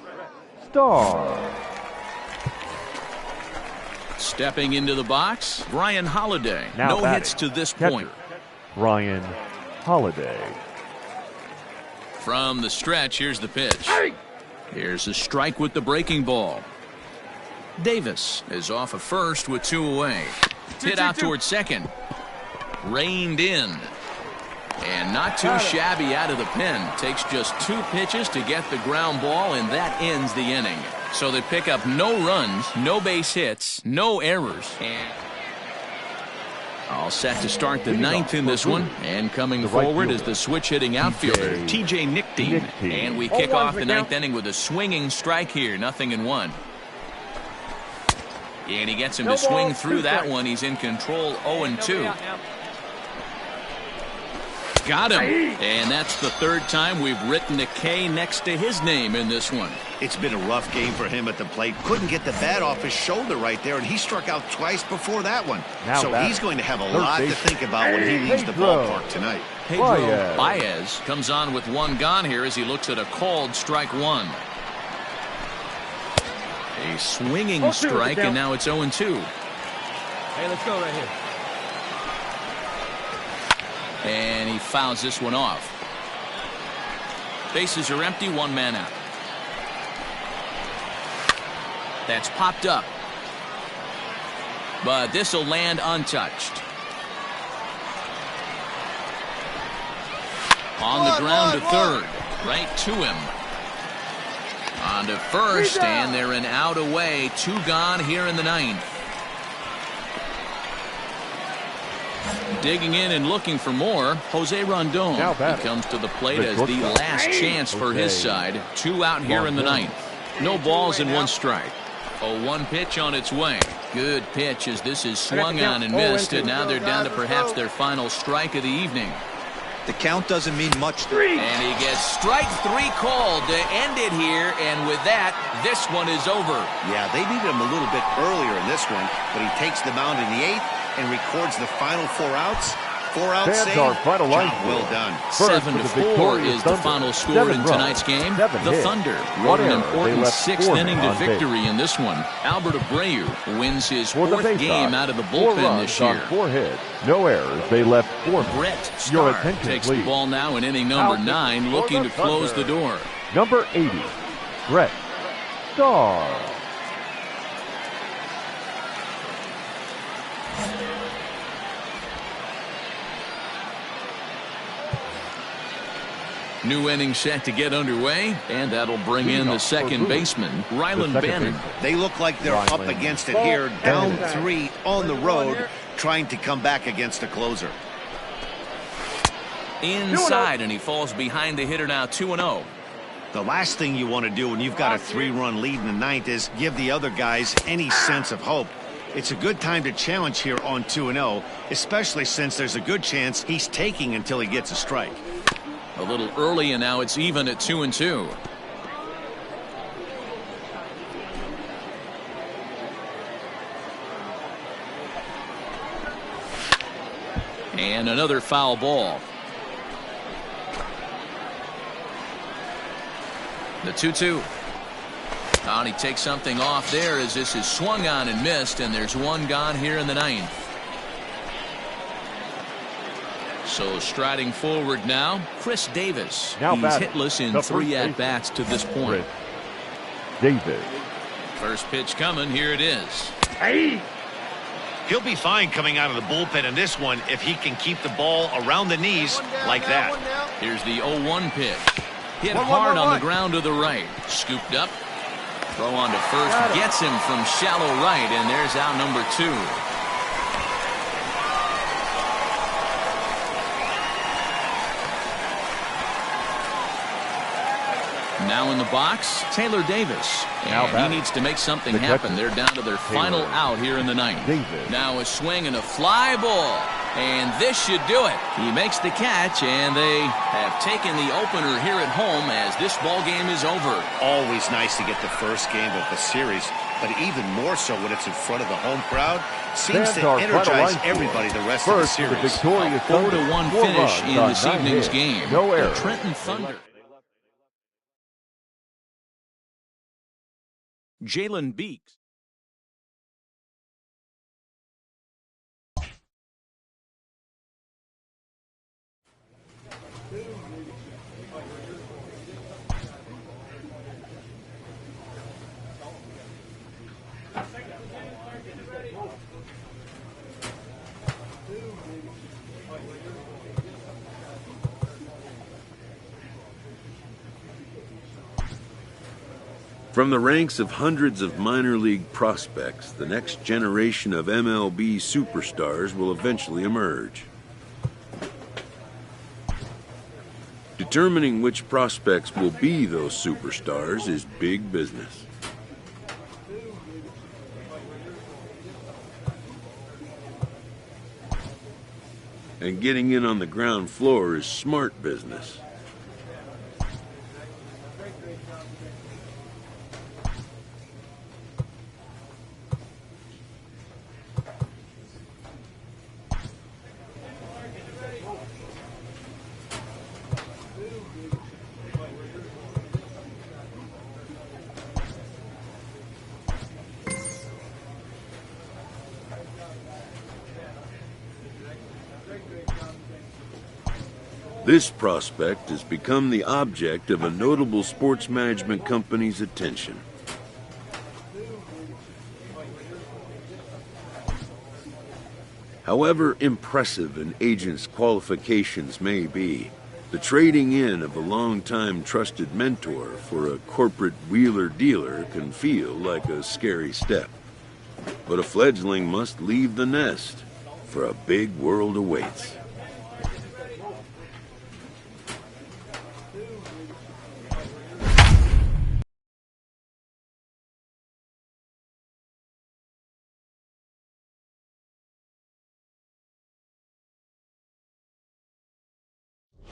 Starr. Stepping into the box, Brian Holiday. Now No batting, hits to this catcher, point. Brian Holiday. From the stretch, here's the pitch. Here's a strike with the breaking ball. Davis is off of first with 2 away. Hit out towards second. Reined in. And not too shabby out of the pen. Takes just 2 pitches to get the ground ball, and that ends the inning. So they pick up no runs, no base hits, no errors. And all set to start the 9th in this one. And coming forward is the switch-hitting outfielder, TJ Nickteam. And we kick off the 9th inning with a swinging strike here. 0-1. And he gets him to swing through that one. He's in control, 0-2. Got him. And that's the 3rd time we've written a K next to his name in this one. It's been a rough game for him at the plate. Couldn't get the bat off his shoulder right there, and he struck out twice before that one. Now so batting, he's going to have a third lot to baseman, think about when he leaves the Pedro ballpark tonight. Pedro Baez. Baez comes on with 1 gone here as he looks at a called strike 1. A swinging strike, and now it's 0-2. Hey, let's go right here. And he fouls this one off. Bases are empty, 1 man out. That's popped up. But this will land untouched. On the ground to third. Right to him. On to first, and they're an out away. 2 gone here in the 9th. Digging in and looking for more, Jose Rondon. He comes to the plate as the last chance for his side. 2 out here in the 9th. No balls and 1 strike. A 1 pitch on its way. Good pitch as this is swung on and missed, and now they're down to perhaps their final strike of the evening. The count doesn't mean much. And he gets strike 3 called to end it here, and with that, this one is over. Yeah, they needed him a little bit earlier in this one, but he takes the mound in the 8th and records the final 4 outs. 4 outs Fans saved. are final line Job well done. 7-4 is the final score in tonight's game. The Thunder wrote an important 6th inning to victory in this one. Albert Abreu wins his 4th game out of the bullpen this year. 4 hits, no errors. They left 4. Brett Your Starr attention, takes please. the ball now in inning number 9, looking to close the door. Number 80, Brett Starr. New inning set to get underway, and that'll bring in the second baseman, Ryland Bannon. They look like they're up against it here, down 3 on the road, trying to come back against the closer. Inside, and he falls behind the hitter now, 2-0. The last thing you want to do when you've got a 3-run lead in the 9th is give the other guys any sense of hope. It's a good time to challenge here on 2-0, especially since there's a good chance he's taking until he gets a strike. A little early, and now it's even at 2-2. And another foul ball. The 2-2. Oh, and he takes something off there as this is swung on and missed, and there's 1 gone here in the 9th. So striding forward now, Chris Davis. Now He's batting, hitless in the 3 first at-bats to this point. Davis. First pitch coming, here it is. He'll be fine coming out of the bullpen in this one if he can keep the ball around the knees like that. Here's the 0-1 pitch. Hit hard on the ground to the right. Scooped up. Throw on to first. Gets him from shallow right, and there's out number 2. Now in the box, Taylor Davis. And he needs to make something happen. They're down to their final out here in the 9th. Now a swing and a fly ball. And this should do it. He makes the catch, and they have taken the opener here at home as this ball game is over. Always nice to get the first game of the series but even more so when it's in front of the home crowd. Seems Fans to are energize everybody the rest of the series. The victorious 4-1 finish in this evening's hits, game. no The errors. Trenton Thunder. Jalen Beeks. From the ranks of hundreds of minor league prospects, the next generation of MLB superstars will eventually emerge. Determining which prospects will be those superstars is big business. And getting in on the ground floor is smart business. This prospect has become the object of a notable sports management company's attention. However impressive an agent's qualifications may be, the trading in of a long-time trusted mentor for a corporate wheeler-dealer can feel like a scary step. But a fledgling must leave the nest, for a big world awaits.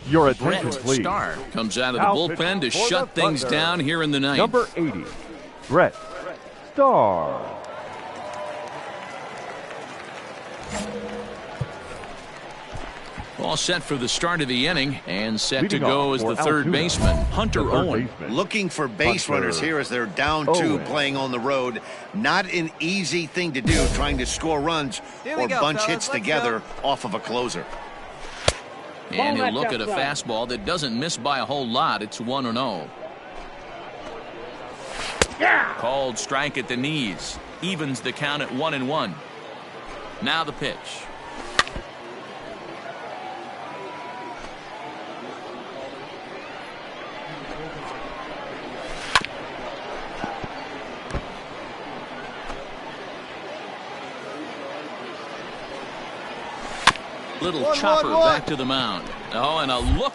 Your attention, Brett please. Starr comes out of the Outfit bullpen to for shut the things Thunder. down here in the ninth. Number 80, Brett Starr. All set for the start of the inning, and set Leading to go off as for the third Altoona, baseman, Hunter the third Owen. baseman. Looking for base Hunter runners here as they're down two, Owen. playing on the road. Not an easy thing to do, trying to score runs Here we or go, bunch fellas. hits Let's together go. off of a closer. And he'll Ball look back at a outside. fastball that doesn't miss by a whole lot. It's 1-0. Yeah! Called strike at the knees. Evens the count at 1-1. Now the pitch. Little chopper back to the mound. Oh, and a look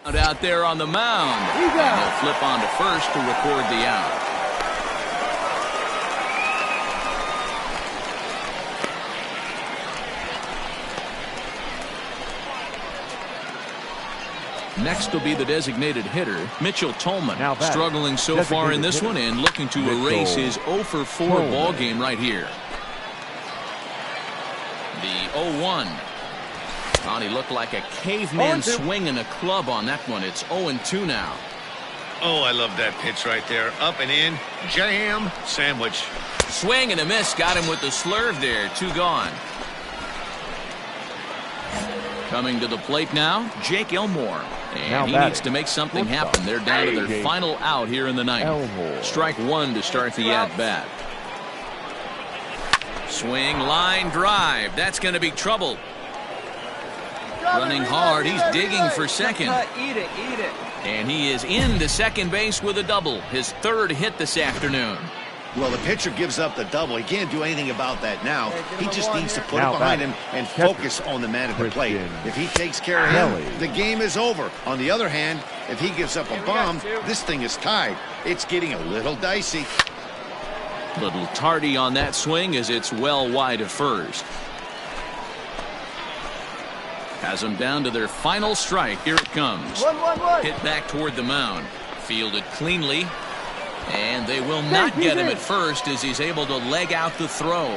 out there on the mound. And he'll flip on to first to record the out. Next will be the designated hitter, Mitchell Tolman. Now batting. Struggling so far in Designated this hitter, one and looking to Mitchell erase his 0 for 4 Tolman. ball game right here. The 0-1. Oh, he looked like a caveman 0-2. swinging a club on that one. It's 0-2 now. Oh, I love that pitch right there. Up and in, jam, sandwich. Swing and a miss. Got him with the slurve there. 2 gone. Coming to the plate now, Jake Elmore. And Now he batting. needs to make something Shortstop. happen. They're down to their Jake final out here in the ninth. Elmore. Strike 1 to start the at-bat. Swing, line, drive. That's going to be trouble. Running hard. He's digging for second. Eat it, eat it. And he is into second base with a double. His third hit this afternoon. Well, the pitcher gives up the double. He can't do anything about that now. Hey, He give him just one needs to here. put Now it behind batting. him and Catcher. focus on the man at the plate. Christian If he takes care of Kelly. him, the game is over. On the other hand, if he gives up a we got bomb, two. this thing is tied. It's getting a little dicey. Little tardy on that swing as it's well wide of first. Has them down to their final strike. Here it comes. 1-1-1. Hit back toward the mound. Fielded cleanly. And they will not get him at first as he's able to leg out the throw.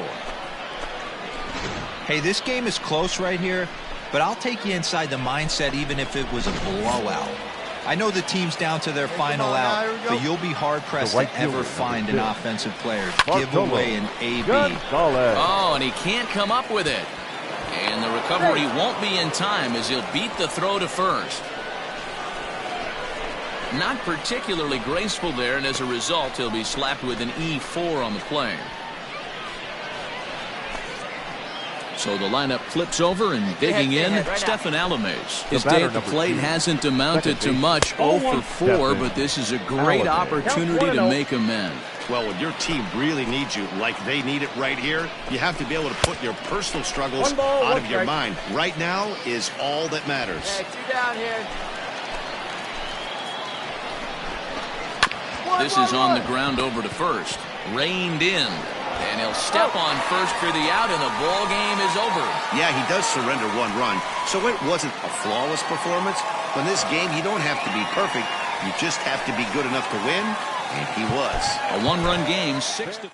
Hey, this game is close right here, but I'll take you inside the mindset even if it was a blowout. I know the team's down to their final out, but you'll be hard-pressed to ever find an offensive player give away an AB. Oh, and he can't come up with it. And the recovery won't be in time as he'll beat the throw to first. Not particularly graceful there, and as a result, he'll be slapped with an E4 on the play. So the lineup flips over, and digging in, Stephen Alames. His day at the plate hasn't amounted to much, 0 for 4, but this is a great opportunity to make amends. Well, when your team really needs you, like they need it right here, you have to be able to put your personal struggles out of your mind. Right now is all that matters. Hey, 2 down here. This is on the ground over to first. Reined in. And he'll step on first for the out, and the ball game is over. Yeah, he does surrender 1 run, so it wasn't a flawless performance. But in this game, you don't have to be perfect. You just have to be good enough to win, and he was. A 1-run game, 6 to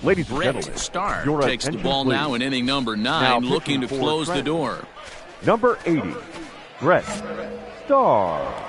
Ladies and Brett gentlemen, Starr your takes the attention, ball please. now in inning number 9, Now looking to pitching for close the Trent. door. Number 80, Brett Starr.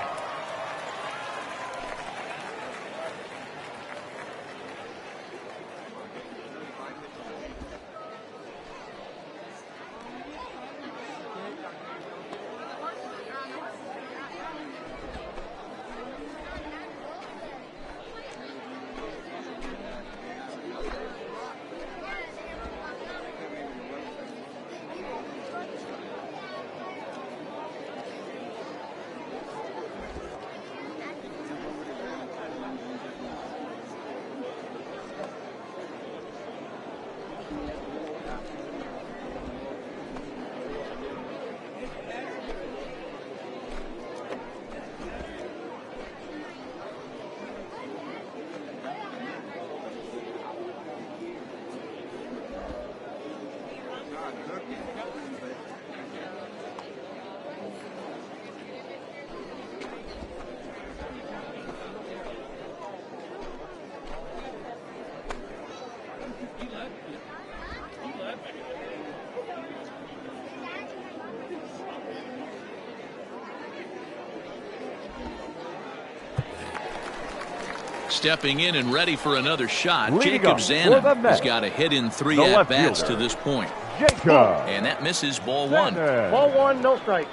Stepping in and ready for another shot, Leading Jacob up for the Zanin Mets, has got a hit in 3 the left at-bats fielder, to this point. Jacob. And that misses ball 1. Ball 1, no strike.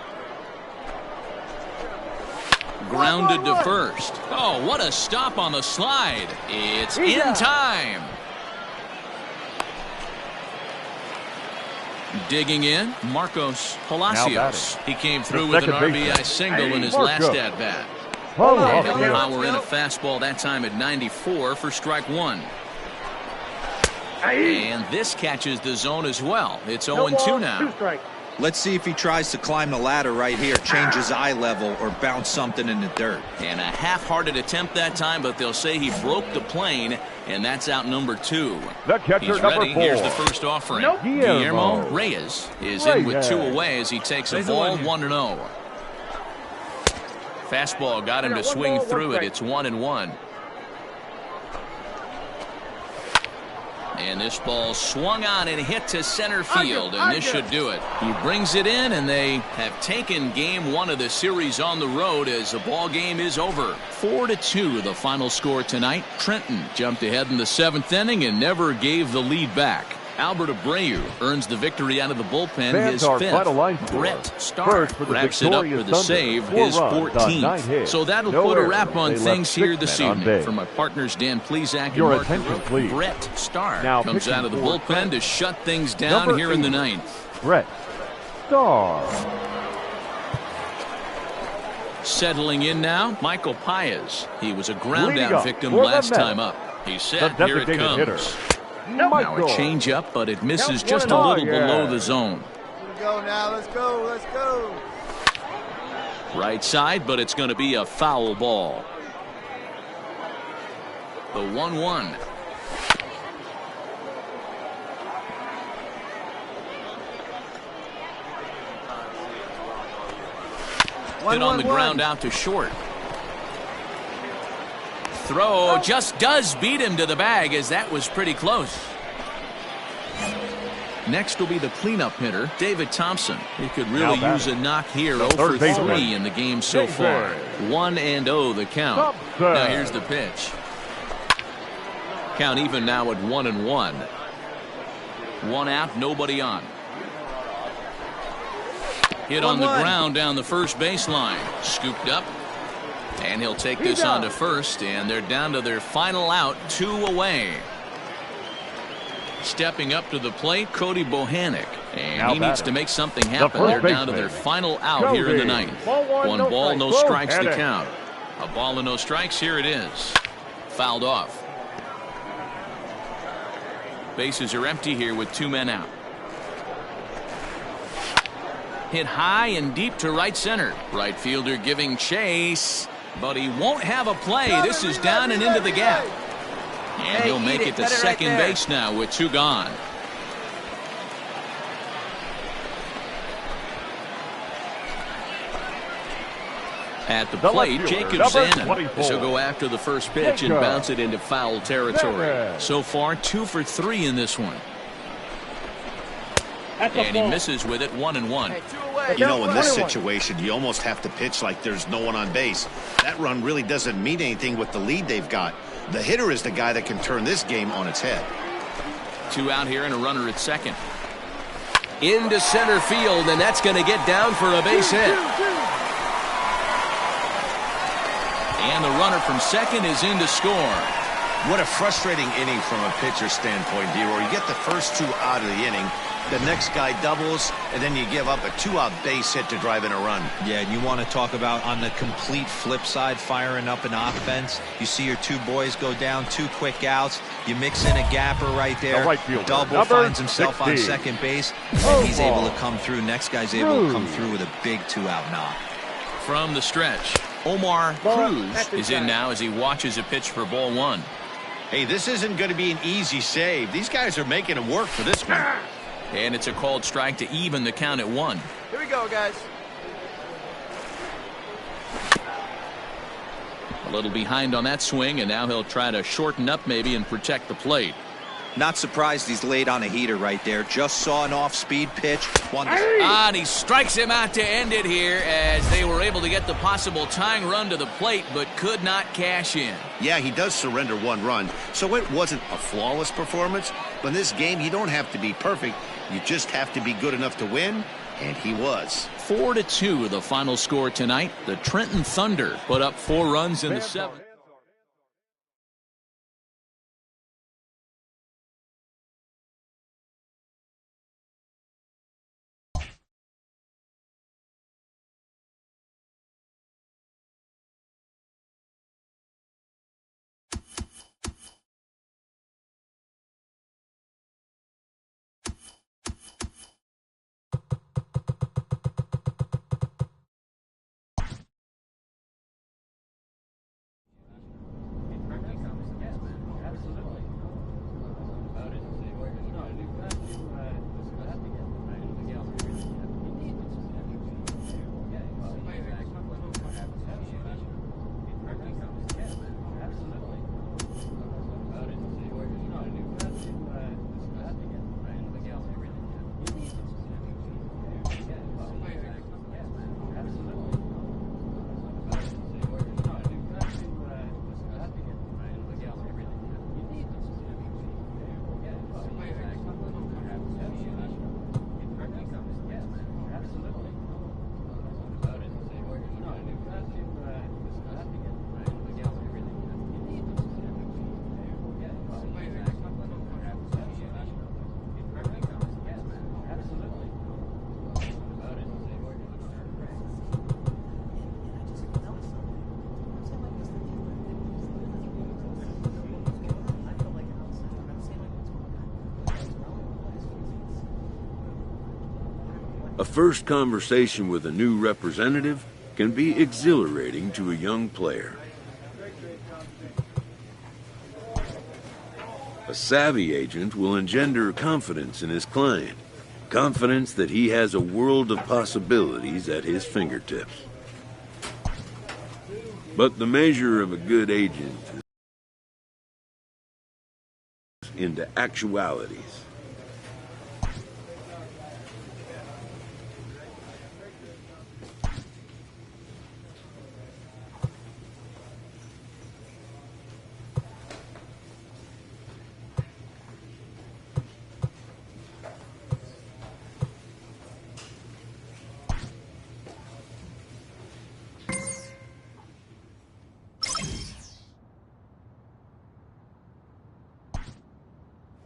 Grounded to first. Oh, what a stop on the slide. It's in time. Digging in, Marcos Palacios. He came through with an RBI single in his last at-bat. Power in a fastball that time at 94 for strike 1. And this catches the zone as well. It's 0-2 now. Let's see if he tries to climb the ladder right here, change his eye level, or bounce something in the dirt. And a half-hearted attempt that time, but they'll say he broke the plane, and that's out number 2. The catcher, He's number ready. 4. Here's the first offering. Guillermo Reyes is in with 2 away as he takes a ball 1-0. Fastball got him to swing through it. It's 1-1. And this ball swung on and hit to center field, and this should do it. He brings it in, and they have taken game 1 of the series on the road as the ball game is over. 4-2 the final score tonight. Trenton jumped ahead in the 7th inning and never gave the lead back. Albert Abreu earns the victory out of the bullpen, his 5th. Brett Starr wraps it up for the save, his 14th. So that'll put a wrap on things here this evening. For my partners Dan Plesac and Mark Ruth, Brett Starr comes out of the bullpen to shut things down here in the 9th. Brett Starr. Settling in now, Michael Paez. He was a ground-out victim last time up. He's set. Here it comes. Hitter. Now a changeup, but it misses just a little below the zone. Let's go now. Let's go. Let's go. Right side, but it's going to be a foul ball. The 1-1. Hit on the ground out to short. Throw just does beat him to the bag, as that was pretty close. Next will be the cleanup hitter, David Thompson. He could really use a knock here. 0 for 3 in the game so far. 1-0 the count. Now here's the pitch. Count even now at 1-1. 1 out, nobody on. Hit on the ground down the first baseline. Scooped up. And he'll take this on to first, and they're down to their final out, 2 away. Stepping up to the plate, Cody Bohannon. And he needs to make something happen. They're down to their final out here in the ninth. 1 ball, no strikes to count. A ball and no strikes, here it is. Fouled off. Bases are empty here with 2 men out. Hit high and deep to right center. Right fielder giving chase, but he won't have a play. This is down and into the gap. And he'll make it to second base now with 2 gone. At the plate, Jacob Zannon. This will go after the first pitch and bounce it into foul territory. So far, 2 for 3 in this one. And he misses with it, 1-1. You know, in this situation, you almost have to pitch like there's no one on base. That run really doesn't mean anything with the lead they've got. The hitter is the guy that can turn this game on its head. 2 out here and a runner at second. Into center field, and that's going to get down for a base hit. And the runner from second is in to score. What a frustrating inning from a pitcher's standpoint, D-Roy. You get the first 2 out of the inning. The next guy doubles, and then you give up a 2-out base hit to drive in a run. Yeah, and you want to talk about on the complete flip side, firing up an offense. You see your 2 boys go down, 2 quick outs. You mix in a gapper right there. Double finds himself on second base, and he's able to come through. Next guy's able to come through with a big 2-out knock. From the stretch, Omar Cruz is in now as he watches a pitch for ball 1. Hey, this isn't going to be an easy save. These guys are making him work for this one. And it's a called strike to even the count at 1. Here we go, guys. A little behind on that swing, and now he'll try to shorten up maybe and protect the plate. Not surprised he's laid on a heater right there. Just saw an off-speed pitch. And he strikes him out to end it here as they were able to get the possible tying run to the plate, but could not cash in. Yeah, he does surrender 1 run, so it wasn't a flawless performance. But in this game, you don't have to be perfect. You just have to be good enough to win, and he was. 4-2 the final score tonight. The Trenton Thunder put up 4 runs in the 7th. A first conversation with a new representative can be exhilarating to a young player. A savvy agent will engender confidence in his client, confidence that he has a world of possibilities at his fingertips. But the measure of a good agent is into actualities.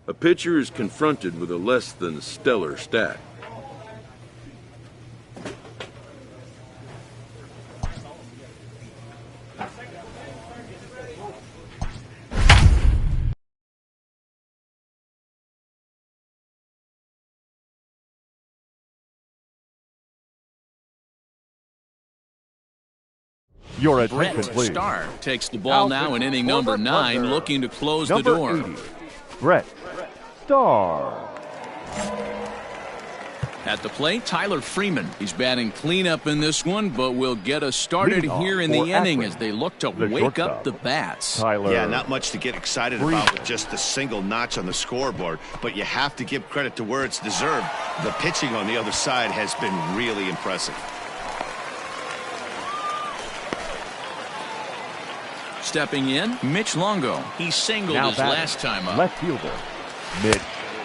a pitcher is confronted with a less than stellar stat. Your attention, Brett please. Starr takes the ball now in inning number 9, looking to close the door. 80, Brett Starr. At the plate, Tyler Freeman. He's batting cleanup in this one, but will get us started here in the inning as they look to wake up the bats. Tyler. Yeah, not much to get excited about with just the single notch on the scoreboard, but you have to give credit to where it's deserved. The pitching on the other side has been really impressive. Stepping in, Mitch Longo. He singled his last time up. Left fielder, Mitch.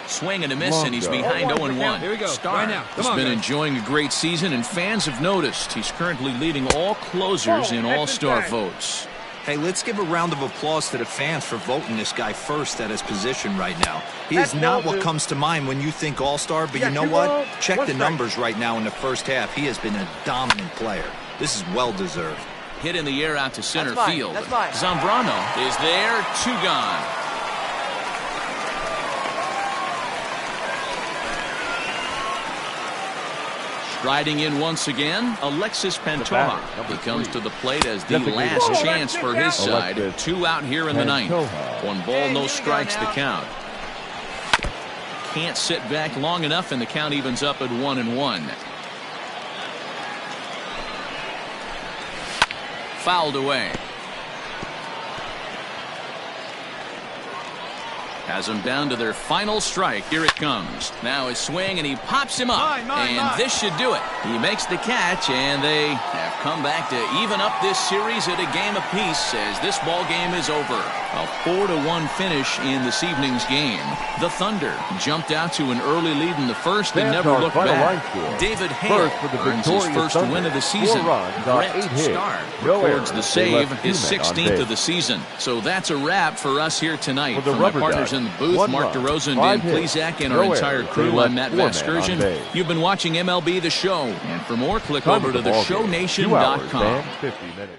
Swing and a miss, and he's behind 0-1. Here we go. Starr Right now. has been enjoying a great season, and fans have noticed he's currently leading all closers in All-Star votes. Hey, let's give a round of applause to the fans for voting this guy first at his position right now. He is not what comes to mind when you think All-Star, but you know what? Check the numbers right now in the first half. He has been a dominant player. This is well-deserved. Hit in the air out to center field. Zambrano is there, 2 gone. Striding in once again, Alexis Pantoja. He comes to the plate as the last chance for his side. 2 out here in the 9th. 1 ball, no strikes the count. Can't sit back long enough, and the count evens up at 1-1. Fouled away. Has them down to their final strike. Here it comes. Now his swing, and he pops him up. This should do it. He makes the catch, and they have come back to even up this series at a game apiece as this ball game is over. A 4-1 finish in this evening's game. The Thunder jumped out to an early lead in the first and never looked back. David Hale earns his first win of the season. Brett Starr records the save, his 16th of the season. So that's a wrap for us here tonight. From my partners in the booth, Mark DeRosa and Dan Plezak, and our entire crew, I'm Matt Vasgersian. You've been watching MLB The Show. And for more, click over to theshownation.com. 50 minutes.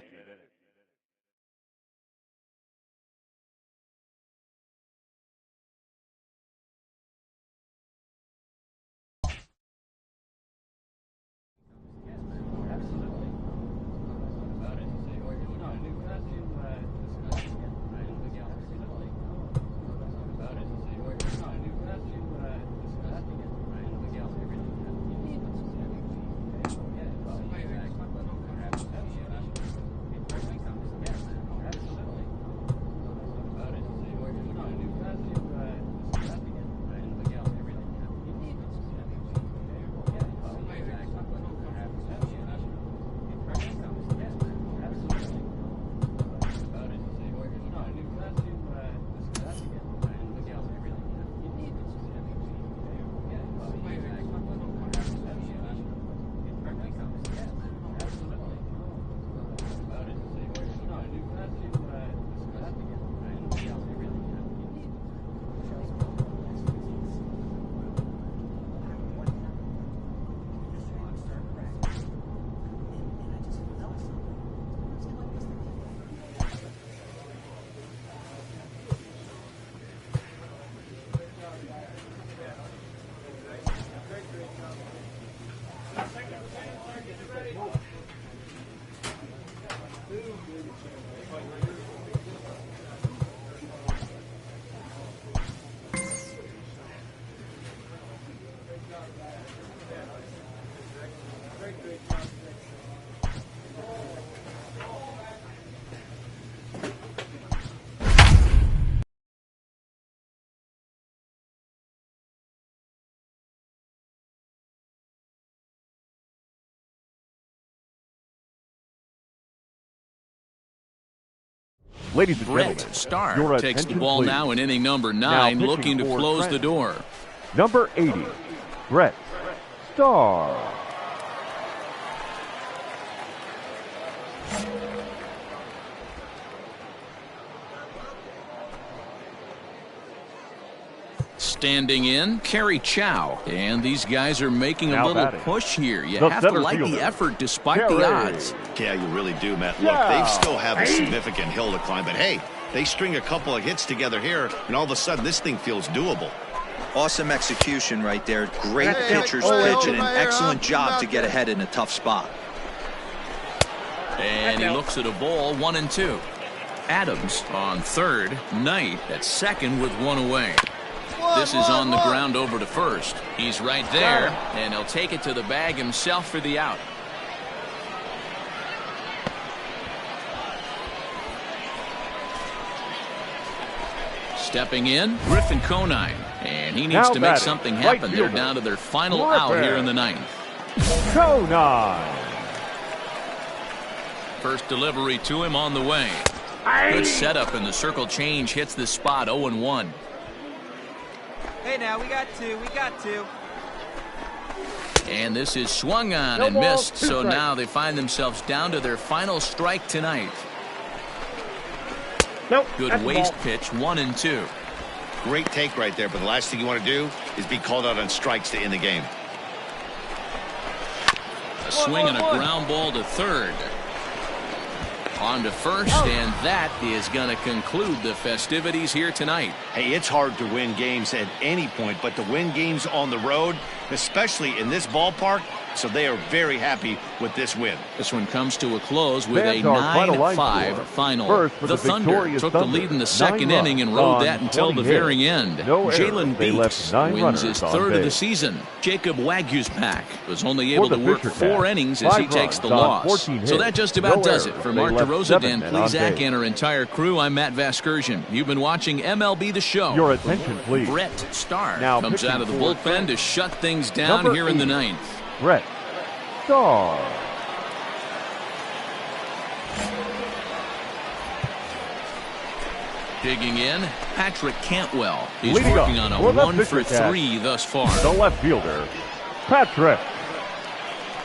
Ladies and gentlemen, Brett Starr takes the ball now in inning number 9, looking to close the door. Number 80, Brett Starr. Standing in, Kerry Chow. And these guys are making a little push here. You The have to center like fielder, the effort despite Kerry. the odds. Yeah, you really do, Matt. Look, they still have a significant hill to climb, but hey, they string a couple of hits together here, and all of a sudden this thing feels doable. Awesome execution right there. Great pitcher's pitch and an excellent job to get ahead in a tough spot. And he looks at a ball, 1-2. Adams on third, Knight at second with one away. This is on the ground over to first. He's right there, and he'll take it to the bag himself for the out. Stepping in, Griffin Conine, and he needs to make something happen. They're down to their final out here in the ninth. Conine. First delivery to him on the way. Good setup, and the circle change hits the spot. 0-1. Hey, now, we got two. And this is swung on and missed, so now they find themselves down to their final strike tonight. Good waste pitch, 1-2. Great take right there, but the last thing you want to do is be called out on strikes to end the game. A swing and a ground ball to third. On to first, and that is going to conclude the festivities here tonight. Hey, it's hard to win games at any point, but to win games on the road, especially in this ballpark, so they are very happy with this win. This one comes to a close with a 9-5 final. The Thunder took the lead in the second inning and rode that until the very end. Jalen Beeks wins his third of the season. Jacob Waguespack was only able to work 4 innings as he takes the loss. So that just about does it. For Mark DeRosa, Dan Plezak, and our entire crew, I'm Matt Vasgersian. You've been watching MLB The Show. Your attention, please. Brett Starr comes out of the bullpen to shut things down here in the ninth. Brett Starr. Digging in, Patrick Cantwell. He's Leading working on a 1-for-3 thus far. The left fielder, Patrick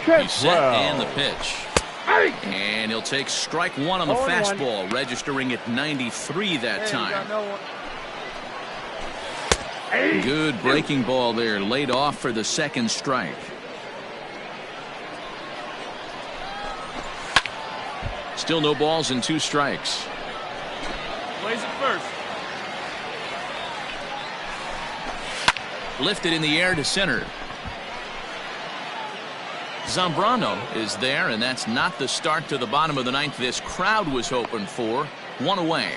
Cantwell. He's set and the pitch. And he'll take strike one on the fastball, registering at 93 that time. Good breaking ball there, laid off for the second strike. Still no balls and 2 strikes. Plays it first. Lifted in the air to center. Zambrano is there, and that's not the start to the bottom of the ninth this crowd was hoping for. 1 away.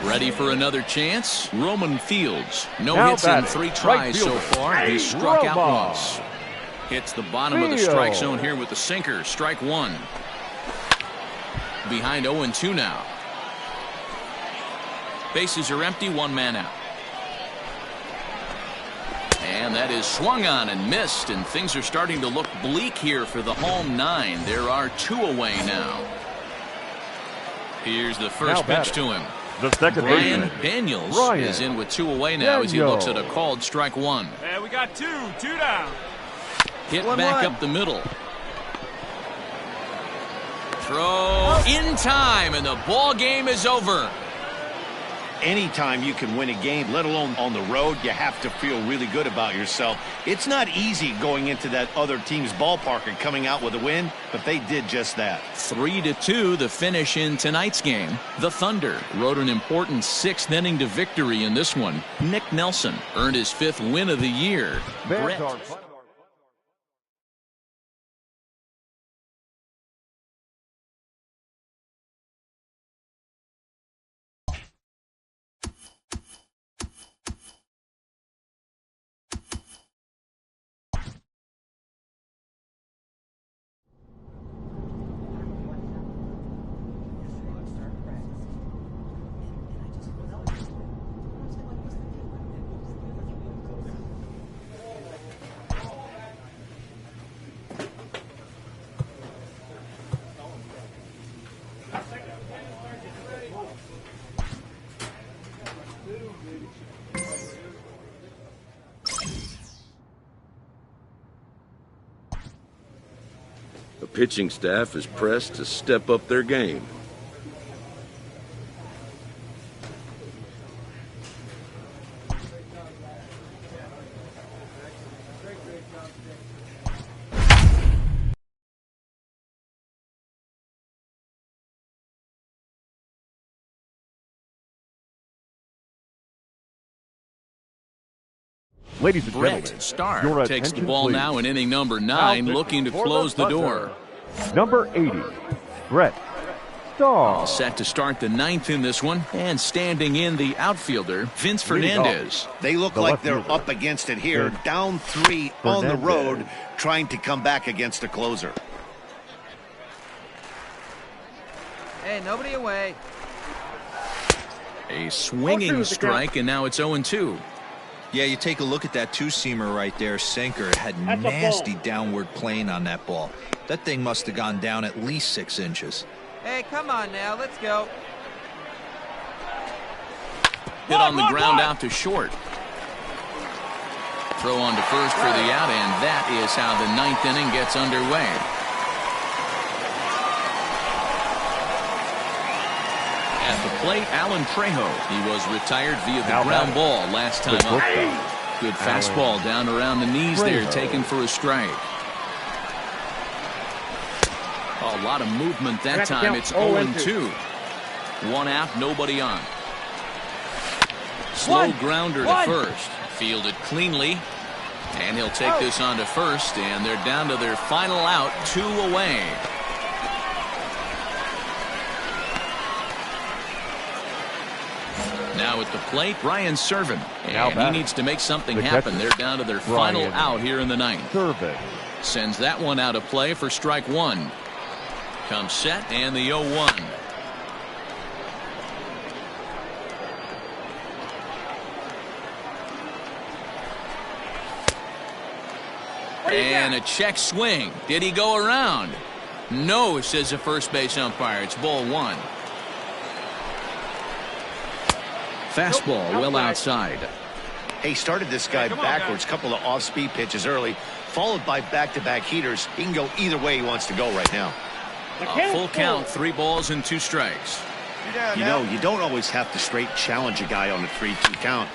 Ready for another chance? Roman Fields. No hits in 3 tries so far. He's struck out once. Hits the bottom of the strike zone here with the sinker. Strike 1. Behind 0-2 now. Bases are empty, 1 man out. And that is swung on and missed, and things are starting to look bleak here for the home 9. There are 2 away now. Here's the first pitch to him. The second Brian Daniels is in with 2 away now as he looks at a called strike 1. Hey, we got 2 down. Hit back up the middle. Throw in time, and the ball game is over. Anytime you can win a game, let alone on the road, you have to feel really good about yourself. It's not easy going into that other team's ballpark and coming out with a win, but they did just that. 3-2 the finish in tonight's game. The Thunder rode an important 6th inning to victory in this one. Nick Nelson earned his 5th win of the year. Brett The pitching staff is pressed to step up their game. Ladies and Brett gentlemen, Starr your takes the attention, ball please. now in inning number 9, looking to close the door. Number 80, Brett Starr. All set to start the 9th in this one, and standing in the outfielder, Vince Fernandez. They look like they're up against it here, down 3 on the road, trying to come back against the closer. Hey, nobody away. A swinging strike, and now it's 0-2. Yeah, you take a look at that two-seamer right there. Sinker had nasty downward plane on that ball. That thing must have gone down at least 6 inches. Hey, come on now, let's go. Hit on the ground out to short. Throw on to first for the out, and that is how the 9th inning gets underway. At the plate, Alan Trejo. He was retired via the ground ball last time up. Good fastball down around the knees there, taken for a strike. A lot of movement that time. It's 0-2. 1 out, nobody on. Slow grounder to first. Fielded cleanly. And he'll take this on to first, and they're down to their final out, 2 away. Now at the plate, Brian Serven. And he needs to make something happen. They're down to their final out here in the 9th. Sends that one out of play for strike 1. Comes set, and the 0-1. And a check swing. Did he go around? No, says the first base umpire. It's ball 1. Fastball well outside. Hey, started this guy backwards. Couple of off-speed pitches early, followed by back-to-back heaters. He can go either way he wants to go right now. A full count, 3 balls and 2 strikes. You know, you don't always have to straight challenge a guy on a 3-2 count.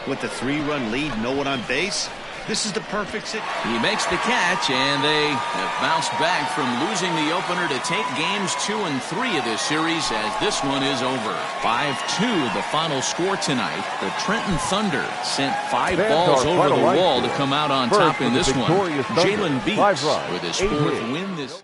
With the 3-run lead, no one on base, this is the perfect sit. He makes the catch, and they have bounced back from losing the opener to take games 2 and 3 of this series, as this one is over. 5-2 the final score tonight. The Trenton Thunder sent 5 balls over the wall to come out on top in this one. Jalen Beeks with his 4th win this.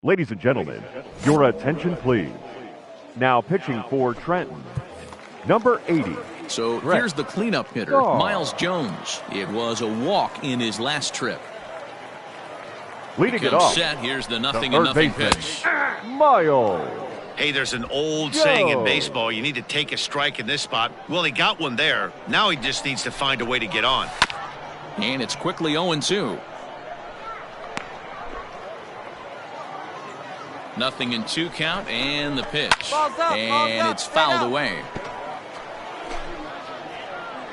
Ladies and gentlemen, your attention please. Now pitching for Trenton, number 80. So here's the cleanup hitter, Miles Jones. It was a walk in his last trip. Leading it off, set. Here's the 0-0 pitch. Miles. Hey, there's an old saying in baseball, you need to take a strike in this spot. Well, he got one there. Now he just needs to find a way to get on. And it's quickly 0-2. 0-2 count, and the pitch. And it's fouled away.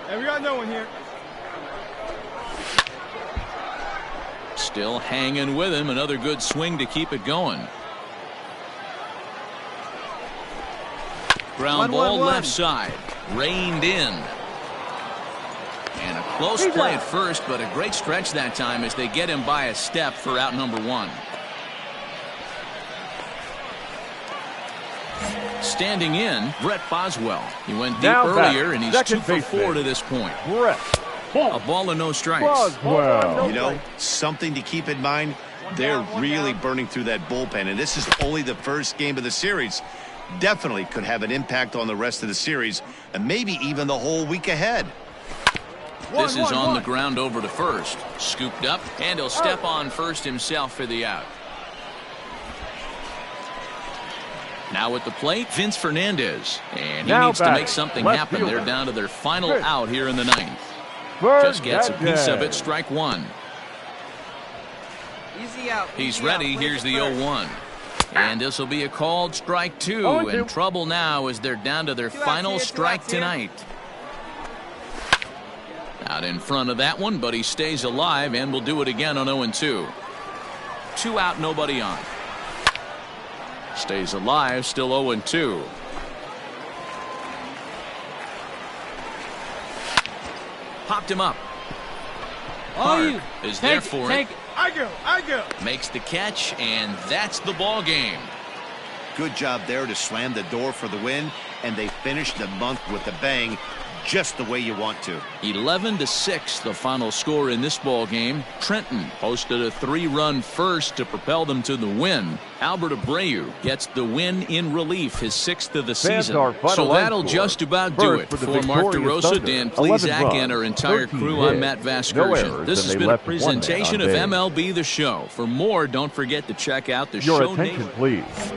Hey, we got no one here. Still hanging with him. Another good swing to keep it going. Ground ball left side. Reined in. And a close play at first, but a great stretch that time as they get him by a step for out number 1. Standing in, Brett Boswell. He went deep earlier, and he's 2 for 4 to this point. Brett. A ball and no strikes. Boswell. You know, something to keep in mind, they're really burning through that bullpen, and this is only the first game of the series. Definitely could have an impact on the rest of the series, and maybe even the whole week ahead. This is on the ground over to first. Scooped up, and he'll step on first himself for the out. Now at the plate, Vince Fernandez. And he Now needs to batting, make something left happen. fielder. They're down to their final Good. out here in the ninth. Just gets a piece of it, strike one. Easy out. He's easy ready. out. Play Here's the the first. 0-1. And this will be a called strike two. 0-2. In trouble now as they're down to their Two outs final here, two strike outs here. tonight. Out in front of that one, but he stays alive and will do it again on 0-2. 2 out, nobody on. Stays alive, still 0-2. Popped him up. Hart is there for it. I go. Makes the catch, and that's the ball game. Good job there to slam the door for the win, and they finished the month with a bang, just the way you want to. 11-6, the final score in this ball game. Trenton posted a 3-run first to propel them to the win. Albert Abreu gets the win in relief, his 6th of the season. So that'll just about do it. For Mark DeRosa, Dan Plesac, and our entire crew, I'm Matt Vasgersian. This has been a presentation of MLB The Show. For more, don't forget to check out the Your show attention, name. please.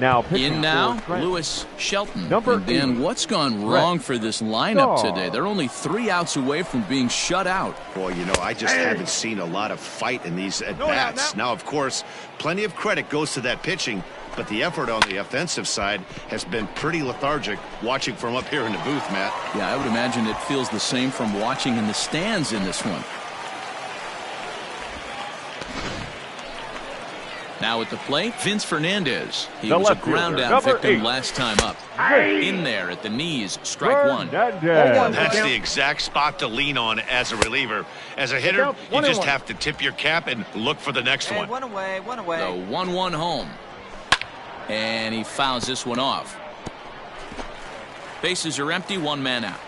Now pitching In now, for Trent. Lewis Shelton. Number And Dan, 8, what's gone wrong for this lineup Shaw. today? They're only 3 outs away from being shut out. Boy, you know, I just haven't seen a lot of fight in these at-bats. Now, of course, plenty of credit goes to that pitching, but the effort on the offensive side has been pretty lethargic watching from up here in the booth, Matt. Yeah, I would imagine it feels the same from watching in the stands in this one. Now at the plate, Vince Fernandez. He The was a left fielder, ground out number victim 8. last time up. In there at the knees, strike one. Fernandez. That's the exact spot to lean on as a reliever. As a hitter, Count, you 1 and just 1. have to tip your cap and look for the next Hey, one. one away, one away. The 1-1 home. And he fouls this one off. Bases are empty, 1 man out.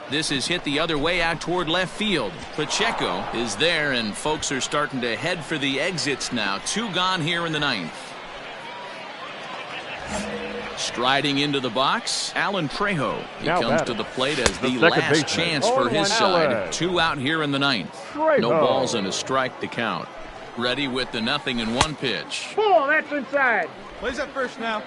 This is hit the other way out toward left field. Pacheco is there, and folks are starting to head for the exits now. 2 gone here in the ninth. Striding into the box, Alan Trejo. He Now comes batting. to the plate as the second last baseman. chance for his side. Alan. 2 out here in the ninth. Trejo. No balls and a strike to count. Ready with the 0-1 pitch. Pull, that's inside. Plays up first now.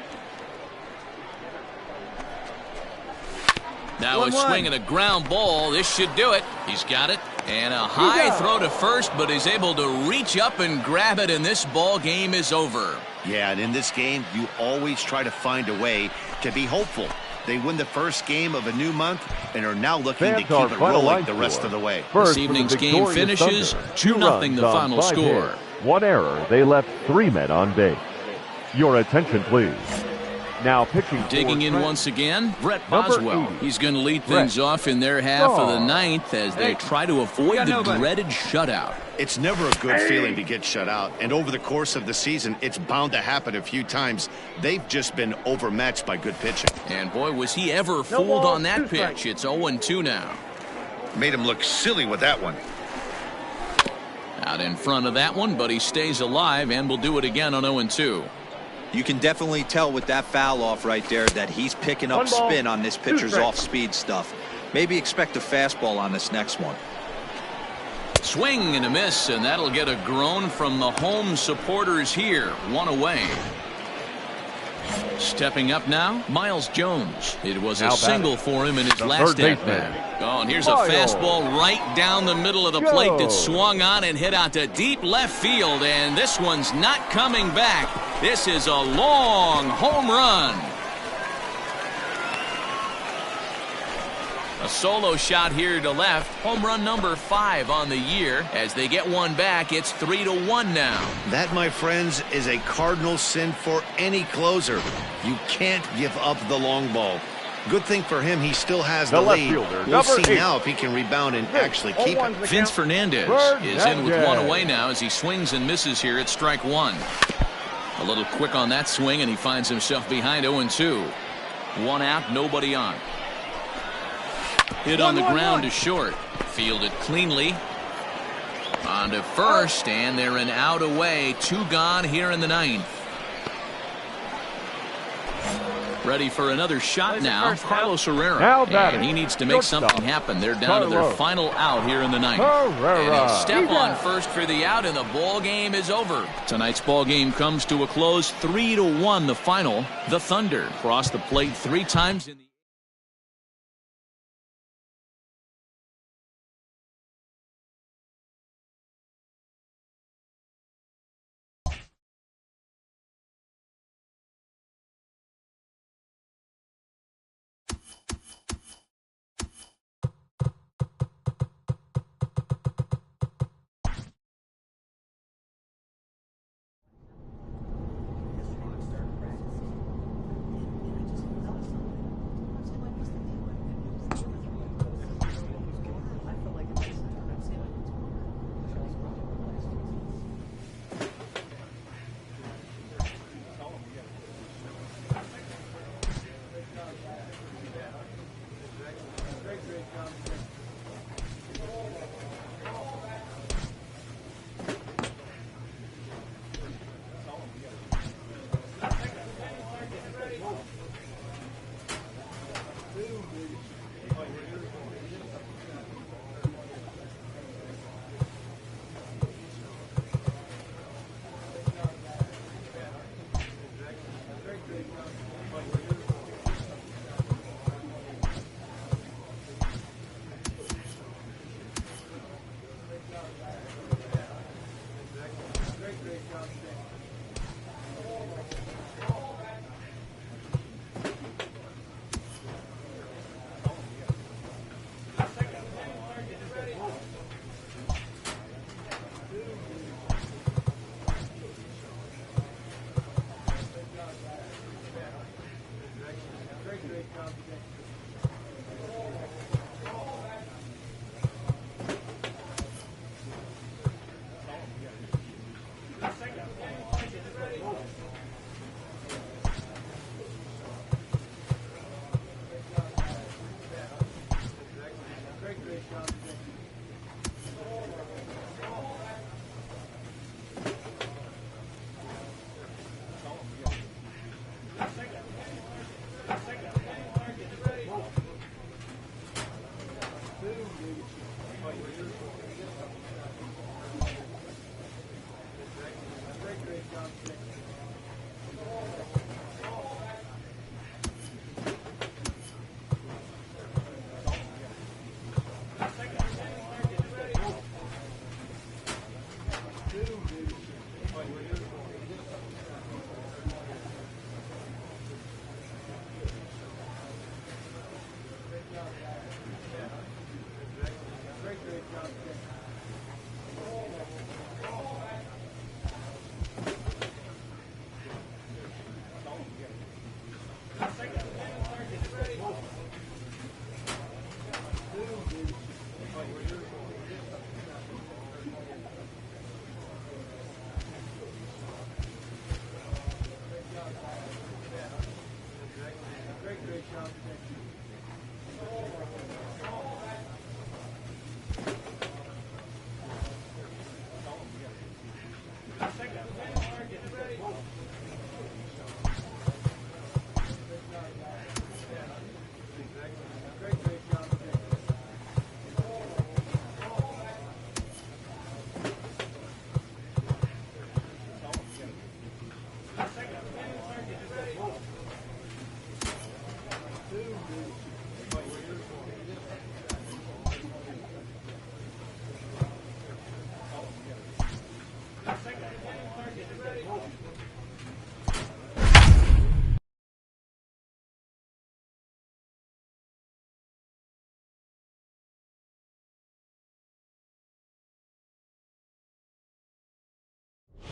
Now a 1-1. swing and a ground ball. This should do it. He's got it. And a high throw to first, but he's able to reach up and grab it, and this ball game is over. Yeah, and in this game, you always try to find a way to be hopeful. They win the first game of a new month and are now looking to Fans are keep it final rolling line the rest score. of the way. First This for the evening's game victorious finishes Thunder. 2-0 2 runs the on final 5 score. hits. 1 error. They left 3 men on base. Your attention, please. Now pitching Digging for in Trent. once again, Brett Number Boswell. 80. He's going to lead Brett. things off in their half of the Shaw. ninth as they try to avoid got the nobody. dreaded shutout. It's never a good feeling to get shut out, and over the course of the season, it's bound to happen a few times. They've just been overmatched by good pitching. And boy, was he ever fooled ball, on that 2 pitch. strikes. It's 0-2 now. Made him look silly with that one. Out in front of that one, but he stays alive and will do it again on 0-2. You can definitely tell with that foul off right there that he's picking up 1 ball, spin on this 2 pitcher's strikes. off-speed stuff. Maybe expect a fastball on this next one. Swing and a miss, and that'll get a groan from the home supporters here. 1 away. Stepping up now, Miles Jones. It was a Now single for him in his the last third at baseman. bat. Oh, and here's a Miles. fastball right down the middle of the plate that Jones. swung on and hit out to deep left field, and this one's not coming back. This is a long home run. A solo shot here to left. Home run number 5 on the year. As they get one back, it's 3-1 now. That, my friends, is a cardinal sin for any closer. You can't give up the long ball. Good thing for him, he still has The the left lead. fielder, We'll number see 8. now if he can rebound and actually keep it. Vince Fernandez is in with 1 away now as he swings and misses here at strike 1. A little quick on that swing, and he finds himself behind 0-2. 1 out, nobody on. Hit on the ground to short. Fielded cleanly. On to first, and they're an out away. 2 gone here in the ninth. Ready for another shot now, Carlos Herrera. Now batting. And he needs to make something happen. They're down to their final out here in the ninth. And he'll step on first for the out, and the ball game is over. Tonight's ball game comes to a close, 3-1 the final. The Thunder cross the plate 3 times in the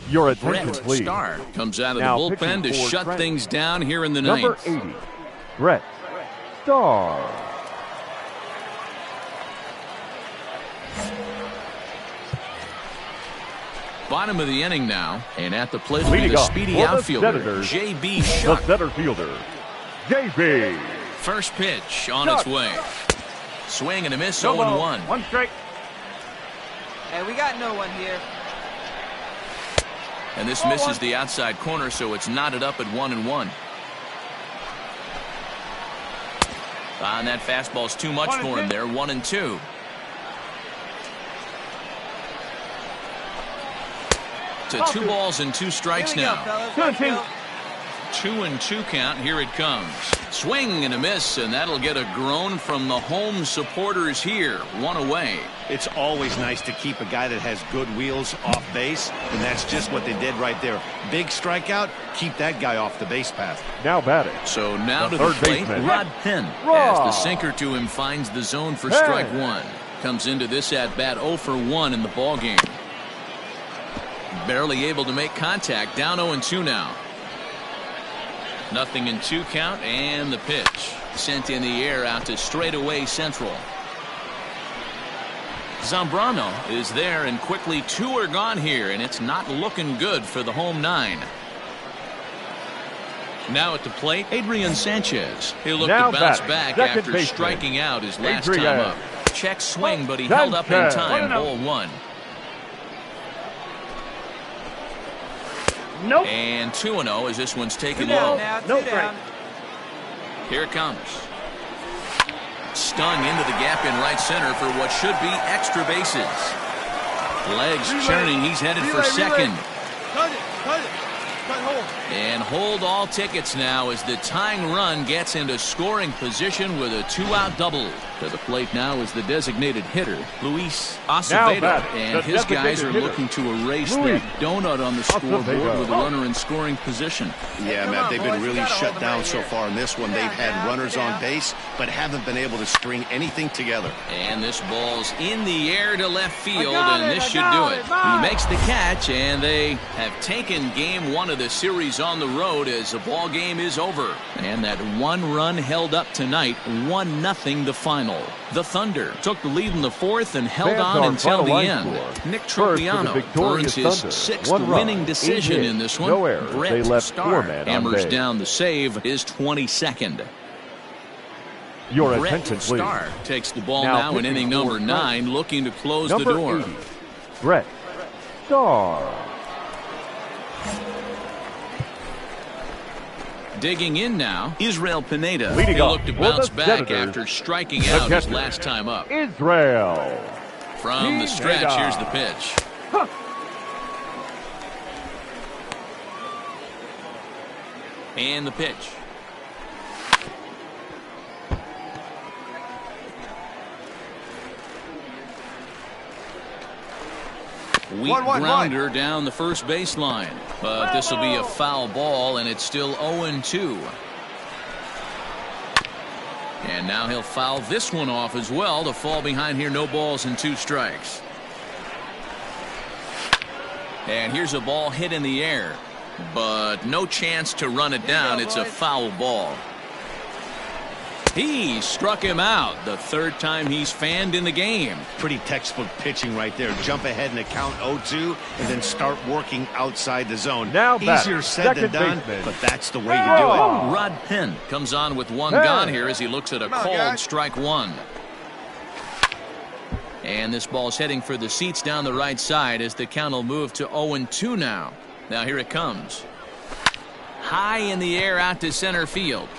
Your attention, Brett please. Starr comes out of Now the bullpen to pitching for shut Trent. things down here in the Number ninth. 80, Brett Starr. Bottom of the inning now, and at the plate will be Leading the off speedy for the outfielder, Senators, J.B. The Shuck. center fielder, J.B. First pitch on Shuck. its way. Swing and a miss, No 0-1. ball. One strike. Hey, we got no one here. And this misses the outside corner, so it's knotted up at 1-1. And that fastball's too much for him there. 1-2. To 2 balls and 2 strikes now. 2-2 count. Here it comes. Swing and a miss, and that'll get a groan from the home supporters here. 1 away. It's always nice to keep a guy that has good wheels off base, and that's just what they did right there. Big strikeout, keep that guy off the base path. Now batting. So now to the plate, Rod Penn. As the sinker to him finds the zone for strike 1. Comes into this at bat 0 for 1 in the ball game. Barely able to make contact. Down 0-2 now. 0-2 count, and the pitch sent in the air out to straightaway central. Zambrano is there, and quickly 2 are gone here, and it's not looking good for the home 9. Now at the plate, Adrian Sanchez. He'll look to bounce back after striking out his last time up. Check swing, but he held up in time. Ball 1. Nope. And 2-0 as this one's taken Down. low. No strike. Here it comes. Stung into the gap in right center for what should be extra bases. Legs churning. He's headed for second. Cut it. Cut hold. And hold all tickets now as the tying run gets into scoring position with a 2-out double. To the plate now is the designated hitter, Luis Acevedo. And his guys are looking to erase that donut on the scoreboard with a runner in scoring position. Yeah, Matt, they've been really shut down so far in this one. They've had runners on base, but haven't been able to string anything together. And this ball's in the air to left field, and this should do it. He makes the catch, and they have taken game 1 of the series on the road as the ball game is over. And that 1 run held up tonight, 1-0 the final. The Thunder took the lead in the 4th and held on until the end. Nick Tropiano earns his 6th winning decision in this one. Brett Starr hammers down the save, his 22nd. Your Brett attention, please. Starr takes the ball now in inning number 9, looking to close the door. 80, Brett Starr. Digging in now, Israel Pineda. Leading He'll up look to for bounce the back Senators, after striking out his last time up. Israel. From the stretch, here's the pitch. And the pitch. Weak grounder down the first baseline. But this will be a foul ball, and it's still 0-2. And now he'll foul this one off as well to fall behind here. No balls and 2 strikes. And here's a ball hit in the air, but no chance to run it down. It's a foul ball. He struck him out, the 3rd time he's fanned in the game. Pretty textbook pitching right there. Jump ahead in the count 0-2 and then start working outside the zone. Now easier said than done, but that's the way to do it. Rod Penn comes on with 1 gone here as he looks at a called strike 1. And this ball's heading for the seats down the right side as the count will move to 0-2 now. Now here it comes. High in the air out to center field.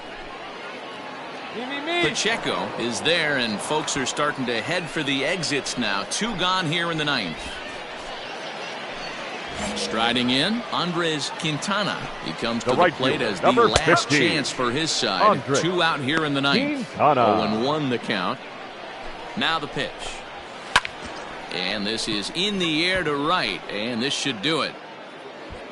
Pacheco is there, and folks are starting to head for the exits now. 2 gone here in the 9th. Striding in, Andres Quintana. He comes to the plate as the last chance for his side. 2 out here in the 9th. 0-1 the count. Now the pitch. And this is in the air to right, and this should do it.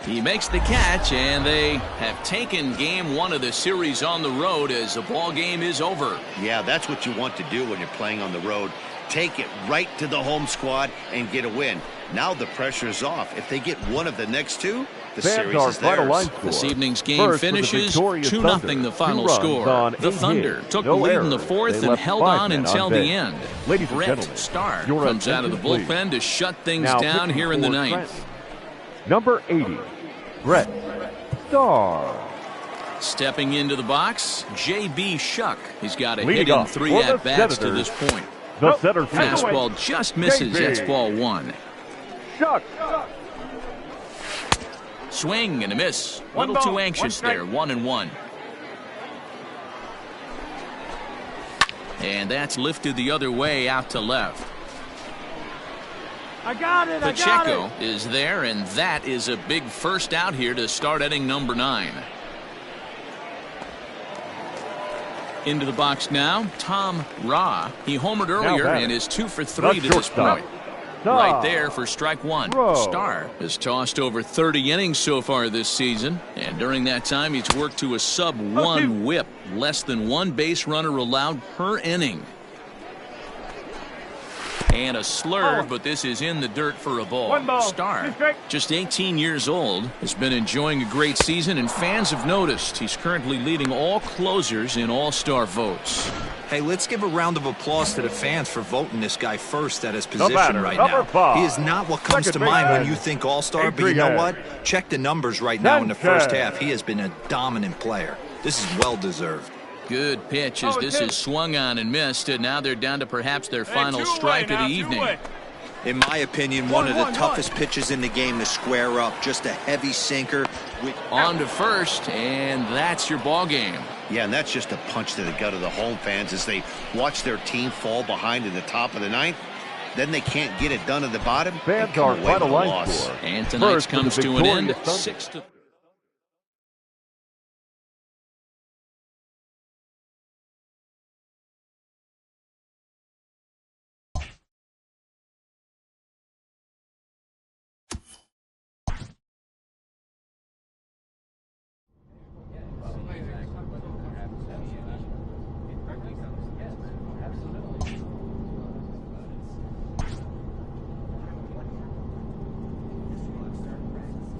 He makes the catch, and they have taken game 1 of the series on the road as the ball game is over. Yeah, that's what you want to do when you're playing on the road. Take it right to the home squad and get a win. Now the pressure is off. If they get 1 of the next 2, the series is theirs. This evening's game finishes 2-0 the final score. The Thunder took the lead in the 4th and held on until the end. Brett Starr comes out of the bullpen to shut things down here in the 9th. Number 80, Brett Starr. Stepping into the box, J.B. Shuck. He's got a hit in 3 at-bats to this point. The center fastball just misses. That's ball 1. Shuck. Swing and a miss. A little too anxious there. 1-1. And that's lifted the other way out to left. I got it. Pacheco is there, and that is a big first out here to start inning number 9. Into the box now, Tom Ra. He homered earlier and is 2 for 3 to this point. Right there for strike 1. Starr has tossed over 30 innings so far this season, and during that time he's worked to a sub-1 whip, less than 1 base runner allowed per inning. And a slurve, but this is in the dirt for a ball. Starr, just 18 years old, has been enjoying a great season, and fans have noticed he's currently leading all closers in all-star votes. Hey, let's give a round of applause to the fans for voting this guy first at his position right now. He is not what comes to mind when you think all-star, but you know what? Check the numbers right now in the first half. He has been a dominant player. This is well-deserved. Good pitch as this is swung on and missed, and now they're down to perhaps their final strike of the evening. In my opinion, one of the toughest pitches in the game to square up. Just a heavy sinker. On to first, and that's your ball game. Yeah, and that's just a punch to the gut of the home fans as they watch their team fall behind in the top of the 9th. Then they can't get it done at the bottom. Fans are quite a line score. And tonight's comes to an end, 6-3.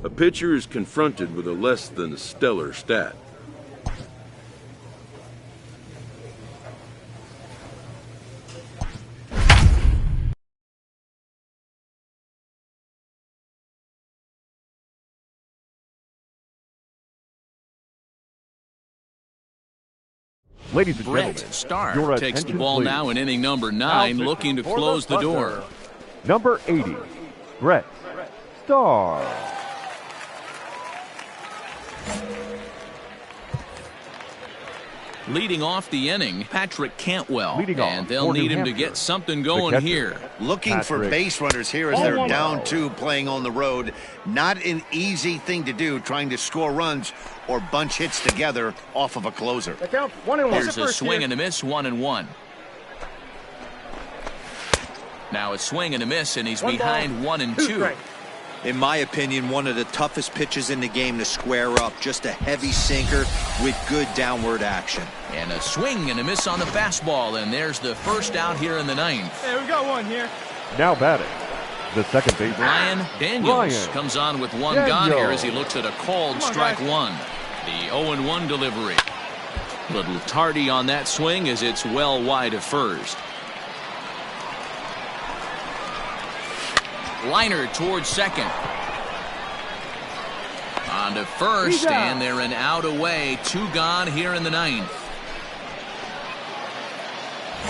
A pitcher is confronted with a less than stellar stat. Ladies and gentlemen, Starr takes the ball now in inning number 9, looking to close the door. Number 80, Brett Starr. Leading off the inning, Patrick Cantwell, and they'll need him to get something going here. Looking for base runners here as they're down 2 playing on the road. Not an easy thing to do, trying to score runs or bunch hits together off of a closer. Here's a swing and a miss, 1-1. Now a swing and a miss, and he's behind 1-2. In my opinion, one of the toughest pitches in the game to square up. Just a heavy sinker with good downward action. And a swing and a miss on the fastball, and there's the first out here in the 9th. Hey, we got one here. Now batting, the second baseman, Ryan Daniels comes on with one gone here as he looks at a called strike 1. The 0-1 delivery. Little tardy on that swing as it's well wide of first. Liner towards second. On to first, and they're an out away. 2 gone here in the 9th.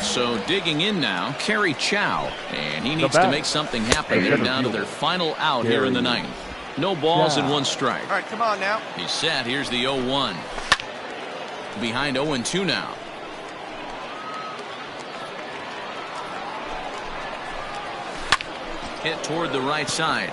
So digging in now, Kerry Chow, and he needs to make something happen. They're down to their final out here in the 9th. No balls and 1 strike. All right, come on now. He's set. Here's the 0-1. Behind 0-2 now. Hit toward the right side.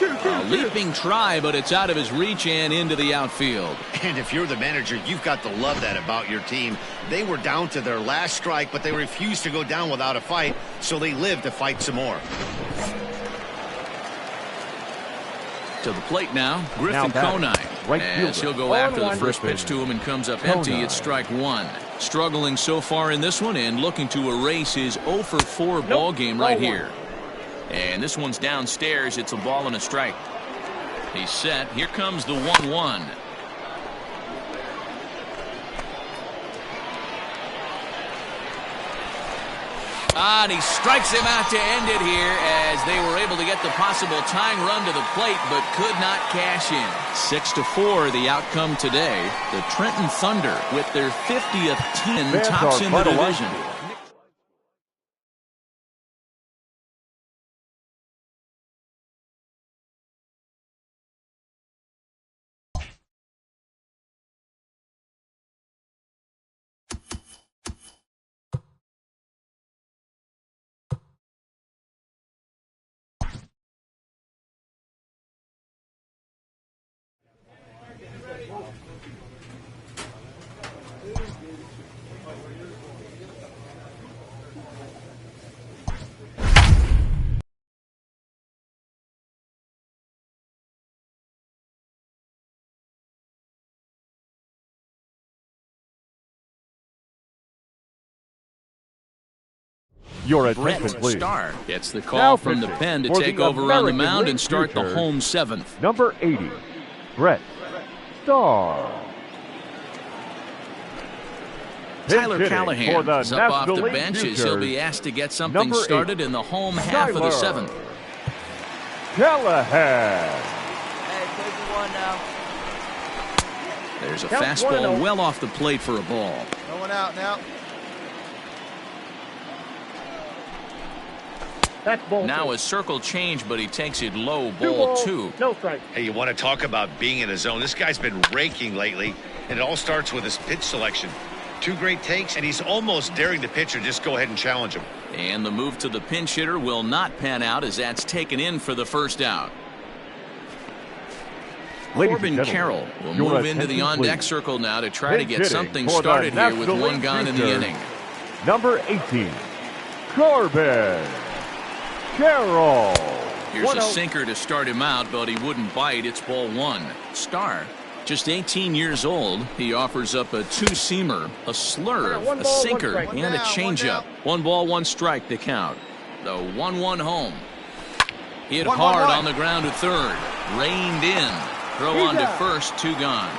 A leaping try, but it's out of his reach and into the outfield. And if you're the manager, you've got to love that about your team. They were down to their last strike, but they refused to go down without a fight, so they lived to fight some more. To the plate now, Griffin Conine. As he'll go after the first pitch to him and comes up empty, it's strike 1. Struggling so far in this one and looking to erase his 0 for 4 ball game right here. And this one's downstairs. It's a ball and a strike. He's set. Here comes the 1-1. And he strikes him out to end it here as they were able to get the possible tying run to the plate but could not cash in. 6-4 the outcome today. The Trenton Thunder with their 50th 10 tops in the division. Your Brett attention, please. Starr gets the call Now from the pitching pen to for take the over on the American mound League and start the Futures, home seventh. Number 80, Brett Starr. Tyler Hitting Callahan for the is up off National the League bench as Futures, he'll be asked to get something number 8, started in the home half of the Tyler seventh. Callahan. Hey, play for one now. There's a Count fastball 1-0. well off the plate for a ball. No one out now. That's ball Now two. a circle change, but he takes it low, Two ball balls, 2. no strike. Hey, you want to talk about being in a zone? This guy's been raking lately, and it all starts with his pitch selection. 2 great takes, and he's almost daring the pitcher just go ahead and challenge him. And the move to the pinch hitter will not pan out as that's taken in for the first out. Ladies and Corbin gentlemen, Carroll will your move into the attention, on-deck please. circle now to try to Pinch get hitting something for the started here with National one League gone in the Futures, inning. Number 18, Corbin Carroll. Here's a 1-0. sinker to start him out, but he wouldn't bite. It's ball 1. Starr, just 18 years old, he offers up a two-seamer, a slurve, One a ball, one sinker, strike. and One a down, changeup. one 1 ball, 1 strike to count. The 1-1 home. Hit 1-1. hard on the ground to third. Reined in. Throw He's on to out. first, 2 gone.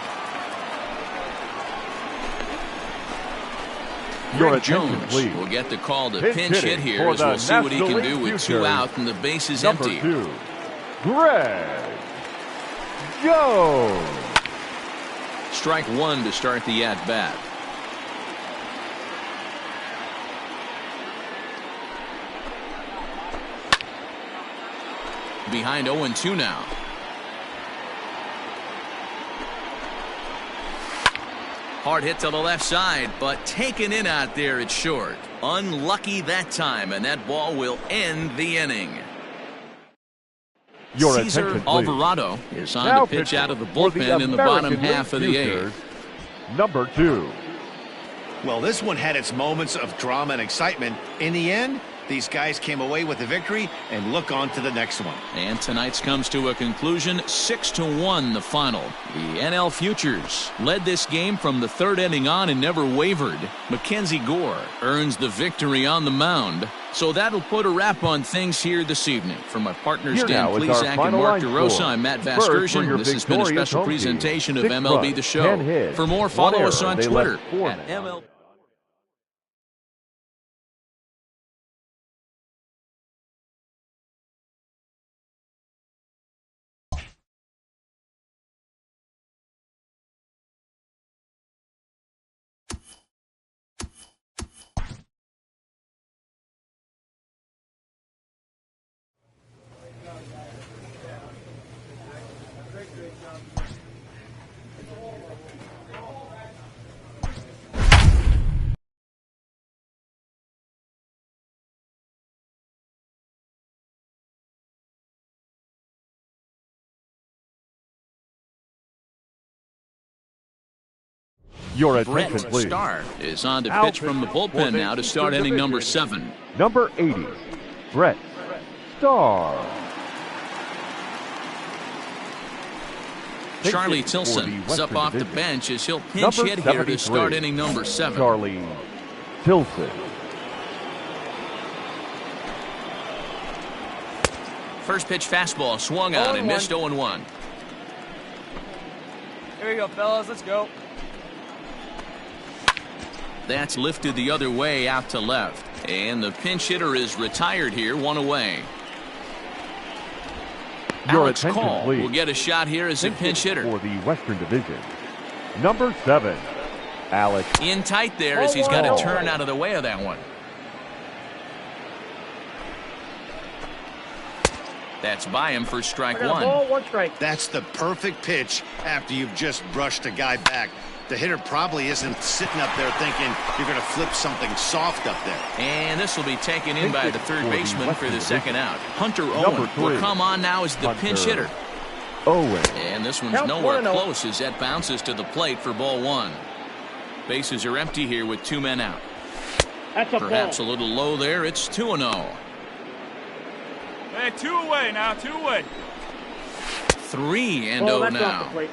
Your Greg attention, Jones please. will get the call to Pinch pinch hit hitting here for as the we'll see what he National can do League with 2 Futures, out and the base is Number empty. 2, Greg Jones. Strike 1 to start the at-bat. Behind 0-2 now. Hard hit to the left side, but taken in out there, it's short. Unlucky that time, and that ball will end the inning. Your Cesar attention, please. Alvarado is on Now to pitch pitching out of the for bullpen in the bottom American half of League the Futures, 8th. Number 2, Well, this one had its moments of drama and excitement. In the end, these guys came away with the victory and look on to the next one. And tonight's comes to a conclusion, 6-1 the final. The NL Futures led this game from the 3rd inning on and never wavered. Mackenzie Gore earns the victory on the mound. So that'll put a wrap on things here this evening. For my partners Here Dan now is our Plesac and final Mark line DeRosa, score. I'm Matt First, for Vasgersian. your This has been a victorious special home team. presentation of 6 MLB runs, The Show. 10 hits, For more, 1 follow us error. on They Twitter left 4 at men. MLB. Your Brett attention, please. Starr is on to Now pitch from the pitching bullpen for now to the start Eastern inning number Division. 7. Number 80, Brett Starr. Pinch Charlie hitting for Tilson the is up Western off the Division. bench as he'll pinch Number hit here to 73, start inning number 7. Charlie Tilson. First pitch fastball swung on and 0-1. missed 0-1. Here we go, fellas. Let's go. That's lifted the other way out to left. And the pinch hitter is retired here, 1 away. Your Alex attention, Call please. will get a shot here as a pinch hitter. For the Western Division. Number 7, Alex. In tight there as he's got to turn out of the way of that one. That's by him for strike I got a 1. ball, 1 strike. That's the perfect pitch after you've just brushed a guy back. The hitter probably isn't sitting up there thinking you're going to flip something soft up there. And this will be taken in by the third for the baseman for the Western second out. Hunter Number Owen will 3, come on now as the pinch Hunter hitter. Owen. And this one's Count nowhere 1-0. close as that bounces to the plate for ball 1. Bases are empty here with 2 men out. That's a Perhaps a ball. little low there. It's 2-0. Hey, 2 away now, 2 away. 3-0 Ball, that's off now. the plate.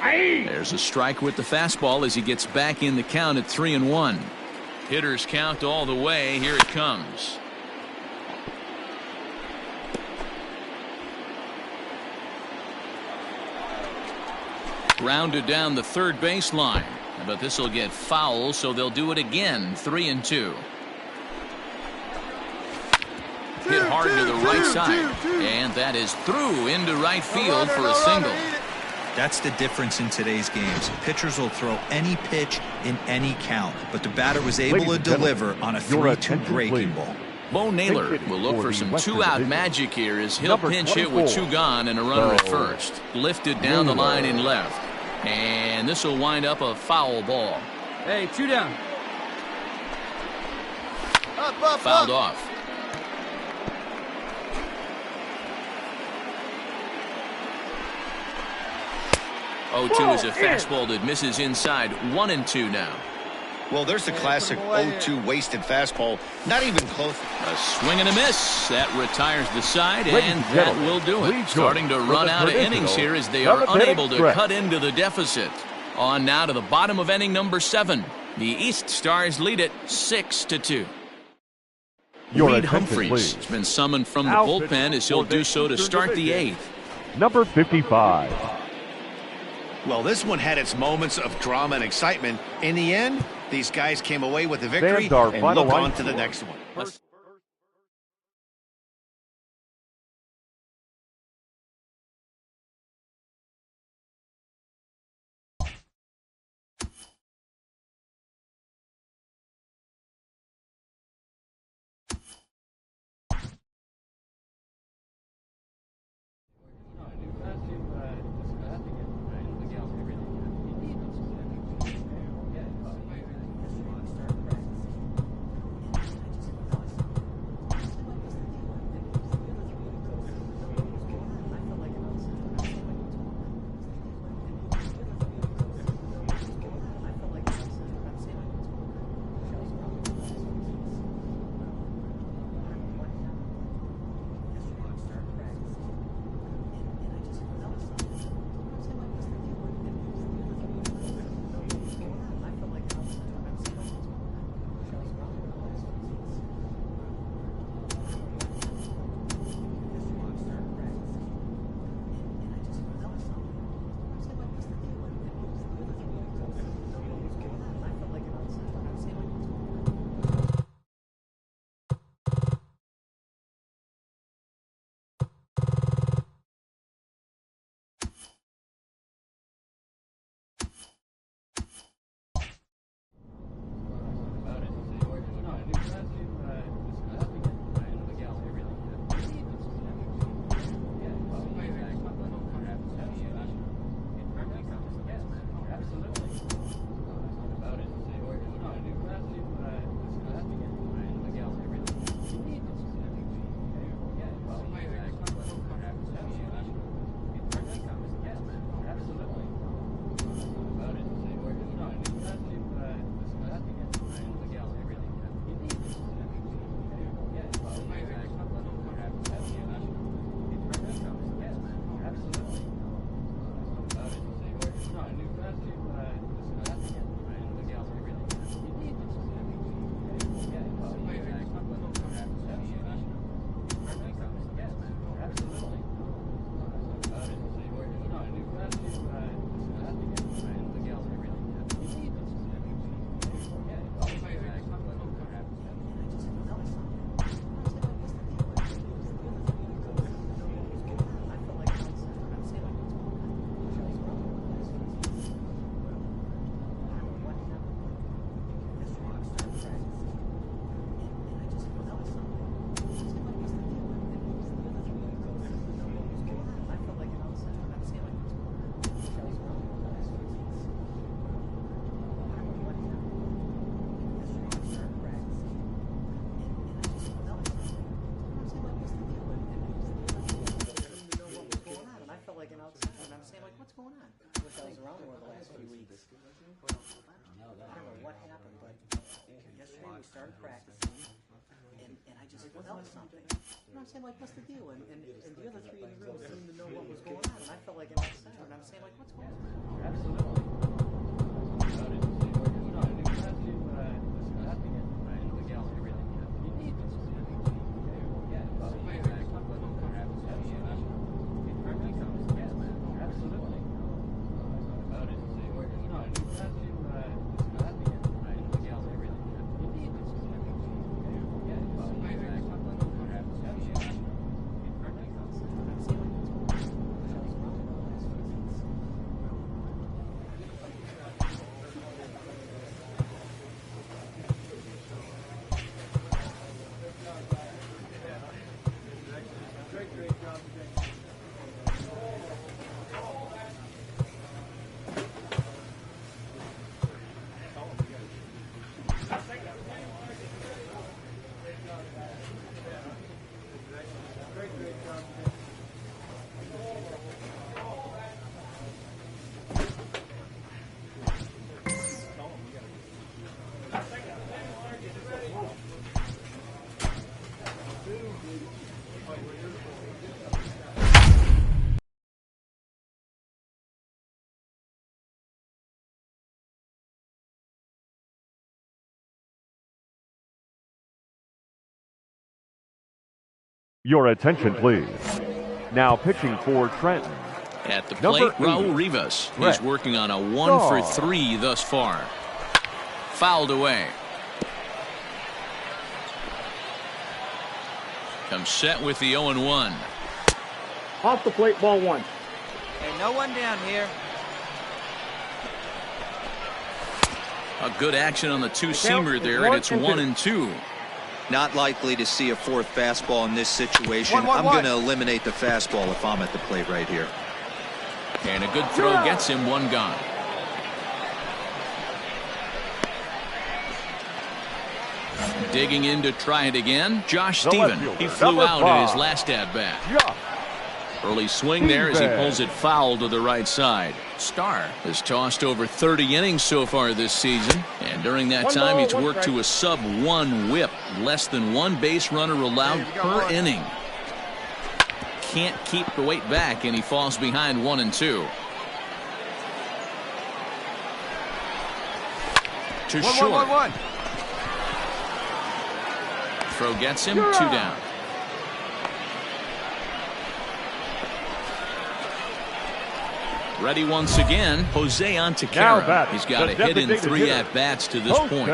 There's a strike with the fastball as he gets back in the count at 3-1. Hitters count all the way. Here it comes. Grounded down the third baseline. But this will get foul, so they'll do it again. 3-2. Hit hard to the right side. And that is through into right field for a single. That's the difference in today's games. Pitchers will throw any pitch in any count, but the batter was able to deliver on a 3-2 breaking ball. Bo Naylor will look for some two-out magic here as he'll pinch hit with 2 gone and a runner at first. Lifted down the line in left. And this will wind up a foul ball. Hey, 2 down. Fouled off. 0-2 is a fastball that misses inside. 1-2 now. Well, there's the classic 0-2 wasted fastball. Not even close. A swing and a miss. That retires the side, and that will do it. Starting to run out of innings here as they are unable to cut into the deficit. On now to the bottom of inning number 7. The East Stars lead it 6-2. Reed Humphreys has been summoned from the bullpen as he'll do so to start the 8th. Number 55. Well, this one had its moments of drama and excitement. In the end, these guys came away with the victory and look on to the next one. Like, what else something? And I'm saying, like, what's the deal? And the other three in the room seemed to know what was going on, and I felt like an outsider. And I'm saying, like, what's going on? Absolutely. Your attention, please. Now pitching for Trenton. At the plate, Raul Rivas. He's working on a 1-for-3 thus far. Fouled away. Comes set with the 0-1. Off the plate, ball one. Hey, no one down here. A good action on the two-seamer there, and it's 1-2. Not likely to see a fourth fastball in this situation. I'm going to eliminate the fastball if I'm at the plate right here. And a good throw gets him one gone. Digging in to try it again, Josh Stephen. He flew out in his last at-bat. Early swing there as he pulls it foul to the right side. Starr has tossed over 30 innings so far this season, and during that time he's worked to a sub-1 whip, less than one base runner allowed per inning. Can't keep the weight back, and he falls behind 1-2. To short. Throw gets him, 2 down. Ready once again, Jose Antequera. He's got a hit in 3 at-bats to this point.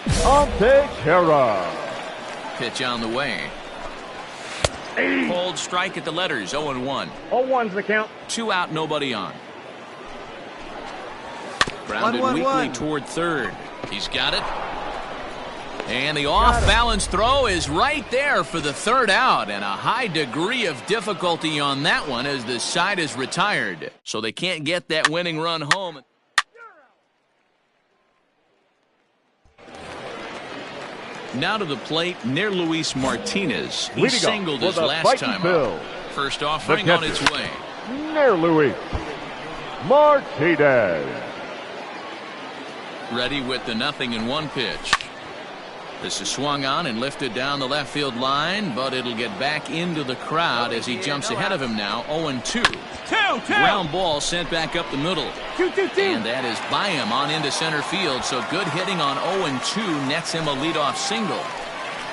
Antequera. Pitch on the way. Cold strike at the letters, 0-1. 0-1's the count. 2 out, nobody on. Grounded weakly toward third. He's got it. And the off-balance throw is right there for the 3rd out, and a high degree of difficulty on that one as the side is retired. So they can't get that winning run home. Now to the plate, Nair Luis Martinez. He singled his last time up. First offering on its way. Nair Luis Martinez. Ready with the 0-1 pitch. This is swung on and lifted down the left field line, but it'll get back into the crowd as he jumps ahead of him now. 0-2. Ground ball sent back up the middle. And that is by him on into center field. So good hitting on 0-2 nets him a leadoff single.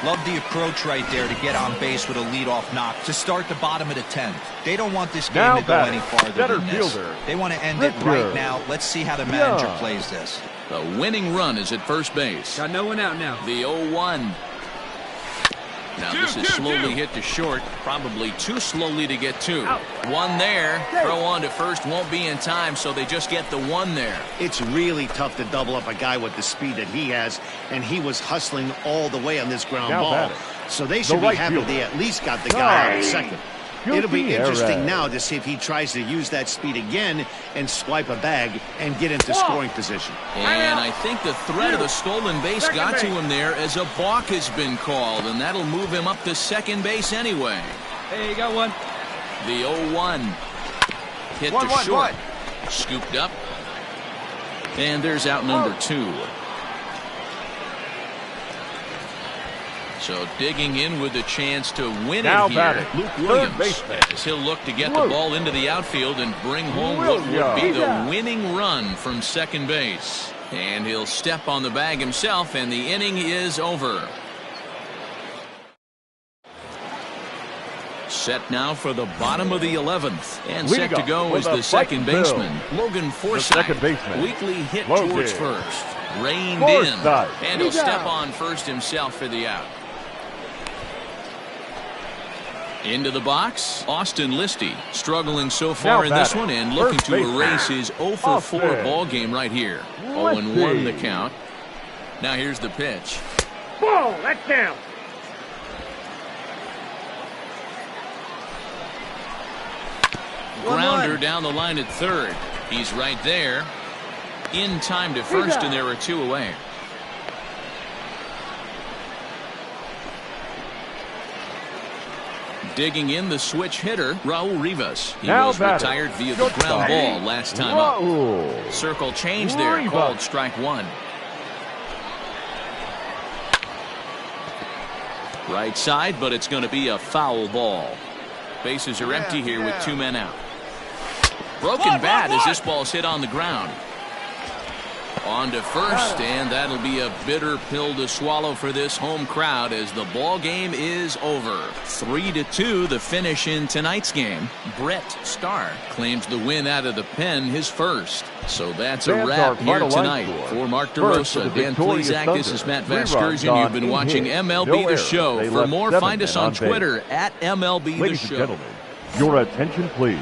Love the approach right there to get on base with a leadoff knock to start the bottom of the 10th. They don't want this game to go any farther than this. They want to end it right now. Let's see how the manager plays this. The winning run is at first base. Got no one out now. The 0-1. Now this is slowly hit to short, probably too slowly to get 2. One there. Throw on to first won't be in time, so they just get the 1 there. It's really tough to double up a guy with the speed that he has, and he was hustling all the way on this ground ball. So they should be happy they at least got the guy out at second. It'll be interesting now to see if he tries to use that speed again and swipe a bag and get into scoring position. And I think the threat of the stolen base got to him there as a balk has been called, and that'll move him up to second base anyway. Hey, you got one. The 0-1. Hit to short. Scooped up. And there's out number 2. So digging in with a chance to win Now it here, batting, Luke third Williams, baseman. as he'll look to get the ball into the outfield and bring home what would be the winning run from second base. And he'll step on the bag himself, and the inning is over. Set now for the bottom of the 11th. And set to go is the second baseman, Logan Forsythe. Weekly hit towards first. Reined in. And he'll step on first himself for the out. Into the box, Austin Listy, struggling so far in this one and looking to erase his 0 for 4 ball game right here. 0-1 the count. Now here's the pitch. Ball, that's down. Grounder down the line at third. He's right there. In time to first, and there are 2 away. Digging in the switch hitter, Raul Rivas. He was retired via the ground ball last time up. Circle change there, called strike 1. Right side, but it's going to be a foul ball. Bases are empty here with 2 men out. Broken bat as this ball's hit on the ground. On to first, and that'll be a bitter pill to swallow for this home crowd as the ball game is over. 3-2 the finish in tonight's game. Brett Starr claims the win out of the pen, his first. So that's a wrap here tonight. For Mark DeRosa, Dan Plezak, this is Matt Vasgersian. You've been watching MLB The Show. For more, find us on Twitter at MLB The Show. Gentlemen, your attention please.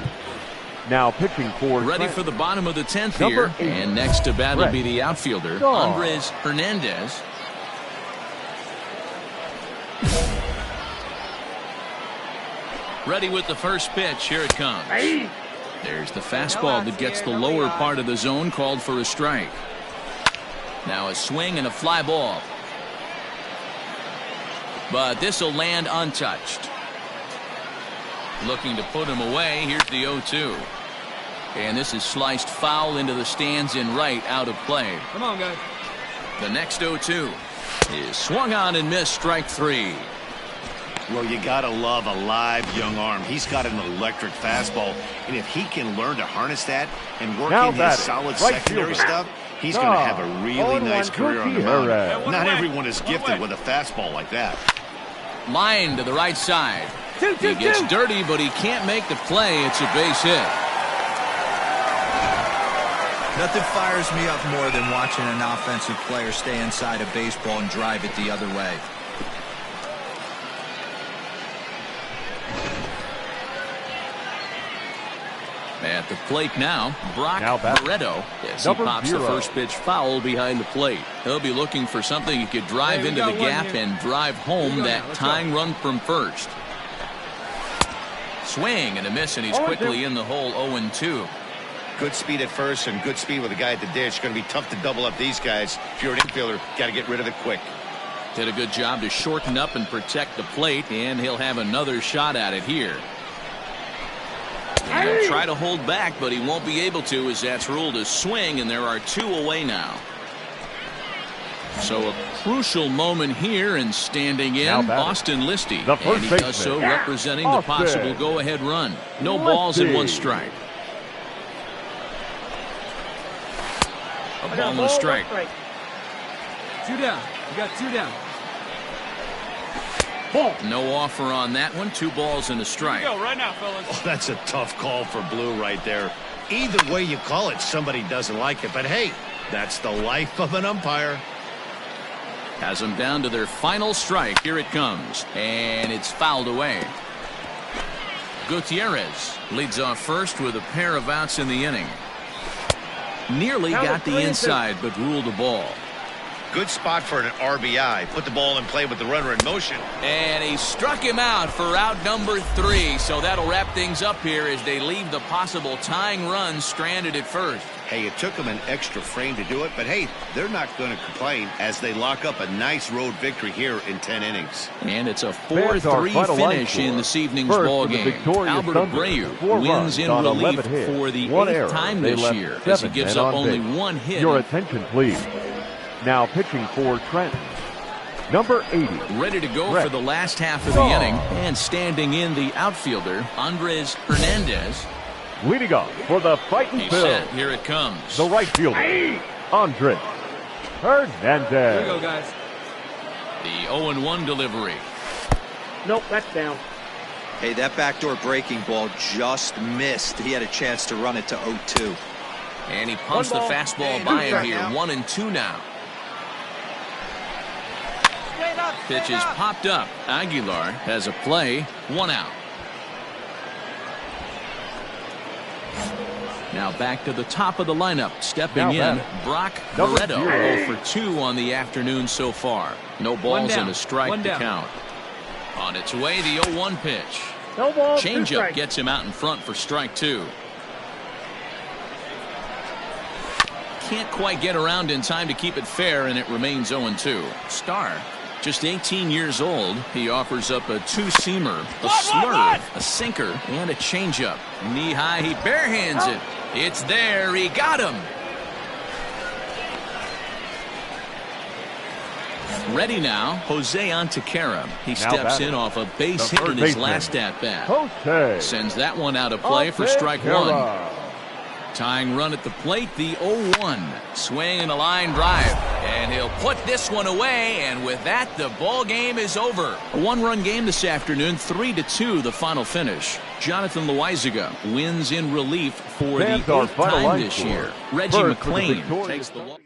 Now pitching for ready for the bottom of the 10th here, and next to bat will be the outfielder, Andres Hernandez. Ready with the first pitch. Here it comes. There's the fastball that gets the lower part of the zone, called for a strike. Now a swing and a fly ball. But this will land untouched. Looking to put him away. Here's the 0-2. And this is sliced foul into the stands in right, out of play. Come on, guys. The next 0-2 is swung on and missed, strike 3. Well, you got to love a live young arm. He's got an electric fastball, and if he can learn to harness that and work in his solid secondary stuff, he's going to have a really nice career on the mound. Not everyone is gifted with a fastball like that. Line to the right side. He gets dirty, but he can't make the play. It's a base hit. Nothing fires me up more than watching an offensive player stay inside a baseball and drive it the other way. At the plate now, Brock Barreto, as he pops the first pitch foul behind the plate. He'll be looking for something he could drive into the gap and drive home that tying run from first. Swing and a miss, and he's quickly in the hole. 0-2. Good speed at first and good speed with a guy at the ditch. It's going to be tough to double up these guys. If you're an infielder, got to get rid of it quick. Did a good job to shorten up and protect the plate, and he'll have another shot at it here. And he'll try to hold back, but he won't be able to, as that's ruled a swing, and there are 2 away now. So a crucial moment here, and standing in, Austin Listy. And he does so representing the possible go-ahead run. No balls and 1 strike. A ball and a strike. 2 down. You got 2 down. No offer on that one. 2 balls and a strike. Go right now, fellas. Oh, that's a tough call for Blue right there. Either way you call it, somebody doesn't like it. But hey, that's the life of an umpire. Has them down to their final strike. Here it comes. And it's fouled away. Gutierrez leads off first with a pair of outs in the inning. Nearly got the inside, but ruled a ball. Good spot for an RBI. Put the ball in play with the runner in motion. And he struck him out for out number 3. So that'll wrap things up here as they leave the possible tying run stranded at first. Hey, it took them an extra frame to do it, but hey, they're not going to complain as they lock up a nice road victory here in 10 innings. And it's a 4-3 finish in this evening's ball game. Albert Abreu wins in relief for the 8th time this year as he gives up only 1 hit. Your attention, please. Now pitching for Trenton. Number 80. Ready to go Red. for the last half of the inning. And standing in the outfielder, Andres Hernandez. Leading off for the Fighting He's Phils. set. Here it comes. The right fielder, Andres Hernandez. Here we go, guys. The 0-1 delivery. Nope, that's down. Hey, that backdoor breaking ball just missed. He had a chance to run it to 0-2. And he pumps the fastball by him here. 1-2 now. Pitch is popped up. Aguilar has a play. 1 out. Now back to the top of the lineup. Stepping in, Brock Barreto. 0 for 2 on the afternoon so far. No balls and a strike to count. On its way, the 0-1 pitch. No ball, Changeup gets him out in front for strike 2. Can't quite get around in time to keep it fair, and it remains 0-2. Starr, just 18 years old, he offers up a two-seamer, a slurve, a sinker, and a changeup. Knee-high, he barehands it. It's there. He got him. Ready now, Jose Antequera. He steps in off a base hit in his last at-bat. Sends that one out of play for strike 1. Tying run at the plate, the 0-1. Swing and a line drive. And he'll put this one away, and with that, the ball game is over. A 1-run game this afternoon, 3-2 the final finish. Jonathan Loaizaga wins in relief for the 8th time this year. Reggie McLean takes the walk.